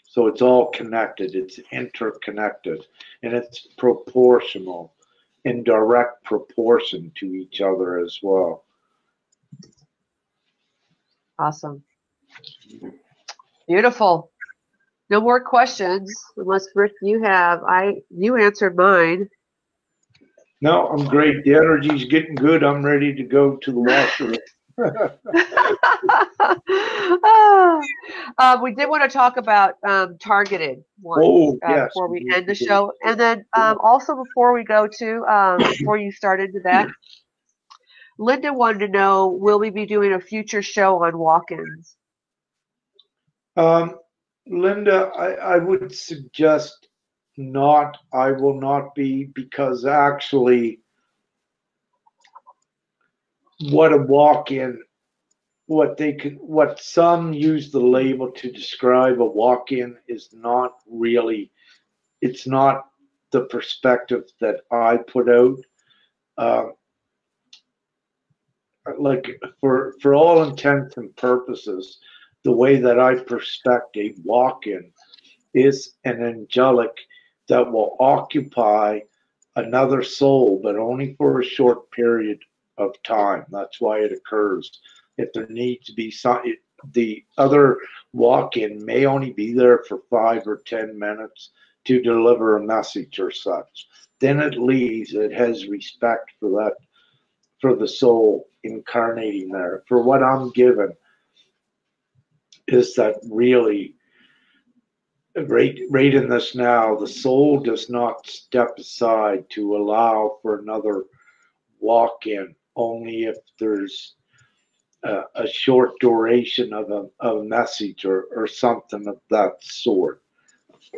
So it's all connected, it's interconnected, and it's proportional, in direct proportion to each other as well. Awesome. Beautiful. No more questions, unless Rick, you answered mine. No, I'm great. The energy's getting good. I'm ready to go to the washroom. We did want to talk about targeted ones before we end the show, and then also before we go to before you start into that, Linda wanted to know, will we be doing a future show on walk-ins? Linda, I would suggest not. I will not be, because actually what a walk-in, what some use the label to describe a walk-in is not really, it's not the perspective that I put out. Like for all intents and purposes, the way that I perspect a walk-in is an angelic that will occupy another soul, but only for a short period of time. That's why it occurs. If there needs to be some, the other walk-in may only be there for 5 or 10 minutes to deliver a message or such. Then it leaves. It has respect for for the soul incarnating there. For what I'm given is that really, right in this now, the soul does not step aside to allow for another walk-in, only if there's a short duration of a message or something of that sort.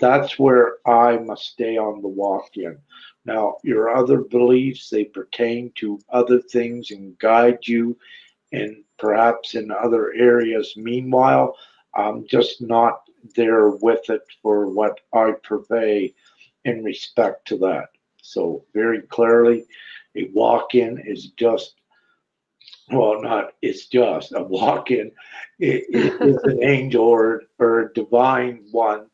That's where I must stay on the walk-in. Now, your other beliefs, they pertain to other things and guide you, and perhaps in other areas. Meanwhile, I'm just not there with it for what I purvey in respect to that. So very clearly, a walk-in is just, well, not it's just a walk-in. It is an angel or a divine one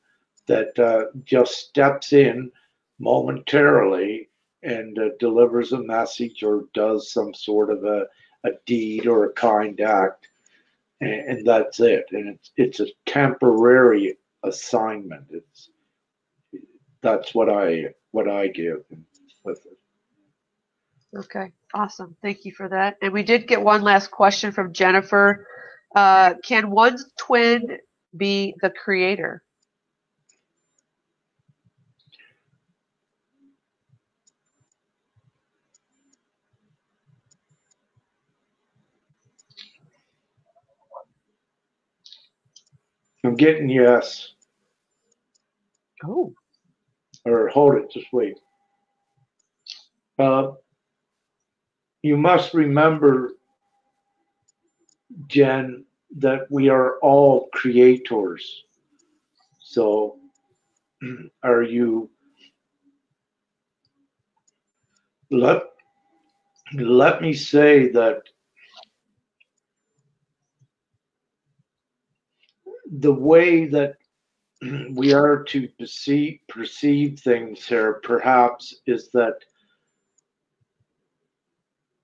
that just steps in momentarily and delivers a message or does some sort of a deed or a kind act, and that's it. And it's a temporary assignment. That's what I give with it. Okay, awesome. Thank you for that. And we did get one last question from Jennifer. Can one's twin be the creator? I'm getting yes. Oh. Or hold it, just wait. You must remember, Jen, that we are all creators. So are you, let me say that the way that we are to perceive things here perhaps is that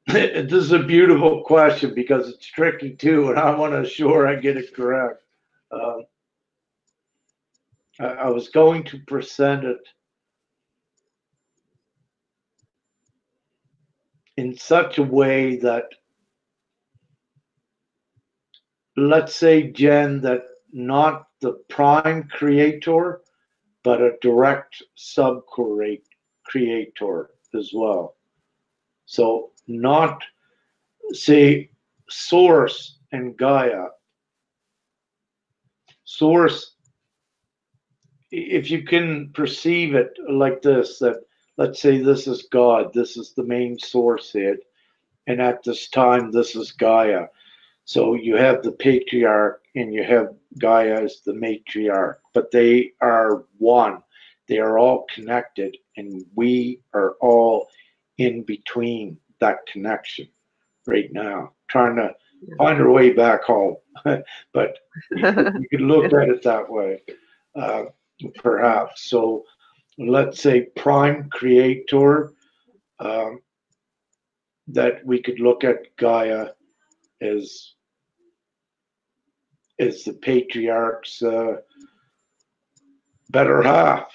this is a beautiful question because it's tricky too, and I want to assure I get it correct. I was going to present it in such a way that, let's say, Jen, that not the prime creator, but a direct sub-creator as well. So not, say, Source and Gaia. Source, if you can perceive it like this, that let's say this is God, this is the main source head, and at this time this is Gaia. So you have the patriarch and you have Gaia as the matriarch, but they are one. They are all connected, and we are all in between that connection right now, trying to find our way back home. But you could look at it that way, perhaps. So let's say prime creator, that we could look at Gaia as the patriarch's better half,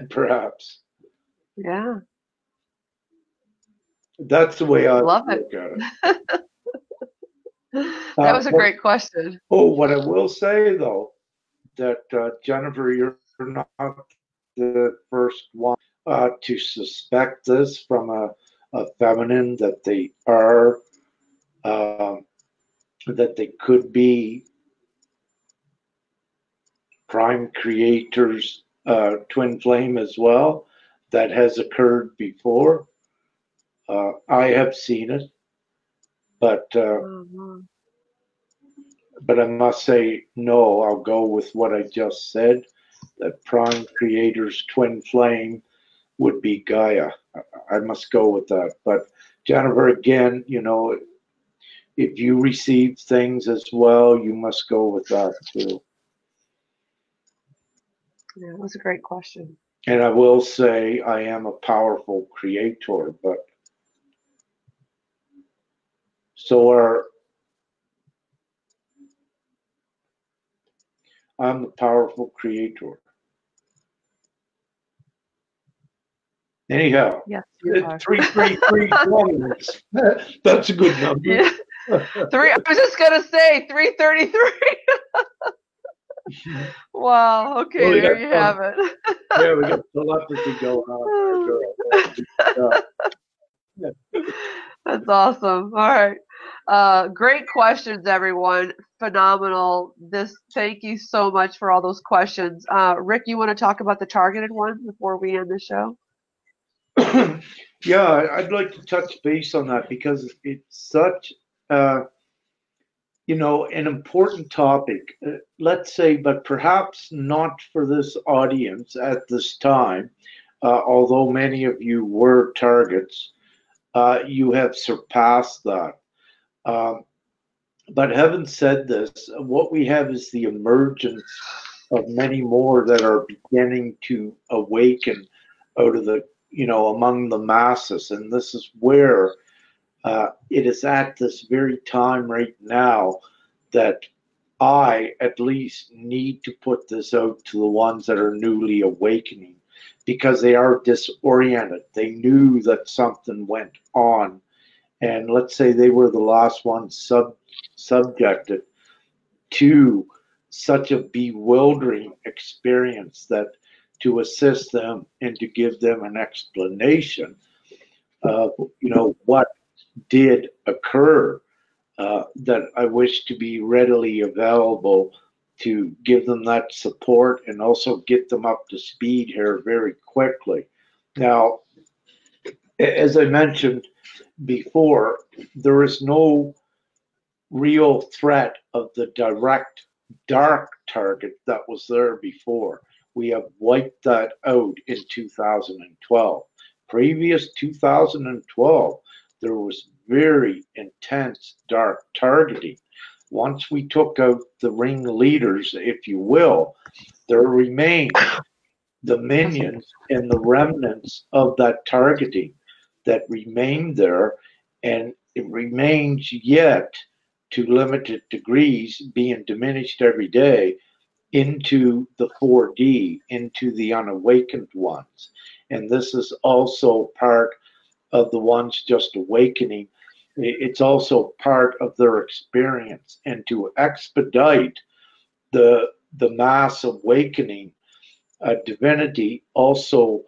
perhaps. Yeah. That's the way I Love look it. at it. That was a great question. Oh, what I will say though, that Jennifer, you're not the first one to suspect this from a feminine, that they are, that they could be prime creators, twin flame as well. That has occurred before. I have seen it, but I must say no. I'll go with what I just said. That prime creator's twin flame would be Gaia. I must go with that. But Jennifer, again, if you receive things as well, you must go with that too. Yeah, that was a great question. And I will say I am a powerful creator, but I'm the powerful creator. Anyhow, Yes, you are. 333. That's a good number. Yeah. I was just gonna say 333. Wow. Okay, Well, there you have it. yeah, we got telepathy going on there. That's awesome. All right. Great questions, everyone. Phenomenal. Thank you so much for all those questions. Rick, you want to talk about the targeted ones before we end the show? Yeah, I'd like to touch base on that because it's such, an important topic. Let's say, but perhaps not for this audience at this time, although many of you were targets. You have surpassed that. But having said this, what we have is the emergence of many more that are beginning to awaken out of among the masses. And this is where it is at this very time right now that I at least need to put this out to the ones that are newly awakening because they are disoriented. They knew that something went on. And let's say they were the last ones subjected to such a bewildering experience that to assist them and to give them an explanation of what did occur, that I wish to be readily available to give them that support and also get them up to speed here very quickly. Now, as I mentioned before, there is no real threat of the direct dark target that was there before. We have wiped that out in 2012. Previous 2012, there was very intense dark targeting. Once we took out the ringleaders, if you will, there remained the minions and the remnants of that targeting that remained there, and it remains yet to limited degrees, being diminished every day into the 4D, into the unawakened ones. And this is also part of the ones just awakening. It's also part of their experience. And to expedite the mass awakening, divinity also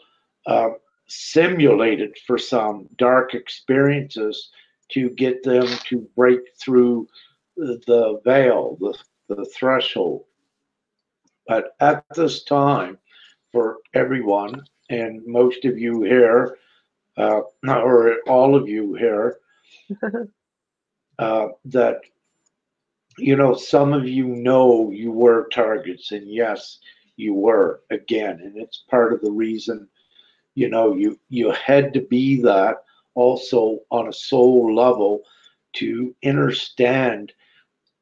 simulated for some dark experiences to get them to break through the veil, the threshold. But at this time, for everyone, and most of you here, or all of you here, that, some of you were targets, and yes, you were again. And it's part of the reason, you had to be that also on a soul level to understand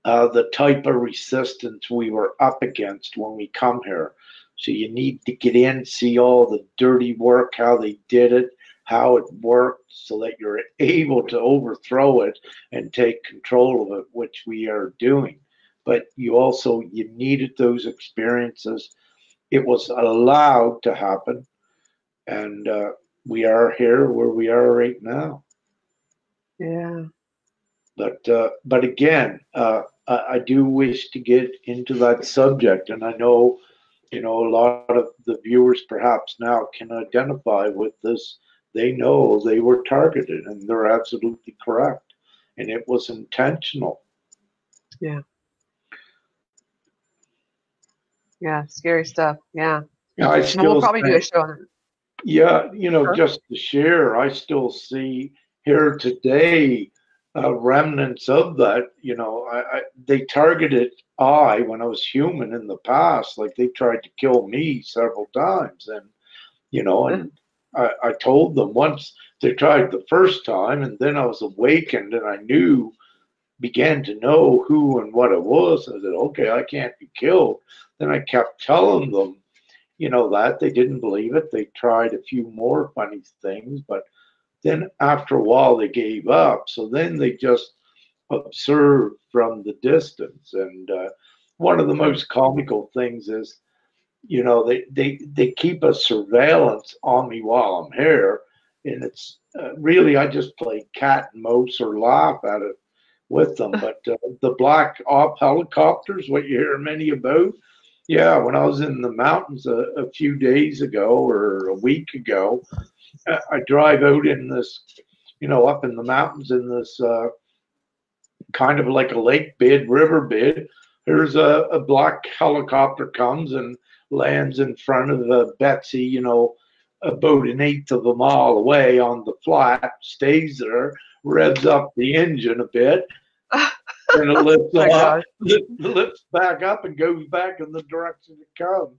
the type of resistance we were up against when we come here. So you need to get in, see all the dirty work, how they did it, how it worked, so that you're able to overthrow it and take control of it, which we are doing. But you needed those experiences. It was allowed to happen. And we are here where we are right now. Yeah. But again, I do wish to get into that subject, and I know, a lot of the viewers perhaps now can identify with this. They know they were targeted, and they're absolutely correct, and it was intentional. Yeah. Yeah. Scary stuff. Yeah. And we'll probably do a show on it. Yeah, just to share, I still see here today remnants of that. They targeted when I was human in the past, like they tried to kill me several times, and and I told them once they tried the first time, and then I was awakened, and I began to know who and what it was. I said, okay, I can't be killed. Then I kept telling them. That they didn't believe it. They tried a few more funny things, but then after a while they gave up. So then they just observed from the distance. And one of the most comical things is you know, they keep a surveillance on me while I'm here, and it's really I just play cat and mouse or laugh at it with them. But the black op helicopters, what you hear many about, yeah, when I was in the mountains a few days ago or a week ago, I drive out in this, you know, up in the mountains in this kind of like a lake bed, river bed. There's a black helicopter comes and lands in front of Betsy, you know, about an eighth of a mile away on the flat, stays there, revs up the engine a bit, and it lifts up, lifts back up and goes back in the direction it comes.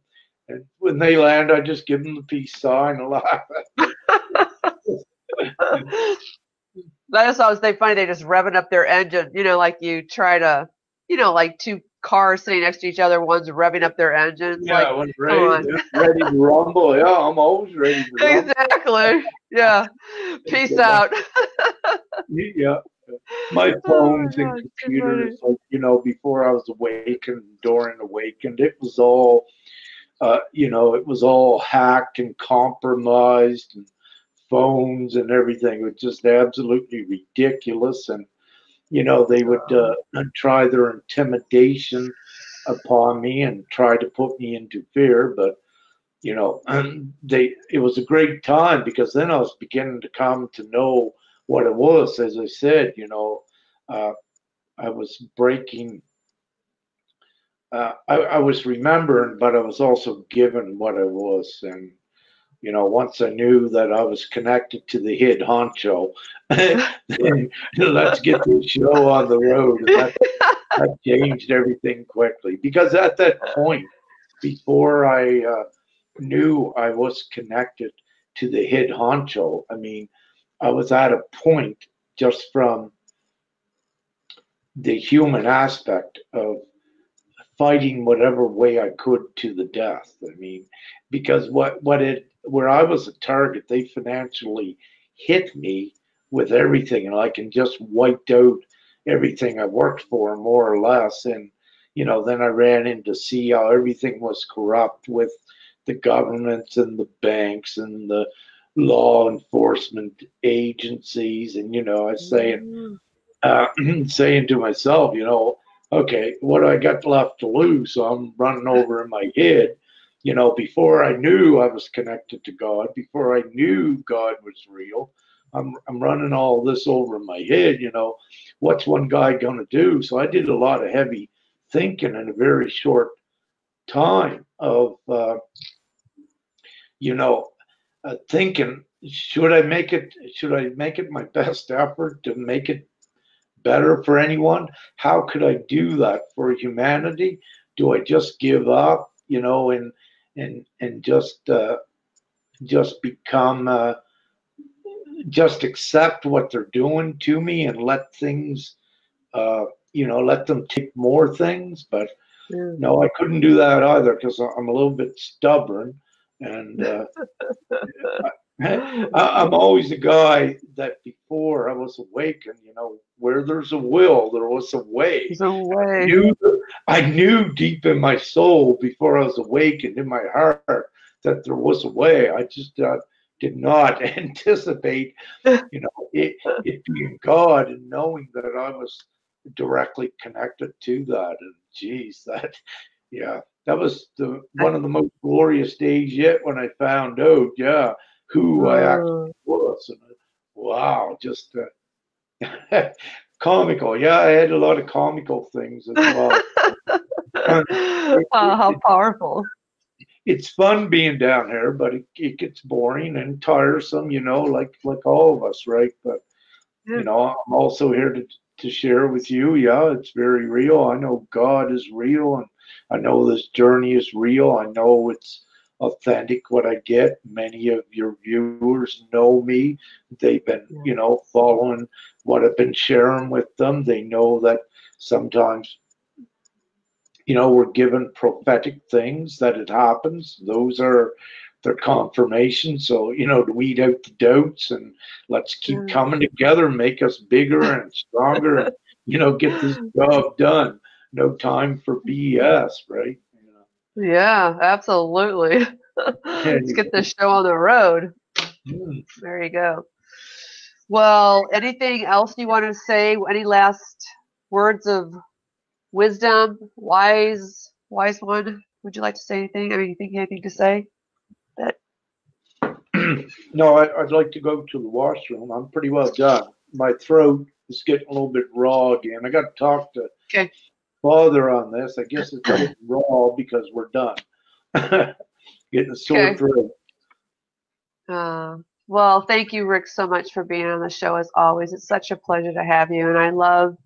And when they land, I just give them the peace sign and laugh. I just always think funny, they just revving up their engine, you know, like you try to, you know, like two cars sitting next to each other, one's revving up their engines. Yeah, like, when ready to rumble. Yeah, I'm always ready to rumble. Exactly. Yeah. Peace out. Yeah. My phones and computers, like, you know, before I was awakened, during awakened, it was all, you know, it was all hacked and compromised, and phones and everything. It was just absolutely ridiculous. And, you know, they would try their intimidation upon me and try to put me into fear. But, you know, it was a great time, because then I was beginning to come to know what it was. As I said, you know, I was breaking, I was remembering, but I was also given what I was. And, you know, once I knew that I was connected to the head honcho, then let's get this show on the road. And that changed everything quickly, because at that point, before I knew I was connected to the head honcho, I mean, I was at a point just from the human aspect of fighting whatever way I could to the death. I mean, because where I was a target, they financially hit me with everything, and I can just wiped out everything I worked for, more or less. And, you know, then I ran in to see how everything was corrupt with the governments and the banks and the law enforcement agencies. And, you know, I was saying, saying to myself, you know, okay, what do I got left to lose? So I'm running over in my head, you know, before I knew I was connected to God, before I knew God was real, I'm running all this over in my head, you know, what's one guy going to do? So I did a lot of heavy thinking in a very short time of, you know, thinking, should I make it my best effort to make it better for anyone? How could I do that for humanity? Do I just give up, you know, and just become just accept what they're doing to me and let things, you know, let them take more things? But no, I couldn't do that either, because I'm a little bit stubborn, and I'm always a guy that before I was awakened, you know, where there's a will, there was a way. There's a way. I knew deep in my soul before I was awakened, in my heart, that there was a way. I just did not anticipate, you know, it being God, and knowing that I was directly connected to that. And geez, yeah, that was one of the most glorious days yet, when I found out, yeah, who I actually was. And wow, just comical. Yeah, I had a lot of comical things as well. How powerful. It's fun being down here, but it gets boring and tiresome, you know, like all of us, right? But, you know, I'm also here to share with you. Yeah, it's very real. I know God is real, and I know this journey is real. I know it's authentic what I get. Many of your viewers know me. They've been, you know, following what I've been sharing with them. They know that sometimes, you know, we're given prophetic things that it happens. Those are their confirmation. So, you know, to weed out the doubts, and let's keep coming together, make us bigger and stronger, and, you know, get this job done. No time for BS, right? Yeah, absolutely. Let's get this show on the road. Mm. There you go. Well, anything else you want to say? Any last words of wisdom? Wise one? Would you like to say anything? I mean, you think you have anything to say? That No, I'd like to go to the washroom. I'm pretty well done. My throat is getting a little bit raw again. I got to talk to okay. Father on this. I guess it's getting raw because we're done. Getting a sore Okay. throat. Well, thank you, Rick, so much for being on the show as always. It's such a pleasure to have you, and I love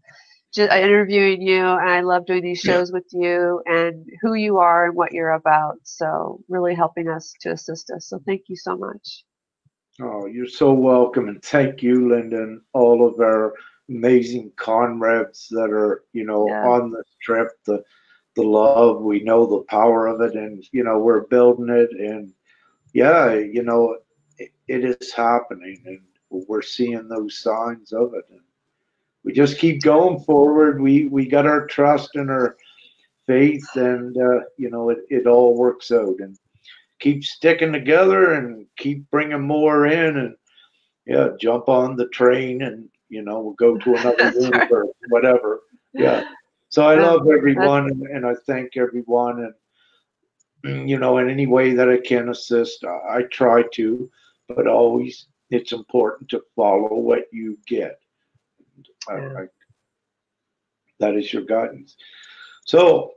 just interviewing you, and I love doing these shows with you and who you are and what you're about. So, really helping us to assist us. So, thank you so much. Oh, you're so welcome, and thank you, Linda, and all of our amazing comrades that are, Yeah. on this trip. The love, we know the power of it, and we're building it, and yeah, it is happening, and we're seeing those signs of it, and we just keep going forward. We got our trust and our faith, and it all works out, and keep sticking together, and keep bringing more in, and yeah, jump on the train, and we'll go to another That's right. universe, whatever. Yeah. So I Yeah, love everyone, and I thank everyone, and in any way that I can assist, I try to, but always it's important to follow what you get. yeah. That is your guidance. So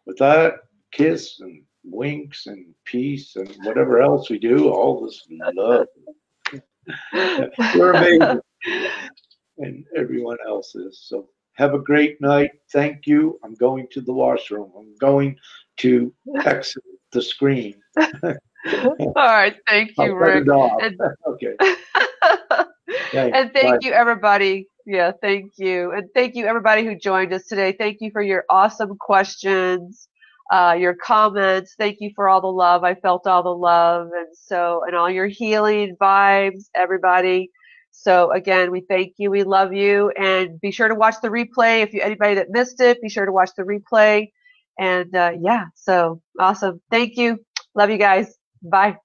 with that, kiss and winks and peace and whatever else we do, all this love. You're amazing, and everyone else is. So have a great night. Thank you. I'm going to the washroom. I'm going to exit the screen. All right. Thank I'll you, cut Rick. it off. And, Okay. Thanks. and Bye. thank you, everybody. Yeah, thank you. And thank you, everybody who joined us today. Thank you for your awesome questions, your comments. Thank you for all the love. I felt all the love. And all your healing vibes, everybody. So again, we thank you. We love you. And be sure to watch the replay. If you, anybody that missed it, be sure to watch the replay. And yeah, so awesome. Thank you. Love you guys. Bye.